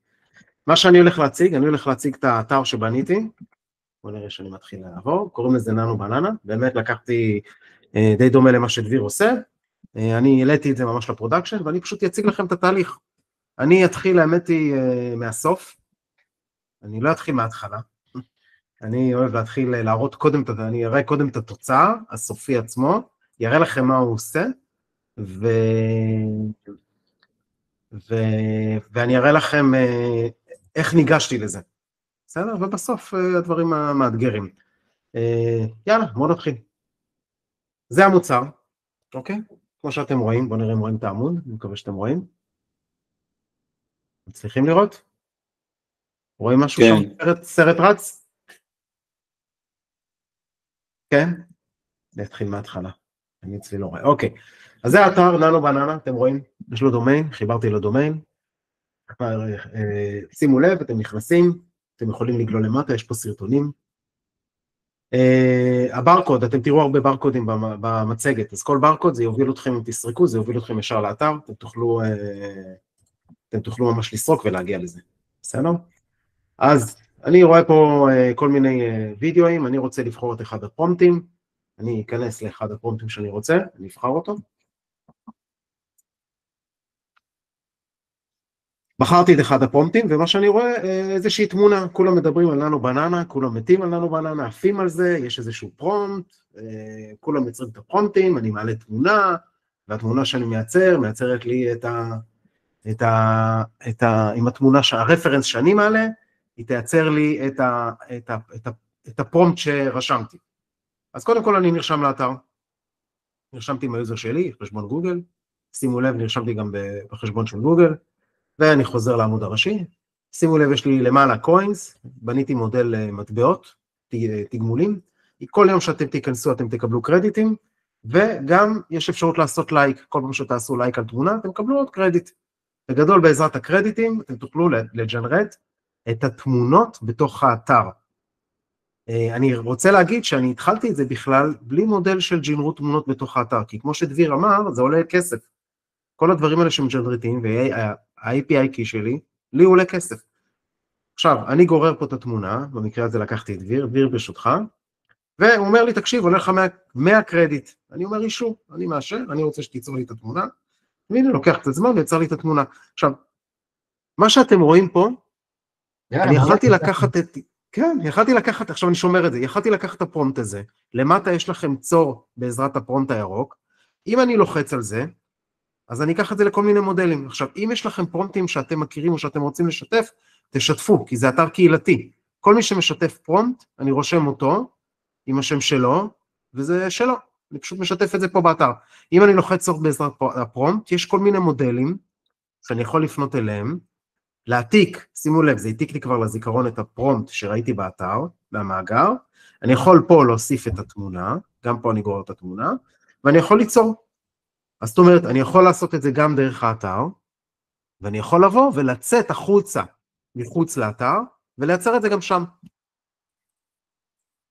מה שאני הולך להציג, אני הולך להציג את האתר שבניתי, בואו נראה שאני מתחיל לעבור, קוראים לזה ננו בננה, באמת לקחתי די דומה למה שדביר עושה, אני העליתי את זה ממש לפרודקשן, ואני פשוט אציג לכם את התהליך. אני אתחיל, האמת היא, מהסוף, אני לא אתחיל מההתחלה, אני אוהב להתחיל להראות קודם, אני אראה קודם את התוצאה, הסופי עצמו, יראה לכם מה הוא עושה, ואני אראה לכם איך ניגשתי לזה, בסדר? ובסוף הדברים המאתגרים. יאללה, בואו נתחיל. זה המוצר, אוקיי? כמו שאתם רואים, בואו נראה אם רואים את העמוד, אני מקווה שאתם רואים. מצליחים לראות? רואים משהו כן. שם? סרט רץ? כן? נתחיל מההתחלה. אני אצלי לא רואה. אוקיי. אז זה האתר ננו בננה, אתם רואים? יש לו דומיין, חיברתי לו דומיין. שימו לב, אתם נכנסים, אתם יכולים לגלול למטה, יש פה סרטונים. הברקוד, אתם תראו הרבה ברקודים במצגת, אז כל ברקוד זה יוביל אתכם, אם תסרקו, זה יוביל אתכם ישר לאתר, אתם תוכלו ממש לסרוק ולהגיע לזה. בסדר? אז אני רואה פה כל מיני וידאוים, אני רוצה לבחור את אחד הפרומפטים, אני אכנס לאחד הפרומפטים שאני רוצה, אני אבחר אותו. בחרתי את אחד הפרומפטים, ומה שאני רואה, איזושהי תמונה, כולם מדברים על ננו בננה, כולם מתים על ננו בננה, עפים על זה, יש איזשהו פרומפט, כולם מייצרים את הפרומפטים, אני מעלה תמונה, והתמונה שאני מייצרת לי עם התמונה, הרפרנס שאני מעלה, היא תייצר לי את הפרומפט שרשמתי. אז קודם כל אני נרשם לאתר, נרשמתי עם היוזר שלי, חשבון גוגל, שימו לב, נרשמתי גם בחשבון של גוגל, ואני חוזר לעמוד הראשי, שימו לב, יש לי למעלה קוינס, בניתי מודל מטבעות, תגמולים, כל יום שאתם תיכנסו אתם תקבלו קרדיטים, וגם יש אפשרות לעשות לייק, כל פעם שתעשו לייק על תמונה, אתם תקבלו עוד קרדיט. בגדול בעזרת הקרדיטים, אתם תוכלו לג'נרט את התמונות בתוך האתר. אני רוצה להגיד שאני התחלתי את זה בכלל בלי מודל של ג'נרות תמונות בתוך האתר, כי כמו שדביר אמר, זה עולה כסף. כל הדברים האלה שמג'נרטים, וה-API key שלי, לי עולה כסף. עכשיו, אני גורר פה את התמונה, במקרה הזה לקחתי את דביר ברשותך, והוא אומר לי, תקשיב, הולך לך 100 קרדיט. אני אומר, אישור, אני מאשר, אני רוצה שתיצור לי את התמונה, והנה, לוקח קצת זמן ויצר לי את התמונה. עכשיו, מה שאתם רואים פה, אני יכלתי לקחת את... כן, יכלתי לקחת, עכשיו אני שומר את זה, יכלתי לקחת את הפרומפט הזה, למטה יש לכם צור בעזרת הפרומפט הירוק, אם אני לוחץ על זה, אז אני אקח את זה לכל מיני מודלים. עכשיו, אם יש לכם פרומפטים שאתם מכירים או שאתם רוצים לשתף, תשתפו, כי זה אתר קהילתי. כל מי שמשתף פרומפט, אני רושם אותו עם השם שלו, וזה שלו. אני פשוט משתף את זה פה באתר. אם אני לוחץ צורך בעזרת הפרומפט, יש כל מיני מודלים שאני יכול לפנות אליהם, להעתיק, שימו לב, זה העתיק לי כבר לזיכרון את הפרומפט שראיתי באתר, מהמאגר, אני יכול פה להוסיף את התמונה, גם פה אני גורר את התמונה, ואני יכול ליצור אז זאת אומרת, אני יכול לעשות את זה גם דרך האתר, ואני יכול לבוא ולצאת החוצה, מחוץ לאתר, ולייצר את זה גם שם.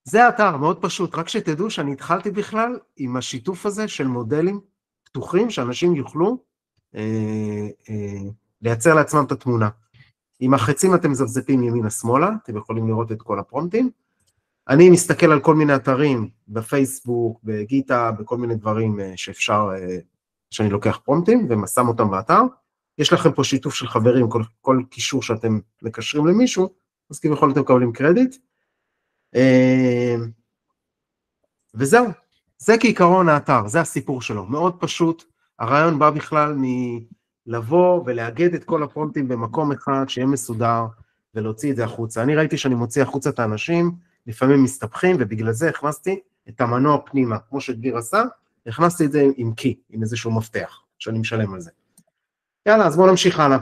זה האתר, מאוד פשוט, רק שתדעו שאני התחלתי בכלל עם השיתוף הזה של מודלים פתוחים, שאנשים יוכלו לייצר לעצמם את התמונה. עם החצים אתם זפזפים ימינה-שמאלה, אתם יכולים לראות את כל הפרומפטים. אני מסתכל על כל מיני אתרים, בפייסבוק, בגיטה, בכל מיני דברים שאפשר, שאני לוקח פרומפטים, ושם אותם באתר. יש לכם פה שיתוף של חברים, כל קישור שאתם מקשרים למישהו, אז כביכול אתם מקבלים קרדיט. וזהו, זה כעיקרון האתר, זה הסיפור שלו, מאוד פשוט. הרעיון בא בכלל מלבוא ולאגד את כל הפרומפטים במקום אחד, שיהיה מסודר, ולהוציא את זה החוצה. אני ראיתי שאני מוציא החוצה את האנשים, לפעמים מסתבכים, ובגלל זה הכנסתי את המנוע פנימה, כמו שדביר עשה, הכנסתי את זה עם קי, עם איזשהו מפתח, שאני משלם על זה. יאללה, אז בואו נמשיך הלאה.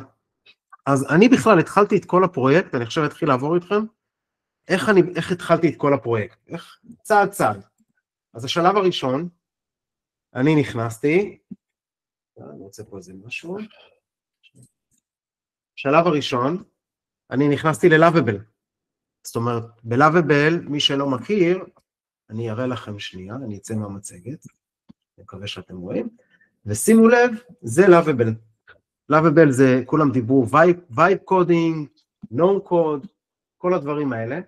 אז אני בכלל התחלתי את כל הפרויקט, אני עכשיו אתחיל לעבור איתכם, איך התחלתי את כל הפרויקט, צעד צעד. אז השלב הראשון, אני נכנסתי, אני רוצה פה איזה משהו, שלב הראשון, אני נכנסתי ללאביבל, זאת אומרת, בלאביבל, מי שלא מכיר, אני אראה לכם שנייה, אני אצא מהמצגת, אני מקווה שאתם רואים, ושימו לב, זה לאביבל, לאביבל זה, כולם דיברו וייב קודינג, נון קוד, כל הדברים האלה,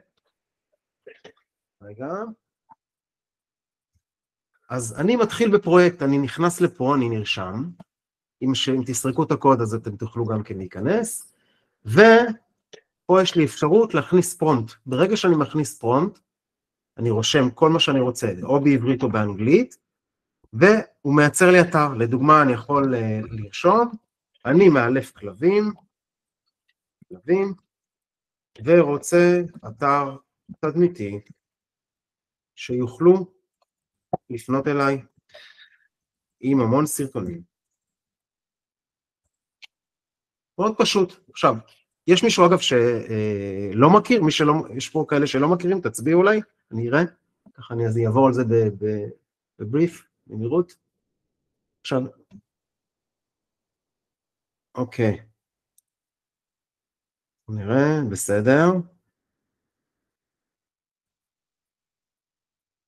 רגע, אז אני מתחיל בפרויקט, אני נכנס לפה, אני נרשם, אם תסרקו את הקוד אז אתם תוכלו גם כן להיכנס, ופה יש לי אפשרות להכניס פרומפט, ברגע שאני מכניס פרומפט, אני רושם כל מה שאני רוצה, או בעברית או באנגלית, והוא מייצר לי אתר, לדוגמה אני יכול לרשום, אני מאלף כלבים, ורוצה אתר תדמיתי, שיוכלו לפנות אליי עם המון סרטונים. מאוד פשוט. עכשיו, יש מישהו אגב שלא מכיר, יש פה כאלה שלא מכירים, תצביעו אולי, אני אראה, ככה אני אעבור על זה בבריף, במהירות. עכשיו, אוקיי. נראה, בסדר.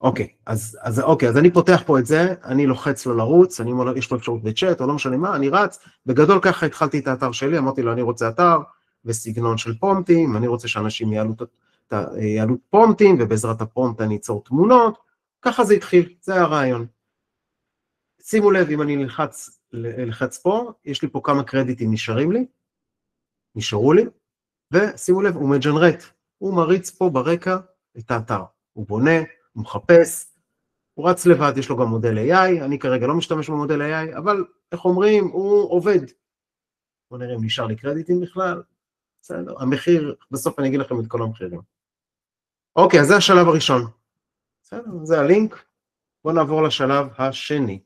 אוקיי, אז אני פותח פה את זה, אני לוחץ לו לרוץ, יש פה אפשרות בצ'אט או לא משנה מה, אני רץ, בגדול ככה התחלתי את האתר שלי, אמרתי לו אני רוצה אתר וסגנון של פרומפטים, אני רוצה שאנשים יעלו פרומפטים, ובעזרת הפרומפט אני אצור תמונות, ככה זה התחיל, זה הרעיון. שימו לב, אם אני נלחץ פה, יש לי פה כמה קרדיטים נשארו לי, ושימו לב, הוא מג'נרט, הוא מריץ פה ברקע את האתר, הוא בונה, הוא מחפש, הוא רץ לבד, יש לו גם מודל AI, אני כרגע לא משתמש במודל AI, אבל איך אומרים, הוא עובד. בואו נראה אם נשאר לי קרדיטים בכלל, בסדר, המחיר, בסוף אני אגיד לכם את כל המחירים. אוקיי, אז זה השלב הראשון. בסדר, זה הלינק, בואו נעבור לשלב השני.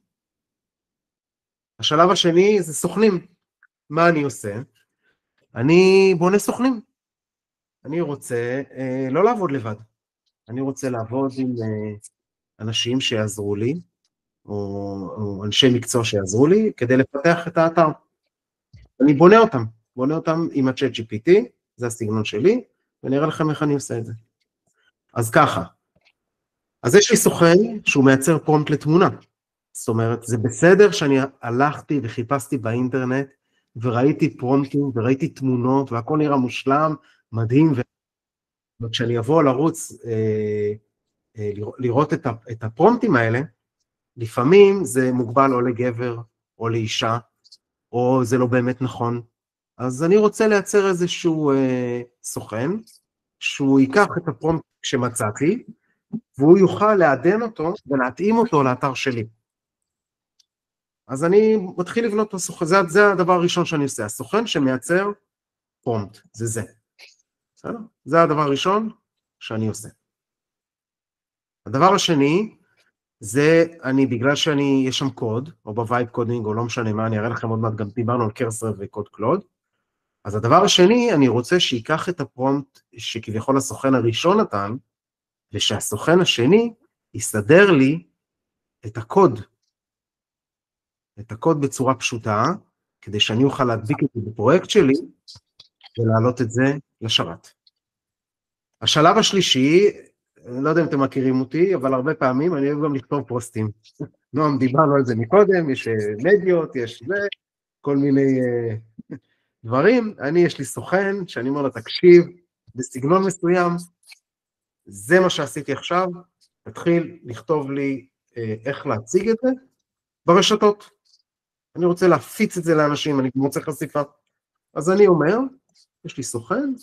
השלב השני זה סוכנים. מה אני עושה? אני בונה סוכנים. אני רוצה לא לעבוד לבד. אני רוצה לעבוד עם אנשים שיעזרו לי, או אנשי מקצוע שיעזרו לי, כדי לפתח את האתר. אני בונה אותם עם הצ'אט GPT, זה הסגנון שלי, ונראה לכם איך אני עושה את זה. אז ככה, אז יש לי סוכן שהוא מייצר פרומפט לתמונה, זאת אומרת, זה בסדר שאני הלכתי וחיפשתי באינטרנט, וראיתי פרומפטים, וראיתי תמונות, והכל נראה מושלם, מדהים, וכשאני אבוא לרוץ, לראות את הפרומפטים האלה, לפעמים זה מוגבל או לגבר, או לאישה, או זה לא באמת נכון, אז אני רוצה לייצר איזשהו סוכן, שהוא ייקח את הפרומפט שמצאתי, והוא יוכל לעדן אותו, ולהתאים אותו לאתר שלי. אז אני מתחיל לבנות את הסוכן, זה הדבר הראשון שאני עושה, הסוכן שמייצר פרומפט, זה. בסדר? זה הדבר הראשון שאני עושה. הדבר השני, זה בגלל יש שם קוד, או בווייב קודינג, או לא משנה מה, אני אראה לכם עוד מעט, גם דיברנו על קרסר וקוד קלוד, אז הדבר השני, אני רוצה שיקח את הפרומפט, שכביכול הסוכן הראשון נתן, ושהסוכן השני יסדר לי את הקוד. את הקוד בצורה פשוטה, כדי שאני אוכל להדביק את זה בפרויקט שלי, ולהעלות את זה לשרת. השלב השלישי, לא יודע אם אתם מכירים אותי, אבל הרבה פעמים אני אוהב גם לכתוב פוסטים. נועם, דיברנו על זה מקודם, יש מדיות, יש זה, כל מיני דברים. יש לי סוכן, שאני אומר לו, תקשיב, בסגנון מסוים, זה מה שעשיתי עכשיו, תתחיל לכתוב לי איך להציג את זה ברשתות. אני רוצה להפיץ את זה לאנשים, אני רוצה חשיפה. אז אני אומר, יש לי סוכן,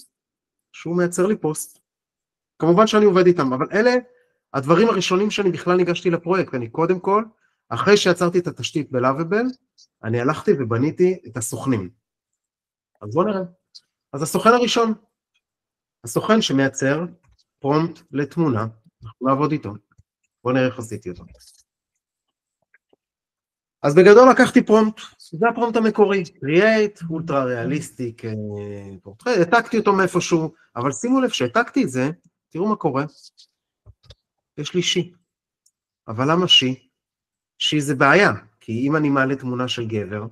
שהוא מייצר לי פוסט. כמובן שאני עובד איתם, אבל אלה הדברים הראשונים שאני בכלל ניגשתי לפרויקט. אני קודם כל, אחרי שיצרתי את התשתית בלאביבל, אני הלכתי ובניתי את הסוכנים. אז בואו נראה. אז הסוכן הראשון, הסוכן שמייצר פרומפט לתמונה, אנחנו נעבוד איתו. בואו נראה איך עשיתי אותו. אז בגדול לקחתי פרומפט, זה הפרומפט המקורי, Create, אולטרה ריאליסטיק, העתקתי אותו מאיפשהו, אבל שימו לב שהעתקתי את זה, תראו מה קורה, יש לי שי, אבל למה שי? שי זה בעיה, כי אם אני מעלה תמונה של גבר,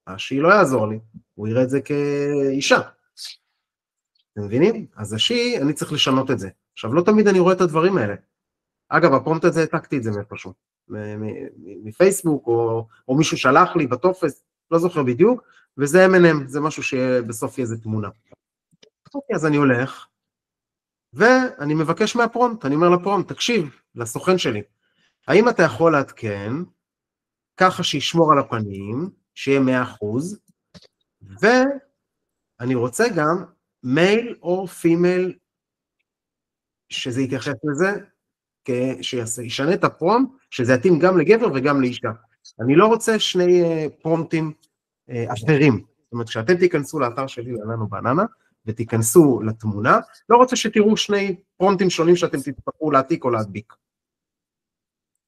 השי לא יעזור לי, הוא יראה את זה כאישה, אתם מבינים? אז השי, אני צריך לשנות את זה. עכשיו, לא תמיד אני רואה את הדברים האלה. אגב, הפרומפט הזה, העתקתי את זה מאיפשהו. מפייסבוק, או מישהו שלח לי בטופס, לא זוכר בדיוק, וזה M&M, זה משהו שבסוף יהיה איזה תמונה. אוקיי, אז אני הולך, ואני מבקש מהפרומפט, אני אומר לפרומפט, תקשיב, לסוכן שלי, האם אתה יכול לעדכן, ככה שישמור על הפנים, שיהיה 100%, ואני רוצה גם מייל או פימייל, שזה יתייחס לזה, שישנה את הפרומפט, שזה יתאים גם לגבר וגם לאישה. אני לא רוצה שני פרומפטים אחרים. זאת אומרת, כשאתם תיכנסו לאתר שלי, לנו בננה, ותיכנסו לתמונה, לא רוצה שתראו שני פרומפטים שונים שאתם תצטרכו להעתיק או להדביק.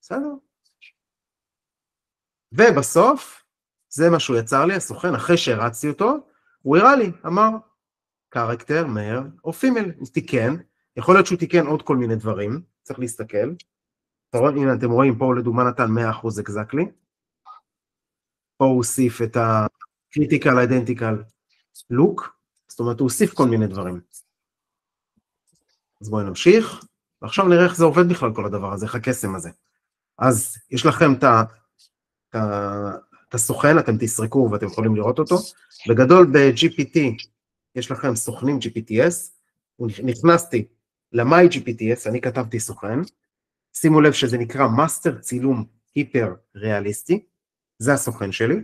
בסדר? ובסוף, זה מה שהוא יצר לי, הסוכן, אחרי שהרצתי אותו, הוא הראה לי, אמר, קרקטר, מהר, או פימייל, הוא תיקן, יכול להיות שהוא תיקן עוד כל מיני דברים, צריך להסתכל. הנה, אתם רואים, פה לדוגמה נתן 100% אקזקלי. פה הוא הוסיף את ה-critical identical look, זאת אומרת, הוא הוסיף כל מיני דברים. אז בואו נמשיך, ועכשיו נראה איך זה עובד בכלל כל הדבר הזה, איך הקסם הזה. אז יש לכם את הסוכן, אתם תסרקו ואתם יכולים לראות אותו. בגדול ב-GPT יש לכם סוכנים GPTS, נכנסתי ל-My GPS, אני כתבתי סוכן, שימו לב שזה נקרא מאסטר צילום היפר ריאליסטי, זה הסוכן שלי,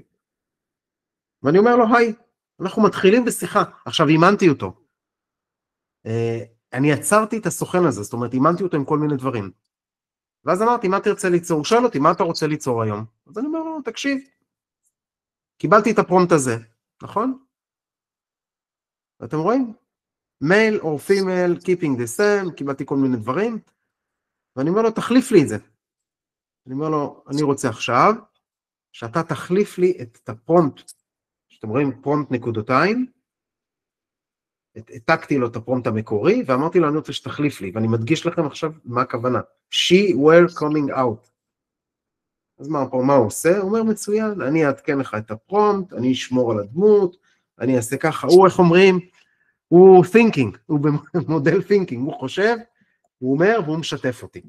ואני אומר לו, היי, אנחנו מתחילים בשיחה, עכשיו אימנתי אותו, אני עצרתי את הסוכן הזה, זאת אומרת, אימנתי אותו עם כל מיני דברים, ואז אמרתי, מה תרצה ליצור? הוא שואל אותי, מה אתה רוצה ליצור היום? אז אני אומר לו, תקשיב, קיבלתי את הפרומפט הזה, נכון? ואתם רואים? male or female, keeping the same, קיבלתי כל מיני דברים, ואני אומר לו, תחליף לי את זה. אני אומר לו, אני רוצה עכשיו, שאתה תחליף לי את הפרומפט, שאתם רואים פרומפט נקודותיים, העתקתי לו את הפרומפט המקורי, ואמרתי לו, אני רוצה שתחליף לי, ואני מדגיש לכם עכשיו מה הכוונה. She were coming out. אז מה הוא עושה? הוא אומר, מצוין, אני אעדכן לך את הפרומפט, אני אשמור על הדמות, אני אעשה ככה, הוא, איך אומרים, הוא thinking, הוא במודל thinking, הוא חושב, הוא אומר והוא משתף אותי.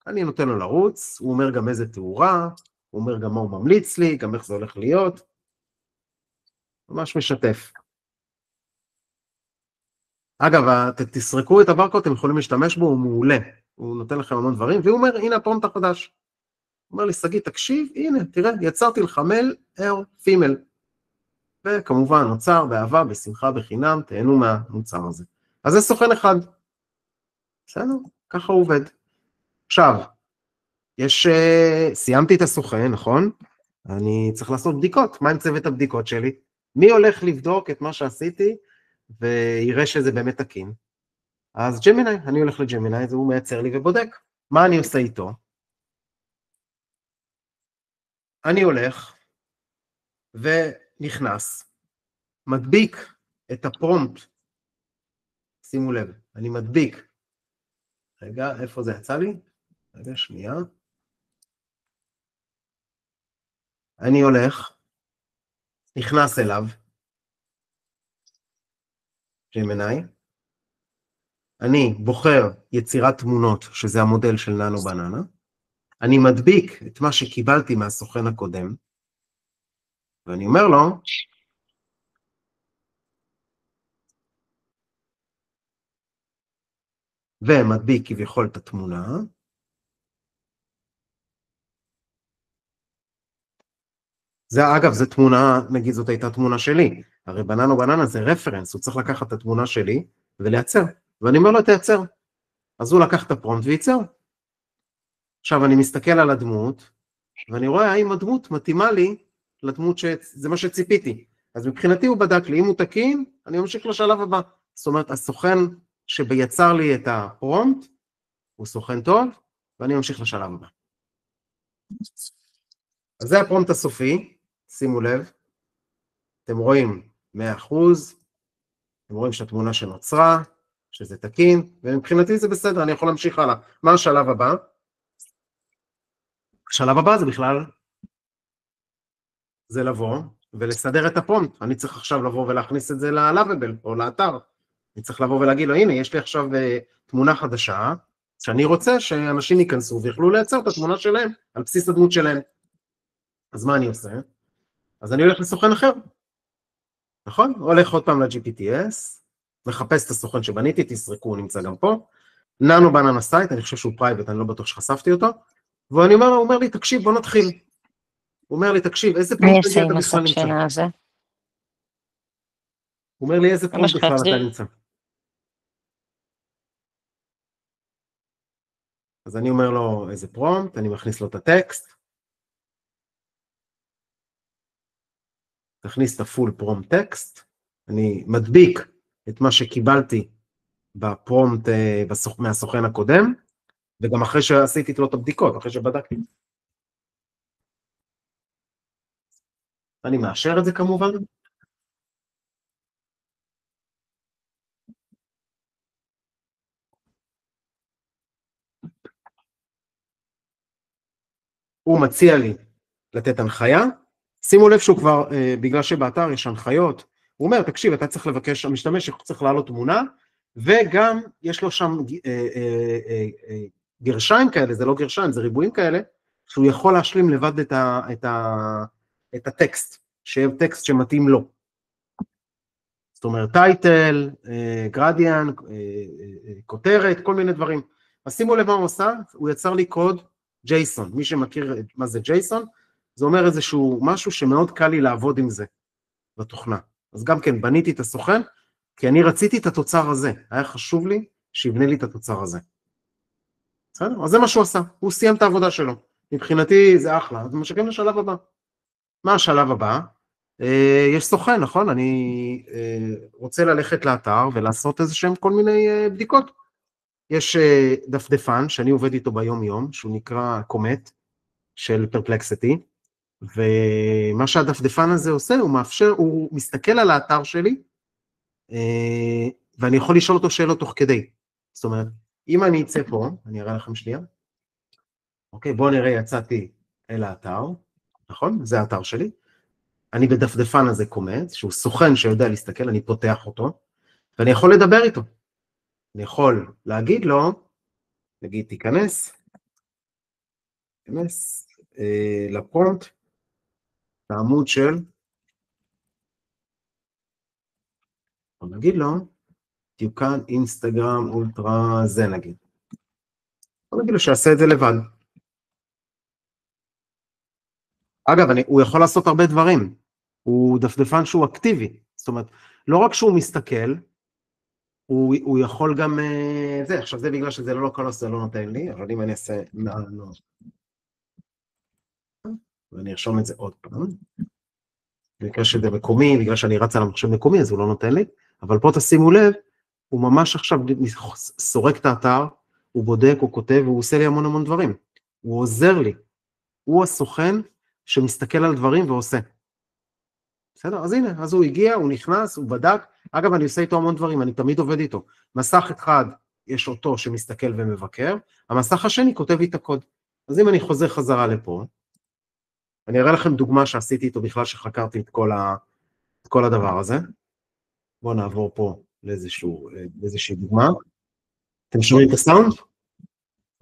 אני נותן לו לרוץ, הוא אומר גם איזה תאורה, הוא אומר גם מה הוא ממליץ לי, גם איך זה הולך להיות, ממש משתף. אגב, תסרקו את הברקוד, אתם יכולים להשתמש בו, הוא מעולה, הוא נותן לכם המון דברים, והוא אומר, הנה הפרומפט החדש. הוא אומר לי, שגיא, תקשיב, הנה, תראה, יצרתי לך מייל, פימייל. וכמובן, נוצר באהבה, בשמחה, בחינם, תהנו מהמוצר הזה. אז זה סוכן אחד. בסדר? ככה הוא עובד. עכשיו, סיימתי את הסוכן, נכון? אני צריך לעשות בדיקות. מה עם צוות הבדיקות שלי? מי הולך לבדוק את מה שעשיתי, ויראה שזה באמת תקין? אז ג'מיני, אני הולך לג'מיני, אז הוא מייצר לי ובודק. מה אני עושה איתו? אני הולך, ונכנס, מדביק את הפרומפט, שימו לב, אני מדביק, רגע, איפה זה יצא לי? רגע, שנייה. אני הולך, נכנס אליו, ג'מיני, אני בוחר יצירת תמונות, שזה המודל של ננו בננה, אני מדביק את מה שקיבלתי מהסוכן הקודם, ואני אומר לו, ומדביק כביכול את התמונה, זה אגב, זה תמונה, נגיד זאת הייתה תמונה שלי, הרי בננו בננה זה רפרנס, הוא צריך לקחת את התמונה שלי ולייצר, ואני אומר לו תייצר, אז הוא לקח את הפרומפט וייצר. עכשיו אני מסתכל על הדמות, ואני רואה האם הדמות מתאימה לי לדמות שזה מה שציפיתי, אז מבחינתי הוא בדק לי, אם הוא תקין, אני ממשיך לשלב הבא, זאת אומרת הסוכן שביצר לי את הפרומפט, הוא סוכן טוב, ואני ממשיך לשלב הבא. אז זה הפרומפט הסופי, שימו לב, אתם רואים 100%, אתם רואים שהתמונה שנוצרה, שזה תקין, ומבחינתי זה בסדר, אני יכול להמשיך הלאה. מה השלב הבא? השלב הבא זה בכלל, זה לבוא ולסדר את הפרומפט, אני צריך עכשיו לבוא ולהכניס את זה ל-Lovable או לאתר, אני צריך לבוא ולהגיד לו, הנה, יש לי עכשיו תמונה חדשה, שאני רוצה שאנשים ייכנסו ויוכלו לייצר את התמונה שלהם, על בסיס הדמות שלהם. אז מה אני עושה? אז אני הולך לסוכן אחר, נכון? הולך עוד פעם ל-GPTS, מחפש את הסוכן שבניתי, תסרקו, הוא נמצא גם פה, ננו בננה סייט, אני חושב שהוא פרייבט, אני לא בטוח שחשפתי אותו, ואני אומר לו, הוא אומר לי, תקשיב, בוא נתחיל. הוא אומר לי, תקשיב, איזה פרומפט אתה בכלל נמצא? הוא אומר לי, איזה פרומפט בכלל אתה נמצא? אז אני אומר לו, איזה פרומפט, אני מכניס לו את הטקסט, תכניס את הפול פרומפט טקסט, אני מדביק את מה שקיבלתי בפרומפט מהסוכן הקודם, וגם אחרי שעשיתי לו את הבדיקות, אחרי שבדקתי. אני מאשר את זה כמובן. הוא מציע לי לתת הנחיה, שימו לב שהוא כבר, בגלל שבאתר יש הנחיות, הוא אומר, תקשיב, אתה צריך לבקש, המשתמש צריך לעלות תמונה, וגם יש לו שם גרשיים כאלה, זה לא גרשיים, זה ריבועים כאלה, שהוא יכול להשלים לבד את הטקסט, שיהיה טקסט שמתאים לו. זאת אומרת, טייטל, גרדיאן, כותרת, כל מיני דברים. אז שימו לב מה הוא עושה, הוא יצר לי קוד JSON, מי שמכיר מה זה JSON, זה אומר איזשהו משהו שמאוד קל לי לעבוד עם זה בתוכנה. אז גם כן, בניתי את הסוכן, כי אני רציתי את התוצר הזה, היה חשוב לי שיבנה לי את התוצר הזה. בסדר? אז זה מה שהוא עשה, הוא סיים את העבודה שלו. מבחינתי זה אחלה, אז משקים לשלב הבא. מה השלב הבא? יש סוכן, נכון? אני רוצה ללכת לאתר ולעשות איזה שהם כל מיני בדיקות. יש דפדפן שאני עובד איתו ביום יום, שהוא נקרא קומט של פרפלקסיטי, ומה שהדפדפן הזה עושה, הוא מאפשר, הוא מסתכל על האתר שלי, ואני יכול לשאול אותו שאלות תוך כדי. זאת אומרת, אם אני אצא פה, אני אראה לכם שנייה. אוקיי, בואו נראה, יצאתי אל האתר, נכון? זה האתר שלי. אני בדפדפן הזה קומט, שהוא סוכן שיודע להסתכל, אני פותח אותו, ואני יכול לדבר איתו. אני יכול להגיד לו, נגיד, תיכנס לפרומפט, לעמוד של, נגיד לו, תיוקן אינסטגרם אולטרה זה נגיד. נגיד לו שיעשה את זה לבד. אגב, הוא יכול לעשות הרבה דברים. הוא דפדפן שהוא אקטיבי. זאת אומרת, לא רק שהוא מסתכל, הוא יכול גם, זה, עכשיו זה בגלל שזה לא לוקלוס, זה לא נותן לי, אבל אם אני אעשה, לא. ואני ארשום את זה עוד פעם. בגלל שזה מקומי, בגלל שאני רץ על המחשב מקומי, אז הוא לא נותן לי, אבל פה תשימו לב, הוא ממש עכשיו סורק את האתר, הוא בודק, הוא כותב, והוא עושה לי המון המון דברים. הוא עוזר לי. הוא הסוכן שמסתכל על דברים ועושה. בסדר? אז הנה, אז הוא הגיע, הוא נכנס, הוא בדק. אגב, אני עושה איתו המון דברים, אני תמיד עובד איתו. מסך אחד, יש אותו שמסתכל ומבקר, המסך השני כותב לי את הקוד. אז אם אני חוזר חזרה לפה, אני אראה לכם דוגמה שעשיתי איתו בכלל, שחקרתי את כל הדבר הזה. בואו נעבור פה לאיזושהי דוגמה. אתם שומעים את הסאונד?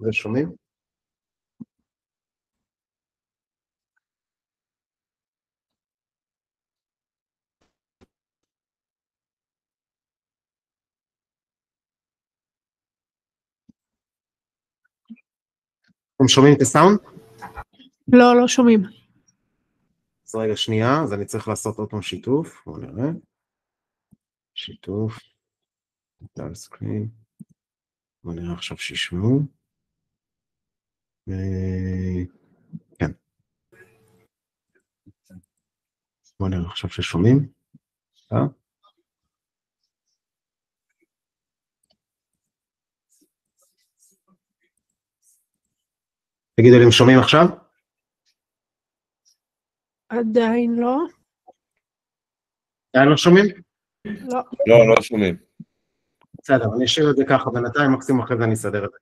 ושומעים? אתם שומעים את הסאונד? לא, לא שומעים. אז רגע שנייה, אז אני צריך לעשות עוד פעם שיתוף, בואו נראה. שיתוף, טל סקרין, בואו נראה עכשיו שישמעו. כן. בואו נראה עכשיו ששומעים. תגידו לי, הם שומעים עכשיו? עדיין לא. עדיין לא שומעים? לא. לא שומעים. בסדר, אני אשאיר את זה ככה בינתיים, מקסימום אחרי זה אני אסדר את זה.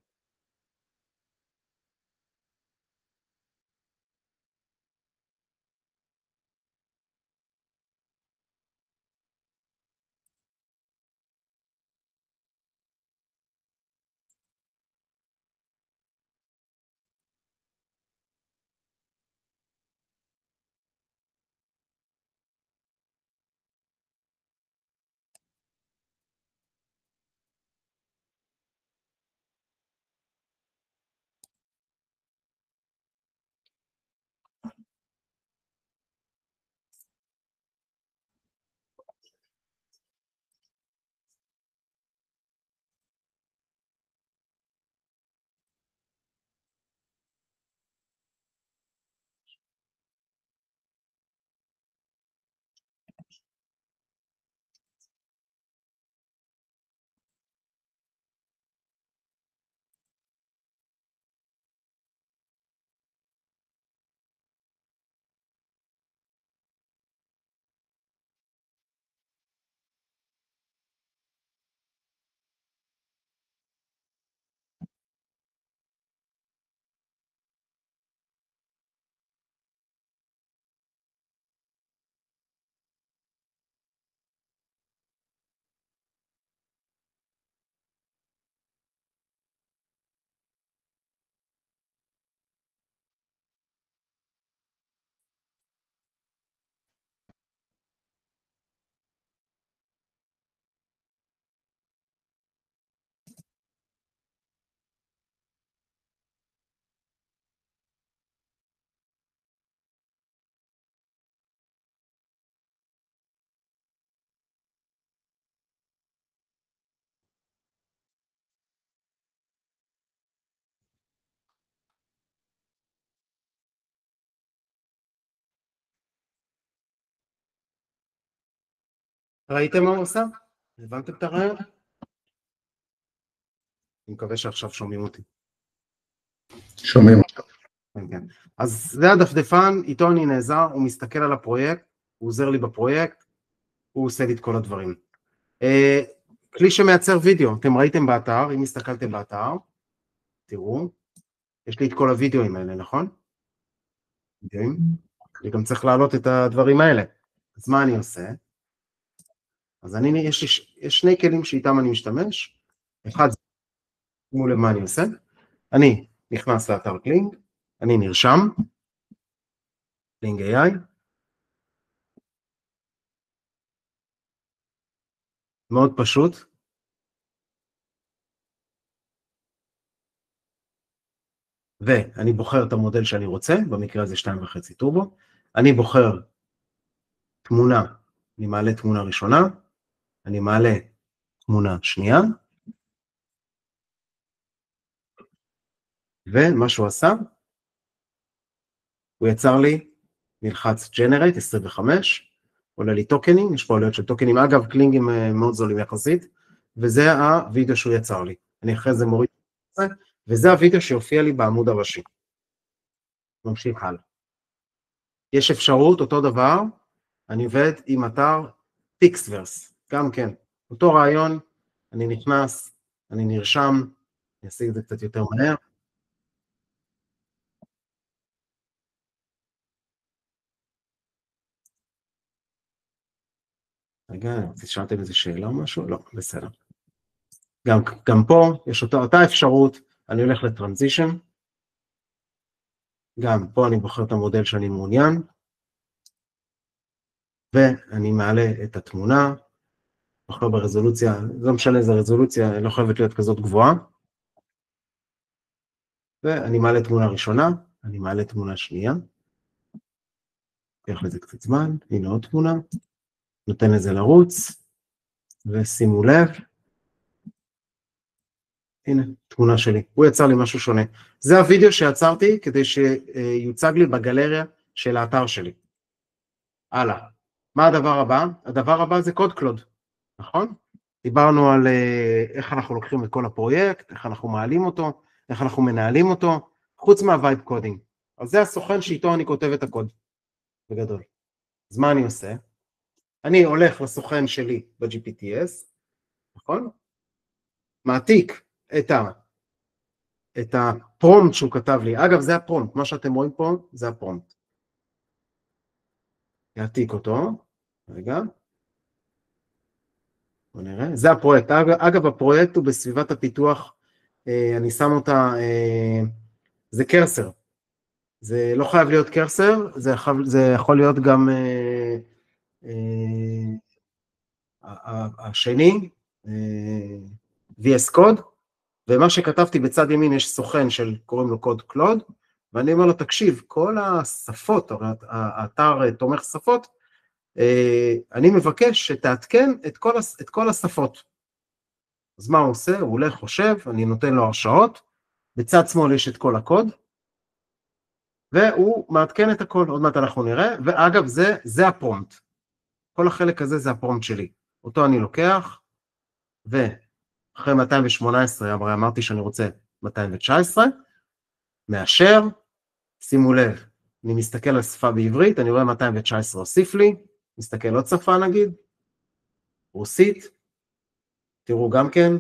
ראיתם מה הוא עושה? הבנתם את הרעיון? אני מקווה שעכשיו שומעים אותי. שומעים. כן. אז זה הדפדפן, איתו אני נעזר, הוא מסתכל על הפרויקט, הוא עוזר לי בפרויקט, הוא עושה לי את כל הדברים. כלי שמייצר וידאו, אתם ראיתם באתר, אם הסתכלתם באתר, תראו, יש לי את כל הוידאוים האלה, נכון? אני גם צריך להעלות את הדברים האלה. אז מה אני עושה? אז יש שני כלים שאיתם אני משתמש, אחד זה מול מה אני עושה, אני נכנס לאתר קלינג, אני נרשם, קלינג AI, מאוד פשוט, ואני בוחר את המודל שאני רוצה, במקרה הזה 2.5 טורבו, אני בוחר תמונה, אני מעלה תמונה ראשונה, אני מעלה תמונה שנייה, ומה שהוא עשה, הוא יצר לי, נלחץ Generate 25, עולה לי טוקנים, יש פה עלויות של טוקנים, אגב קלינגים מאוד זולים יחסית, וזה הוידאו שהוא יצר לי, אני אחרי זה מוריד את זה, וזה הוידאו שיופיע לי בעמוד הראשי. ממשיך הלאה. יש אפשרות, אותו דבר, אני עובד עם אתר פיקסוורס, גם כן, אותו רעיון, אני נכנס, אני נרשם, אני אשיג את זה קצת יותר מהר, רגע, שאלתם איזה שאלה או משהו? לא, בסדר. גם פה יש אותה אפשרות, אני הולך לטרנזישן, גם פה אני בוחר את המודל שאני מעוניין, ואני מעלה את התמונה, בוחר ברזולוציה, לא משנה איזה רזולוציה, לא חייבת להיות כזאת גבוהה, ואני מעלה תמונה ראשונה, אני מעלה תמונה שנייה, לוקח לזה קצת זמן, הנה עוד תמונה, נותן לזה לרוץ, ושימו לב, הנה, תמונה שלי, הוא יצר לי משהו שונה. זה הווידאו שיצרתי כדי שיוצג לי בגלריה של האתר שלי. הלאה. מה הדבר הבא? הדבר הבא זה קוד קלוד, נכון? דיברנו על איך אנחנו לוקחים את כל הפרויקט, איך אנחנו מעלים אותו, איך אנחנו מנהלים אותו, חוץ מהווייב קודינג. אז זה הסוכן שאיתו אני כותב את הקוד, בגדול. אז מה אני עושה? אני הולך לסוכן שלי ב-GPTS, נכון? מעתיק את הפרומפט שהוא כתב לי. אגב, זה הפרומפט, מה שאתם רואים פה, זה הפרומפט. יעתיק אותו, רגע. בוא נראה, זה הפרויקט. אגב, הפרויקט הוא בסביבת הפיתוח, אני שם אותה, זה קרסר. זה לא חייב להיות קרסר, זה יכול להיות גם השני, VS Code, ומה שכתבתי בצד ימין יש סוכן של, קוראים לו קוד קלוד, ואני אומר לו, תקשיב, כל השפות, האתר תומך שפות, אני מבקש שתעדכן את כל השפות. אז מה הוא עושה? הוא הולך, חושב, אני נותן לו הרשאות, בצד שמאל יש את כל הקוד, והוא מעדכן את הכל, עוד מעט אנחנו נראה, ואגב, זה הפרומפט. כל החלק הזה זה הפרומפט שלי. אותו אני לוקח, ואחרי 218, הרי אמרתי שאני רוצה 219, מאשר, שימו לב, אני מסתכל על שפה בעברית, אני רואה 219 הוסיף לי, מסתכל עוד שפה נגיד, רוסית, תראו גם כן,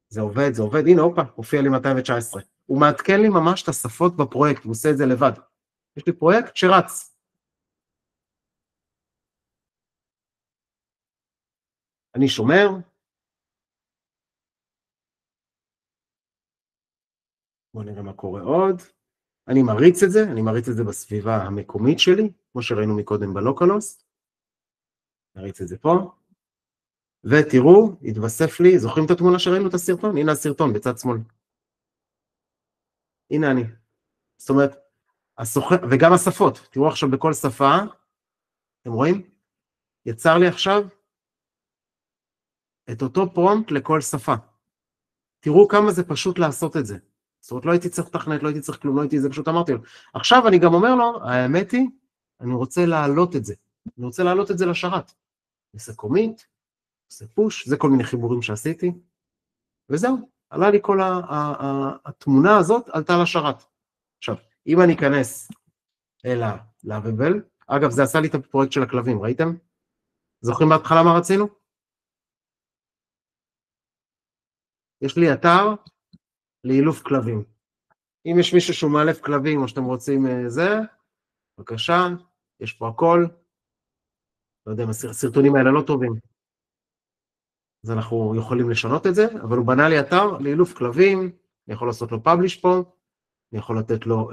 זה עובד, הנה הופה, הופיע לי 219. הוא מעדכן לי ממש את השפות בפרויקט, הוא עושה את זה לבד. יש לי פרויקט שרץ. אני שומר, בואו נראה מה קורה עוד. אני מריץ את זה בסביבה המקומית שלי, כמו שראינו מקודם בלוקלוס. נריץ את זה פה. ותראו, התווסף לי, זוכרים את התמונה שראינו את הסרטון? הנה הסרטון בצד שמאל. הנה אני. זאת אומרת, וגם השפות, תראו עכשיו בכל שפה, אתם רואים? יצר לי עכשיו את אותו פרומפט לכל שפה. תראו כמה זה פשוט לעשות את זה. זאת אומרת, לא הייתי צריך תכנת, לא הייתי צריך כלום, לא הייתי, זה פשוט אמרתי לו. עכשיו אני גם אומר לו, האמת היא, אני רוצה להעלות את זה. אני רוצה להעלות את זה לשרת. עושה קומיט, עושה פוש, זה כל מיני חיבורים שעשיתי, וזהו, עלה לי כל התמונה הזאת, עלתה לשרת. עכשיו, אם אני אכנס אל ה-Lovable, אגב, זה עשה לי את הפרויקט של הכלבים, ראיתם? זוכרים בהתחלה מה רצינו? יש לי אתר לאילוף כלבים. אם יש מישהו שהוא מאלף כלבים, או שאתם רוצים זה, בבקשה, יש פה הכל. לא יודע, הסרטונים האלה לא טובים. אז אנחנו יכולים לשנות את זה, אבל הוא בנה לי אתר לאילוף כלבים, אני יכול לעשות לו פאבליש פה, אני יכול לתת לו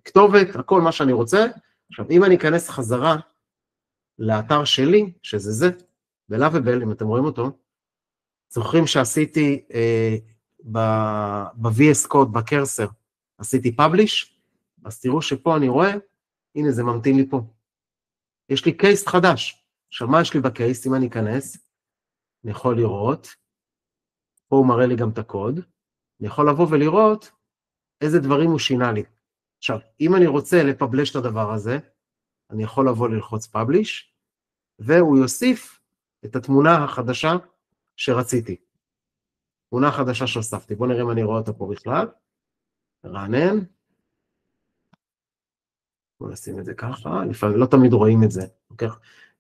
כתובת, הכל מה שאני רוצה. עכשיו, אם אני אכנס חזרה לאתר שלי, שזה זה, ב-Lovable, אם אתם רואים אותו, זוכרים שעשיתי ב-VS Code, בקרסר, עשיתי פאבליש, אז תראו שפה אני רואה, הנה זה ממתין לי פה. יש לי קייס חדש. עכשיו, מה יש לי בקייס? אם אני אכנס, אני יכול לראות, פה הוא מראה לי גם את הקוד, אני יכול לבוא ולראות איזה דברים הוא שינה לי. עכשיו, אם אני רוצה לפבלש את הדבר הזה, אני יכול לבוא ללחוץ פאבליש, והוא יוסיף את התמונה החדשה שרציתי. תמונה חדשה שהוספתי. בואו נראה אם אני רואה אותה פה בכלל. רענן. בואו נשים את זה ככה, לפעמים לא תמיד רואים את זה.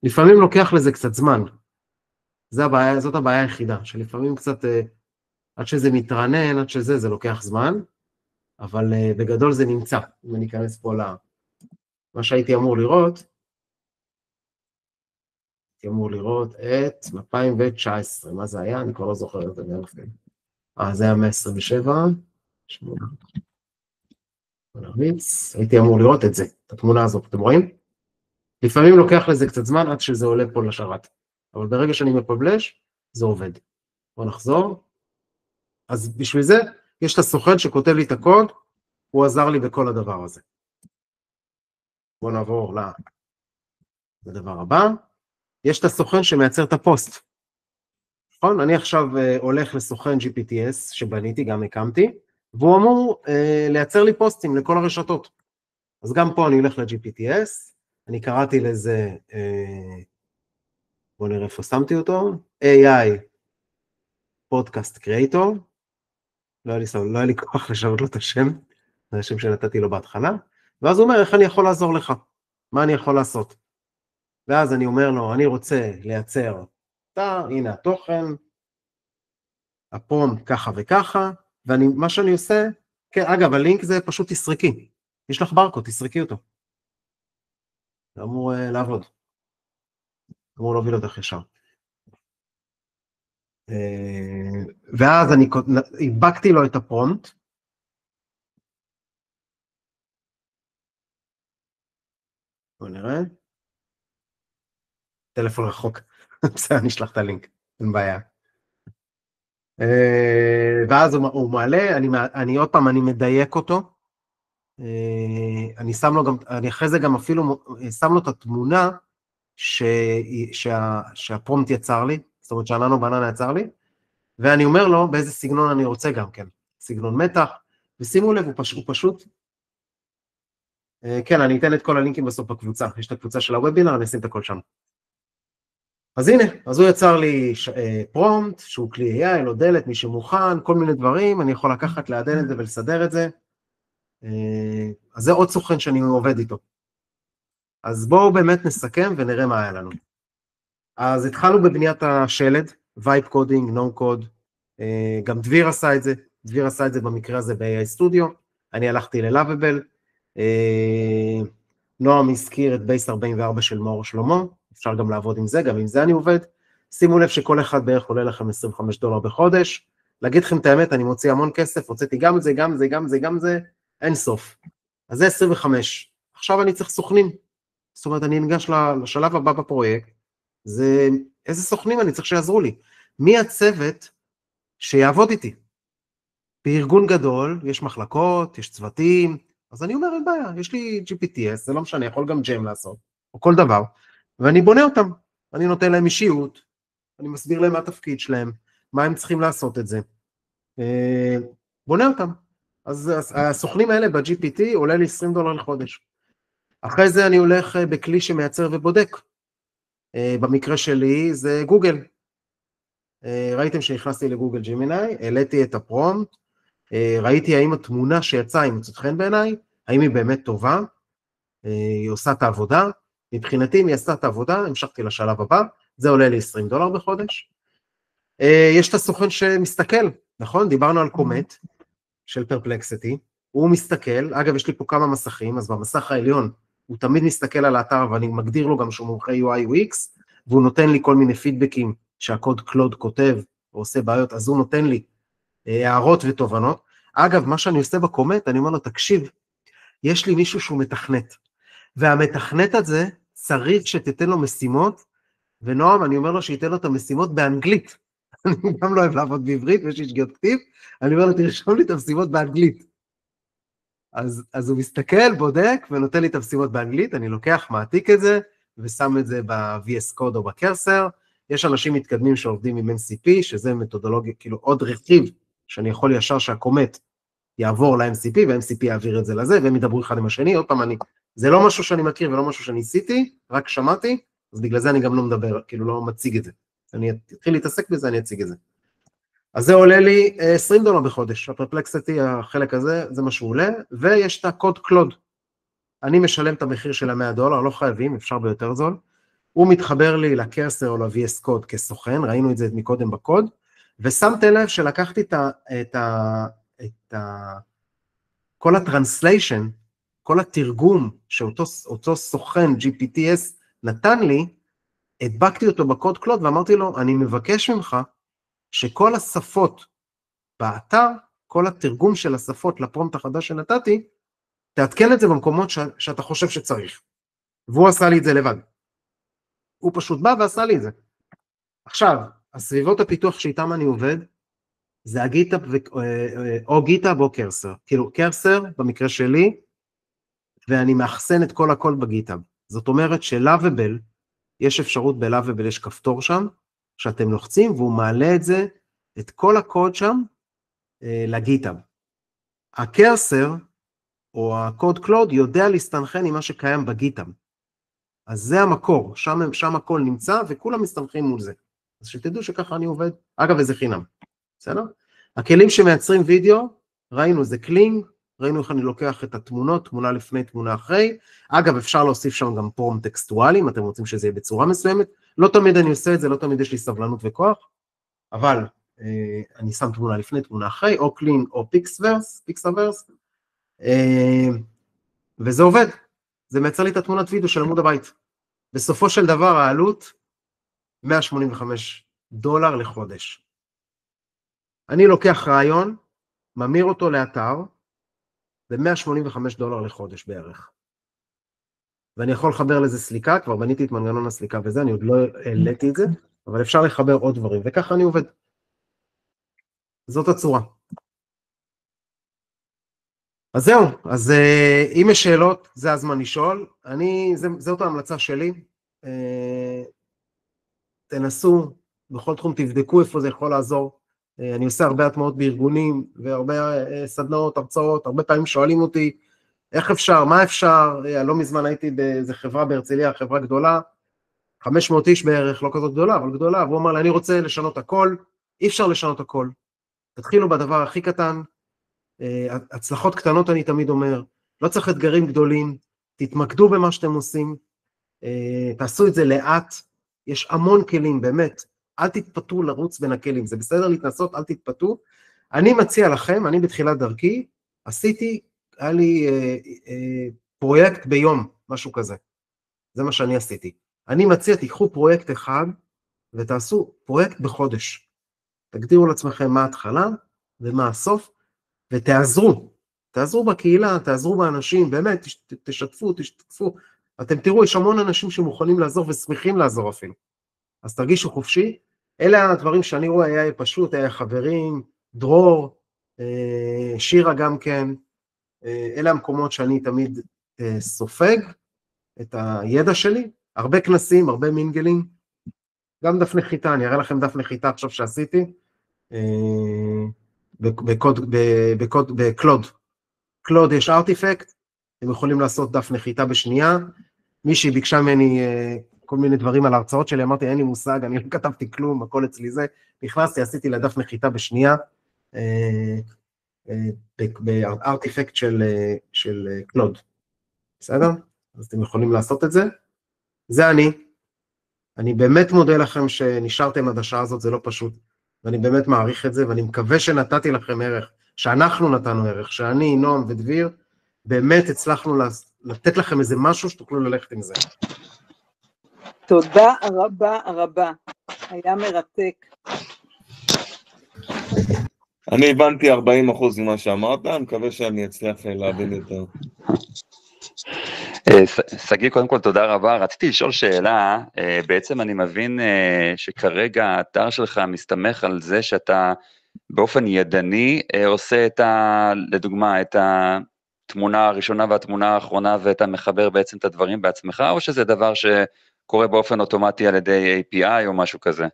לפעמים לוקח לזה קצת זמן. זאת הבעיה היחידה, שלפעמים קצת, עד שזה מתרענן, עד שזה, זה לוקח זמן, אבל בגדול זה נמצא. אם אני אכנס פה מה שהייתי אמור לראות, הייתי אמור לראות את 2019, מה זה היה? אני כבר לא זוכר את זה. זה היה 127, הייתי אמור לראות את זה, את התמונה הזאת, אתם רואים? לפעמים לוקח לזה קצת זמן עד שזה עולה פה לשרת, אבל ברגע שאני מפבלש, זה עובד. בואו נחזור. אז בשביל זה, יש את הסוכן שכותב לי את הקוד, הוא עזר לי בכל הדבר הזה. בואו נעבור לדבר הבא. יש את הסוכן שמייצר את הפוסט. נכון? אני עכשיו הולך לסוכן GPTS שבניתי, גם הקמתי, והוא אמור לייצר לי פוסטים לכל הרשתות. אז גם פה אני הולך ל-GPTS, אני קראתי לזה, בואו נראה איפה שמתי אותו, AI Podcast Creator, לא היה לי כוח לשנות לו את השם, זה השם שנתתי לו בהתחלה, ואז הוא אומר, איך אני יכול לעזור לך? מה אני יכול לעשות? ואז אני אומר לו, אני רוצה לייצר, הנה התוכן, הפרומפט ככה וככה, ומה שאני עושה, כן, אגב, הלינק זה פשוט תסריקי, יש לך ברקוד, תסריקי אותו. זה אמור לעבוד. אמור להוביל אותך ישר. ואז אני הדבקתי לו את הפרומפט, בואו נראה, טלפון רחוק, בסדר, אני אשלח את הלינק, אין בעיה. ואז הוא מעלה, אני עוד פעם, אני מדייק אותו, אני שם לו גם, אני אחרי זה גם אפילו שם לו את התמונה שהפרומפט יצר לי, זאת אומרת שהננו בננה יצר לי, ואני אומר לו באיזה סגנון אני רוצה גם כן, סגנון מתח, ושימו לב, הוא פשוט, כן, אני אתן את כל הלינקים בסוף בקבוצה, יש את הקבוצה של הוובינר, אני אשים את הכל שם. אז הנה, אז הוא יצר לי פרומפט, שהוא כלי AI, לא דלת, מי שמוכן, כל מיני דברים, אני יכול לקחת, לעדן את זה ולסדר את זה, אז זה עוד סוכן שאני עובד איתו. אז בואו באמת נסכם ונראה מה היה לנו. אז התחלנו בבניית השלד, וייב קודינג, נו קוד, גם דביר עשה את זה, דביר עשה את זה במקרה הזה ב-AI Studio, אני הלכתי ל-Lovable, נועם הזכיר את בייס 44 של מאור שלמה, אפשר גם לעבוד עם זה, גם עם זה אני עובד, שימו לב שכל אחד בערך עולה לכם $25 בחודש, להגיד לכם את האמת, אני מוציא המון כסף, הוצאתי גם זה, גם זה, גם זה, גם זה, אין סוף, אז זה 25, עכשיו אני צריך סוכנים, זאת אומרת אני ניגש לשלב הבא בפרויקט, זה איזה סוכנים אני צריך שיעזרו לי, מי הצוות שיעבוד איתי, בארגון גדול, יש מחלקות, יש צוותים, אז אני אומר, אין בעיה, יש לי GPTS, זה לא משנה, יכול גם ג'ם לעשות, או כל דבר, ואני בונה אותם, אני נותן להם אישיות, אני מסביר להם מה התפקיד שלהם, מה הם צריכים לעשות את זה, בונה אותם, אז הסוכנים האלה ב-GPT עולה לי $20 לחודש, אחרי זה אני הולך בכלי שמייצר ובודק, במקרה שלי זה גוגל, ראיתם שנכנסתי לגוגל ג'מיני, העליתי את הפרומפט, ראיתי האם התמונה שיצאה, היא מוצאת חן בעיניי, האם היא באמת טובה, היא עושה את העבודה, מבחינתי אם היא עשתה את העבודה, המשכתי לשלב הבא, זה עולה לי $20 בחודש, יש את הסוכן שמסתכל, נכון? דיברנו על קומט של פרפלקסיטי, הוא מסתכל, אגב יש לי פה כמה מסכים, אז במסך העליון הוא תמיד מסתכל על האתר, ואני מגדיר לו גם שהוא מומחה UI UX, והוא נותן לי כל מיני פידבקים שהקוד קלוד כותב, או עושה בעיות, אז הוא נותן לי הערות ותובנות. אגב, מה שאני עושה בקומט, אני אומר לו, תקשיב, יש לי מישהו שהוא מתכנת, והמתכנת הזה צריך שתתן לו משימות, ונועם, אני אומר לו שייתן לו את המשימות באנגלית, אני גם לא אוהב לעבוד בעברית, ויש לי שגיאות כתיב, אני אומר לו, תרשום לי את המשימות באנגלית. אז הוא מסתכל, בודק, ונותן לי את המשימות באנגלית, אני לוקח, מעתיק את זה, ושם את זה ב-VS Code או בקרסר, יש אנשים מתקדמים שעובדים עם MCP, שזה מתודולוגיה, כאילו עוד רכיב, שאני יכול ישר שהקומט יעבור ל-MCP, וה-MCP יעביר את זה לזה, והם ידברו אחד עם השני, עוד פעם זה לא משהו שאני מכיר ולא משהו שאני עשיתי, רק שמעתי, אז בגלל זה אני גם לא מדבר, כאילו לא מציג את זה. אני אתחיל להתעסק בזה, אני אציג את זה. אז זה עולה לי $20 בחודש, הפרפלקסיטי, החלק הזה, זה מה שהוא עולה, ויש את הקוד קלוד. אני משלם את המחיר של $100, לא חייבים, אפשר ביותר זול, הוא מתחבר לי לקרסר או ל-VS Code כסוכן, ראינו את זה מקודם בקוד, ושמתי לב שלקחתי כל הטרנסליישן, כל התרגום שאותו סוכן GPTS נתן לי, הדבקתי אותו בקוד קלוד ואמרתי לו, אני מבקש ממך שכל השפות באתר, כל התרגום של השפות לפרומפט החדש שנתתי, תעדכן את זה במקומות שאתה חושב שצריך. והוא עשה לי את זה לבד. הוא פשוט בא ועשה לי את זה. עכשיו, הסביבות הפיתוח שאיתם אני עובד, זה הגיטאב או גיטאב או קרסר. כאילו קרסר במקרה שלי, ואני מאחסן את כל הכל בגיטאב. זאת אומרת שלאביבל, יש אפשרות בלאביבל, יש כפתור שם, שאתם לוחצים והוא מעלה את זה, את כל הקוד שם, לגיטאב. הקרסר, או הקוד קלוד, יודע להסתנכן עם מה שקיים בגיטאב. אז זה המקור, שם הכל נמצא, וכולם מסתנכים מול זה. אז שתדעו שככה אני עובד, אגב, איזה חינם. בסדר? הכלים שמייצרים וידאו, ראינו זה קלינג, ראינו איך אני לוקח את התמונות, תמונה לפני, תמונה אחרי, אגב, אפשר להוסיף שם גם פרומפט טקסטואלי, אם אתם רוצים שזה יהיה בצורה מסוימת, לא תמיד אני עושה את זה, לא תמיד יש לי סבלנות וכוח, אבל אני שם תמונה לפני, תמונה אחרי, או קלינג או פיקסאברס, וזה עובד, זה מייצר לי את התמונת וידאו של עמוד הבית. בסופו של דבר העלות, $185 לחודש. אני לוקח רעיון, ממיר אותו לאתר, ב$185 לחודש בערך. ואני יכול לחבר לזה סליקה, כבר בניתי את מנגנון הסליקה וזה, אני עוד לא העליתי את זה, אבל אפשר לחבר עוד דברים, וככה אני עובד. זאת הצורה. אז זהו, אז אם יש שאלות, זה הזמן לשאול. זאת ההמלצה שלי. תנסו, בכל תחום תבדקו איפה זה יכול לעזור. אני עושה הרבה הטמעות בארגונים, והרבה סדנאות, הרצאות, הרבה פעמים שואלים אותי, איך אפשר, מה אפשר, לא מזמן הייתי באיזה חברה בהרצליה, חברה גדולה, 500 איש בערך, לא כזאת גדולה, אבל גדולה, והוא אמר לי, אני רוצה לשנות הכל, אי אפשר לשנות הכל. תתחילו בדבר הכי קטן, הצלחות קטנות אני תמיד אומר, לא צריך אתגרים גדולים, תתמקדו במה שאתם עושים, תעשו את זה לאט, יש המון כלים, באמת, אל תתפתו לרוץ בין הכלים, זה בסדר להתנסות, אל תתפתו. אני מציע לכם, אני בתחילת דרכי, היה לי פרויקט ביום, משהו כזה, זה מה שאני עשיתי. אני מציע, תיקחו פרויקט אחד, ותעשו פרויקט בחודש. תגדירו לעצמכם מה ההתחלה, ומה הסוף, תעזרו בקהילה, תעזרו באנשים, באמת, תשתפו, אתם תראו, יש המון אנשים שמוכנים לעזור, ושמחים לעזור אפילו. אז תרגישו חופשי, אלה הדברים שאני רואה, היה פשוט, היה חברים, דרור, שירה גם כן, אלה המקומות שאני תמיד סופג את הידע שלי, הרבה כנסים, הרבה מינגלים, גם דף נחיתה, אני אראה לכם דף נחיתה עכשיו שעשיתי, בקלוד. קלוד יש ארטיפקט, הם יכולים לעשות דף נחיתה בשנייה, מישהי ביקשה ממני כל מיני דברים על ההרצאות שלי, אמרתי, אין לי מושג, אני לא כתבתי כלום, הכל אצלי זה, נכנסתי, עשיתי לדף נחיתה בשנייה, בארטיפקט של קלוד, בסדר? אז אתם יכולים לעשות את זה, זה אני באמת מודה לכם שנשארתם עד השעה הזאת, זה לא פשוט, ואני באמת מעריך את זה, ואני מקווה שנתתי לכם ערך, שאנחנו נתנו ערך, שאני, נועם ודביר, באמת הצלחנו לתת לכם איזה משהו שתוכלו ללכת עם זה. תודה רבה רבה, היה מרתק. אני הבנתי 40% ממה שאמרת, אני מקווה שאני אצליח להבין יותר. סגי, קודם כל תודה רבה, רציתי לשאול שאלה, בעצם אני מבין שכרגע האתר שלך מסתמך על זה שאתה באופן ידני עושה לדוגמה את התמונה הראשונה והתמונה האחרונה ואתה מחבר בעצם את הדברים בעצמך, או שזה דבר שקורה באופן אוטומטי על ידי API או משהו כזה?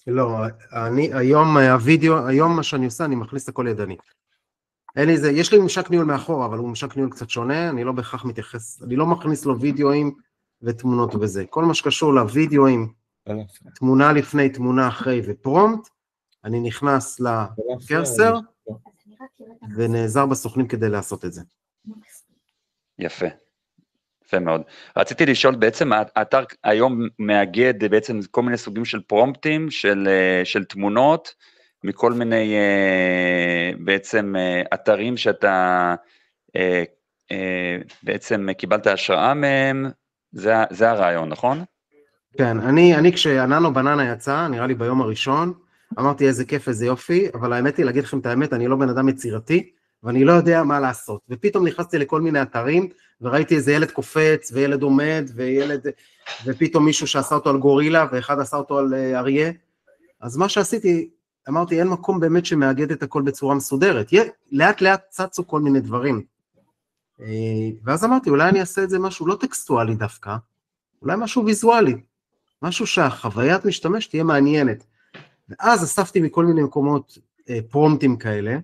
לא, היום מה שאני עושה, אני מכניס את הכל ידני. יש לי ממשק ניהול מאחורה, אבל הוא ממשק ניהול קצת שונה, אני לא בהכרח מתייחס, אני לא מכניס לו וידאוים ותמונות וזה. כל מה שקשור לוידאוים, תמונה לפני, תמונה אחרי ופרומפט, אני נכנס לקרסר, ונעזר בסוכנים כדי לעשות את זה. יפה, יפה מאוד. רציתי לשאול, בעצם האתר היום מאגד בעצם כל מיני סוגים של פרומפטים, של תמונות, מכל מיני בעצם אתרים שאתה בעצם קיבלת השראה מהם, זה הרעיון, נכון? כן, אני כשהננו בננה יצא, נראה לי ביום הראשון, אמרתי איזה כיף, איזה יופי, אבל האמת היא, להגיד לכם את האמת, אני לא בן אדם יצירתי, ואני לא יודע מה לעשות. ופתאום נכנסתי לכל מיני אתרים, וראיתי איזה ילד קופץ, וילד עומד, ופתאום מישהו שעשה אותו על גורילה, ואחד עשה אותו על אריה. אז מה שעשיתי, אמרתי, אין מקום באמת שמאגד את הכל בצורה מסודרת. לאט לאט צצו כל מיני דברים. ואז אמרתי, אולי אני אעשה את זה משהו לא טקסטואלי דווקא, אולי משהו ויזואלי, משהו שהחוויית משתמש תהיה מעניינת. ואז אספתי מכל מיני מקומות פרומטים כאלה,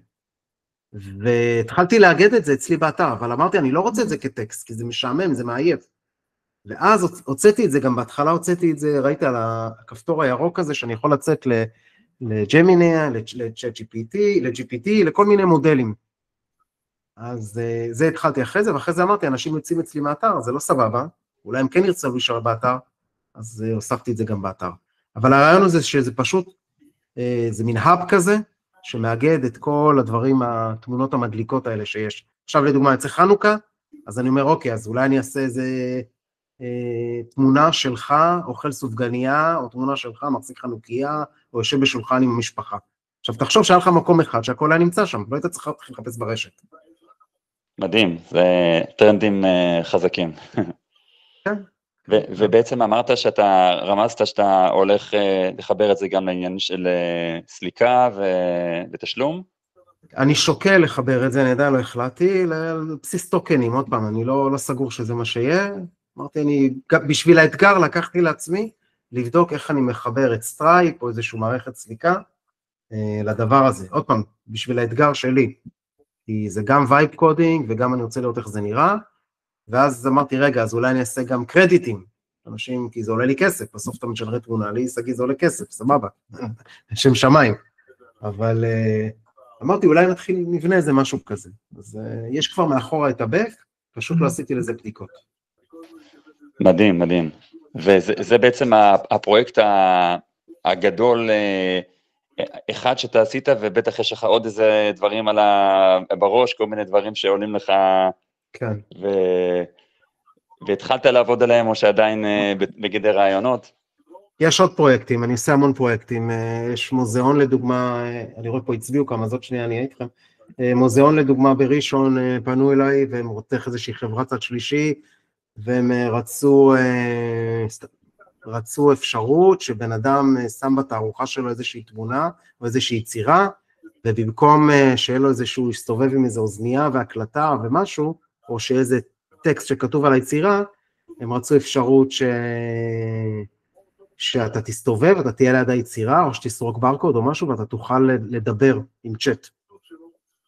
והתחלתי לאגד את זה אצלי באתר, אבל אמרתי, אני לא רוצה את זה כטקסט, כי זה משעמם, זה מעייף. ואז הוצאתי את זה, גם בהתחלה הוצאתי את זה, ראיתי על הכפתור הירוק הזה, שאני יכול לצאת לג'מיני, ל-GPT, לכל מיני מודלים. אז זה התחלתי אחרי זה, ואחרי זה אמרתי, אנשים יוצאים אצלי מהאתר, זה לא סבבה, אולי הם כן ירצו להישאר באתר, אז הוספתי את זה גם באתר. אבל הרעיון הזה שזה פשוט, זה מין האב כזה, שמאגד את כל הדברים, התמונות המדליקות האלה שיש. עכשיו לדוגמה, יצא חנוכה, אז אני אומר, אוקיי, אז אולי אני אעשה איזה תמונה שלך, אוכל סופגניה, או תמונה שלך, מחזיק חנוכיה, או יושב בשולחן עם המשפחה. עכשיו תחשוב שהיה לך מקום אחד, שהכל היה נמצא שם, לא היית צריך לחפש ברשת. מדהים, זה טרנדים חזקים. כן. ובעצם אמרת שאתה רמזת שאתה הולך לחבר את זה גם לעניין של סליקה ותשלום? אני שוקל לחבר את זה, אני עדיין לא החלטתי, לבסיס טוקנים, עוד פעם, אני לא סגור שזה מה שיהיה, אמרתי, בשביל האתגר לקחתי לעצמי, לבדוק איך אני מחבר את סטרייפ, או איזושהי מערכת סליקה, לדבר הזה. עוד פעם, בשביל האתגר שלי, כי זה גם וייב קודינג, וגם אני רוצה לראות איך זה נראה, ואז אמרתי, רגע, אז אולי אני אעשה גם קרדיטים, אנשים, כי זה עולה לי כסף, בסוף אתה משלם תמונה, לי סגי זה עולה כסף, סבבה, שם שמיים, אבל אמרתי, אולי נבנה איזה משהו כזה, אז יש כבר מאחורה את הבק, פשוט לא עשיתי לזה בדיקות. מדהים, מדהים, וזה בעצם הפרויקט הגדול, אחד שאתה עשית, ובטח יש לך עוד איזה דברים בראש, כל מיני דברים שעולים לך, כן. והתחלת לעבוד עליהם, או שעדיין בגדר רעיונות? יש עוד פרויקטים, אני עושה המון פרויקטים, יש מוזיאון לדוגמה, אני רואה פה הצביעו כמה, זאת שנייה אני אהיה איתכם, מוזיאון לדוגמה בראשון פנו אליי, והם רוצים איזושהי חברת צד שלישי, והם רצו אפשרות שבן אדם שם בתערוכה שלו איזושהי תמונה, או איזושהי יצירה, ובמקום שיהיה לו איזשהו יסתובב עם איזו אוזנייה והקלטה ומשהו, או שאיזה טקסט שכתוב על היצירה, הם רצו אפשרות שאתה תסתובב, אתה תהיה ליד היצירה, או שתסרוק ברקוד או משהו, ואתה תוכל לדבר עם צ'אט.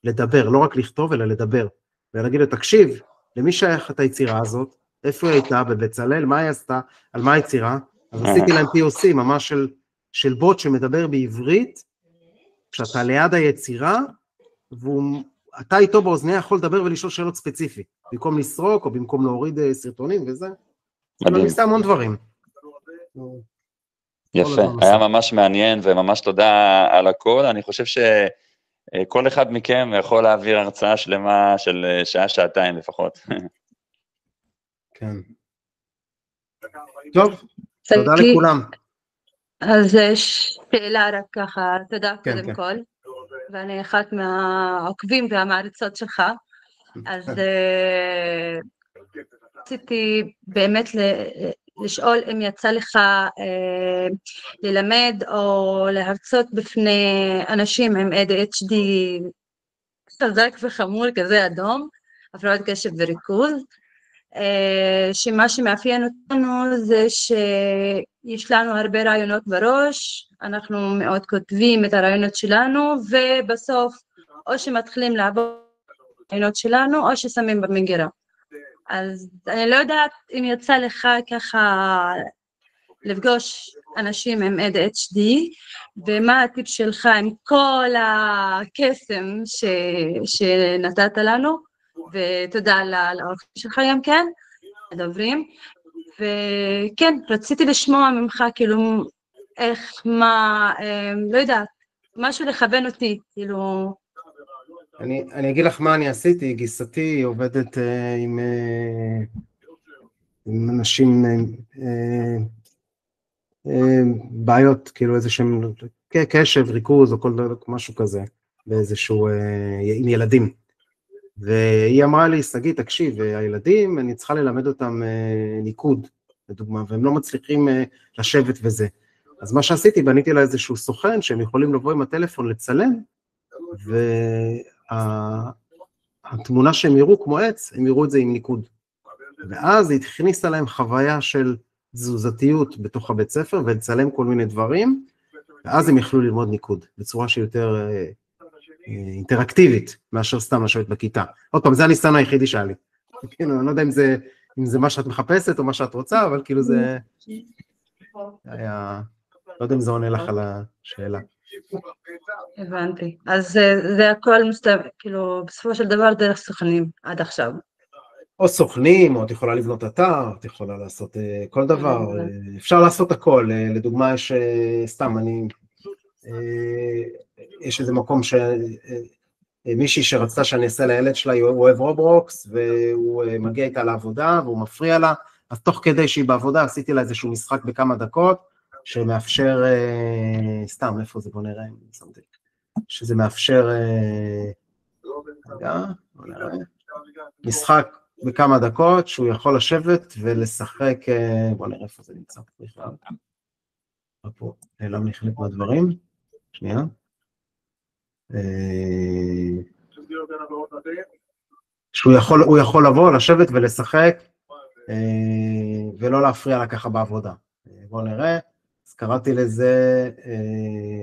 לדבר, לא רק לכתוב, אלא לדבר. ולהגיד לו, תקשיב, למי שייך את היצירה הזאת, איפה היא הייתה, בבצלאל, מה היא עשתה, על מה היצירה, אז עשיתי להם POC, ממש של בוט שמדבר בעברית, כשאתה ליד היצירה, ואתה איתו באוזניה יכול לדבר ולשאול שאלות ספציפי, במקום לסרוק, או במקום להוריד סרטונים וזה. מדהים. אני עושה המון דברים. יפה, היה ממש מעניין, וממש תודה על הכל, אני חושב שכל אחד מכם יכול להעביר הרצאה שלמה של שעה-שעתיים לפחות. כן. טוב, תודה לכולם. אז שאלה רק ככה, תודה קודם כל, ואני אחת מהעוקבים והמעריצות שלך, אז רציתי באמת לשאול אם יצא לך ללמד או להרצות בפני אנשים עם ADHD חזק וחמור כזה אדום, הפרעות קשב וריכוז, שמה שמאפיין אותנו זה שיש לנו הרבה רעיונות בראש, אנחנו מאוד כותבים את הרעיונות שלנו, ובסוף או שמתחילים לעבוד הרעיונות שלנו, או ששמים במגירה. אז אני לא יודעת אם יצא לך ככה לפגוש אנשים עם ADHD, ומה הטיפ שלך עם כל הקסם שנתת לנו, ותודה על האורחים שלך גם כן, הדוברים, וכן, רציתי לשמוע ממך כאילו איך, מה, לא יודעת, משהו לכוון אותי, כאילו... אני אגיד לך מה אני עשיתי, גיסתי עובדת עם אנשים בעיות, כאילו איזשהם קשב, ריכוז או כל משהו כזה, באיזשהו, עם ילדים. והיא אמרה לי, סגי, תקשיב, הילדים, אני צריכה ללמד אותם ניקוד, לדוגמה, והם לא מצליחים לשבת וזה. אז מה שעשיתי, בניתי לה איזשהו סוכן, שהם יכולים לבוא עם הטלפון לצלם, והתמונה שהם יראו כמו עץ, הם יראו את זה עם ניקוד. ואז היא הכניסה להם חוויה של תזוזתיות בתוך הבית ספר, ולצלם כל מיני דברים, ואז הם יכלו ללמוד ניקוד, בצורה שיותר אינטראקטיבית, מאשר סתם לשבת בכיתה. עוד פעם, זה הניסיון היחידי שהיה לי. כאילו, אני לא יודע אם זה מה שאת מחפשת, או מה שאת רוצה, אבל כאילו זה היה, לא יודע אם זה עונה לך על השאלה. הבנתי. אז זה הכל כאילו, בסופו של דבר דרך סוכנים עד עכשיו. או סוכנים, או את יכולה לבנות אתר, את יכולה לעשות כל דבר, אפשר לעשות הכל, לדוגמה יש, סתם, יש איזה מקום מישהי שרצתה שאני אעשה לילד שלה, הוא אוהב רובלוקס, והוא מגיע איתה לעבודה, והוא מפריע לה, אז תוך כדי שהיא בעבודה, עשיתי לה איזשהו משחק בכמה דקות, שמאפשר, סתם, איפה זה, בוא נראה, שזה מאפשר, משחק בכמה דקות, שהוא יכול לשבת ולשחק, בוא נראה איפה זה נמצא, בכלל. פה, נעלם לי חלק מהדברים, שנייה. שהוא יכול לבוא, לשבת ולשחק, ולא להפריע לה ככה בעבודה. בואו נראה, אז קראתי לזה,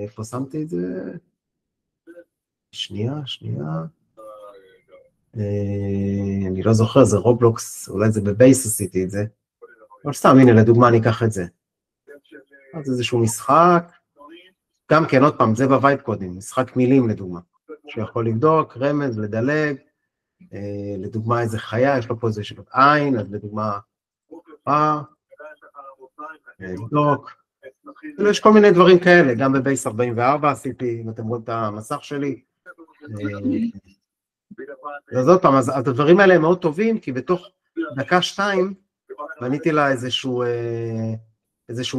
איפה שמתי את זה? שנייה. אני לא זוכר, זה רובלוקס, אולי זה בבייס עשיתי את זה. אבל סתם, הנה, לדוגמה, אני אקח את זה. אז איזשהו משחק, גם כן, עוד פעם, זה בווייב קודים, משחק מילים לדוגמה, שיכול לבדוק, רמז, לדלג, לדוגמה איזה חיה, יש לו פה איזה שאלות עין, אז לדוגמה, לבדוק, יש כל מיני דברים כאלה, גם בבייס 44 עשיתי, אם אתם רואים את המסך שלי, אז עוד פעם, אז הדברים האלה הם מאוד טובים, כי בתוך דקה-שתיים, בניתי לה איזשהו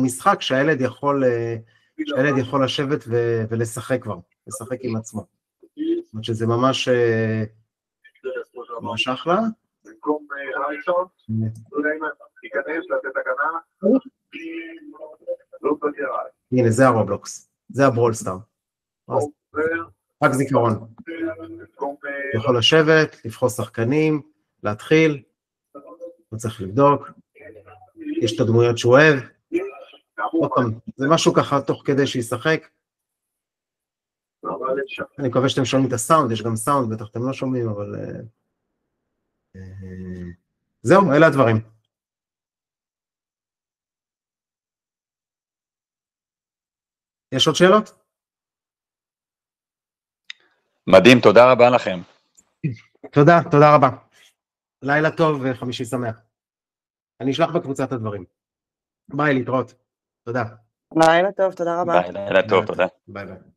משחק שהילד יכול לשבת ולשחק כבר, לשחק עם עצמו. זאת אומרת שזה ממש אחלה. הנה, זה הרובלוקס, זה הברולסטאר. רק זיכרון. יכול לשבת, לבחור שחקנים, להתחיל, לא צריך לבדוק, יש את הדמויות שהוא אוהב, עוד פעם, זה משהו ככה תוך כדי שישחק. אני מקווה שאתם שומעים את הסאונד, יש גם סאונד, בטח אתם לא שומעים, אבל זהו, אלה הדברים. יש עוד שאלות? מדהים, תודה רבה לכם. תודה רבה. לילה טוב וחמישי שמח. אני אשלח בקבוצת הדברים. ביי, להתראות. תודה. לילה טוב, תודה רבה. ביי, לילה טוב, תודה. ביי ביי.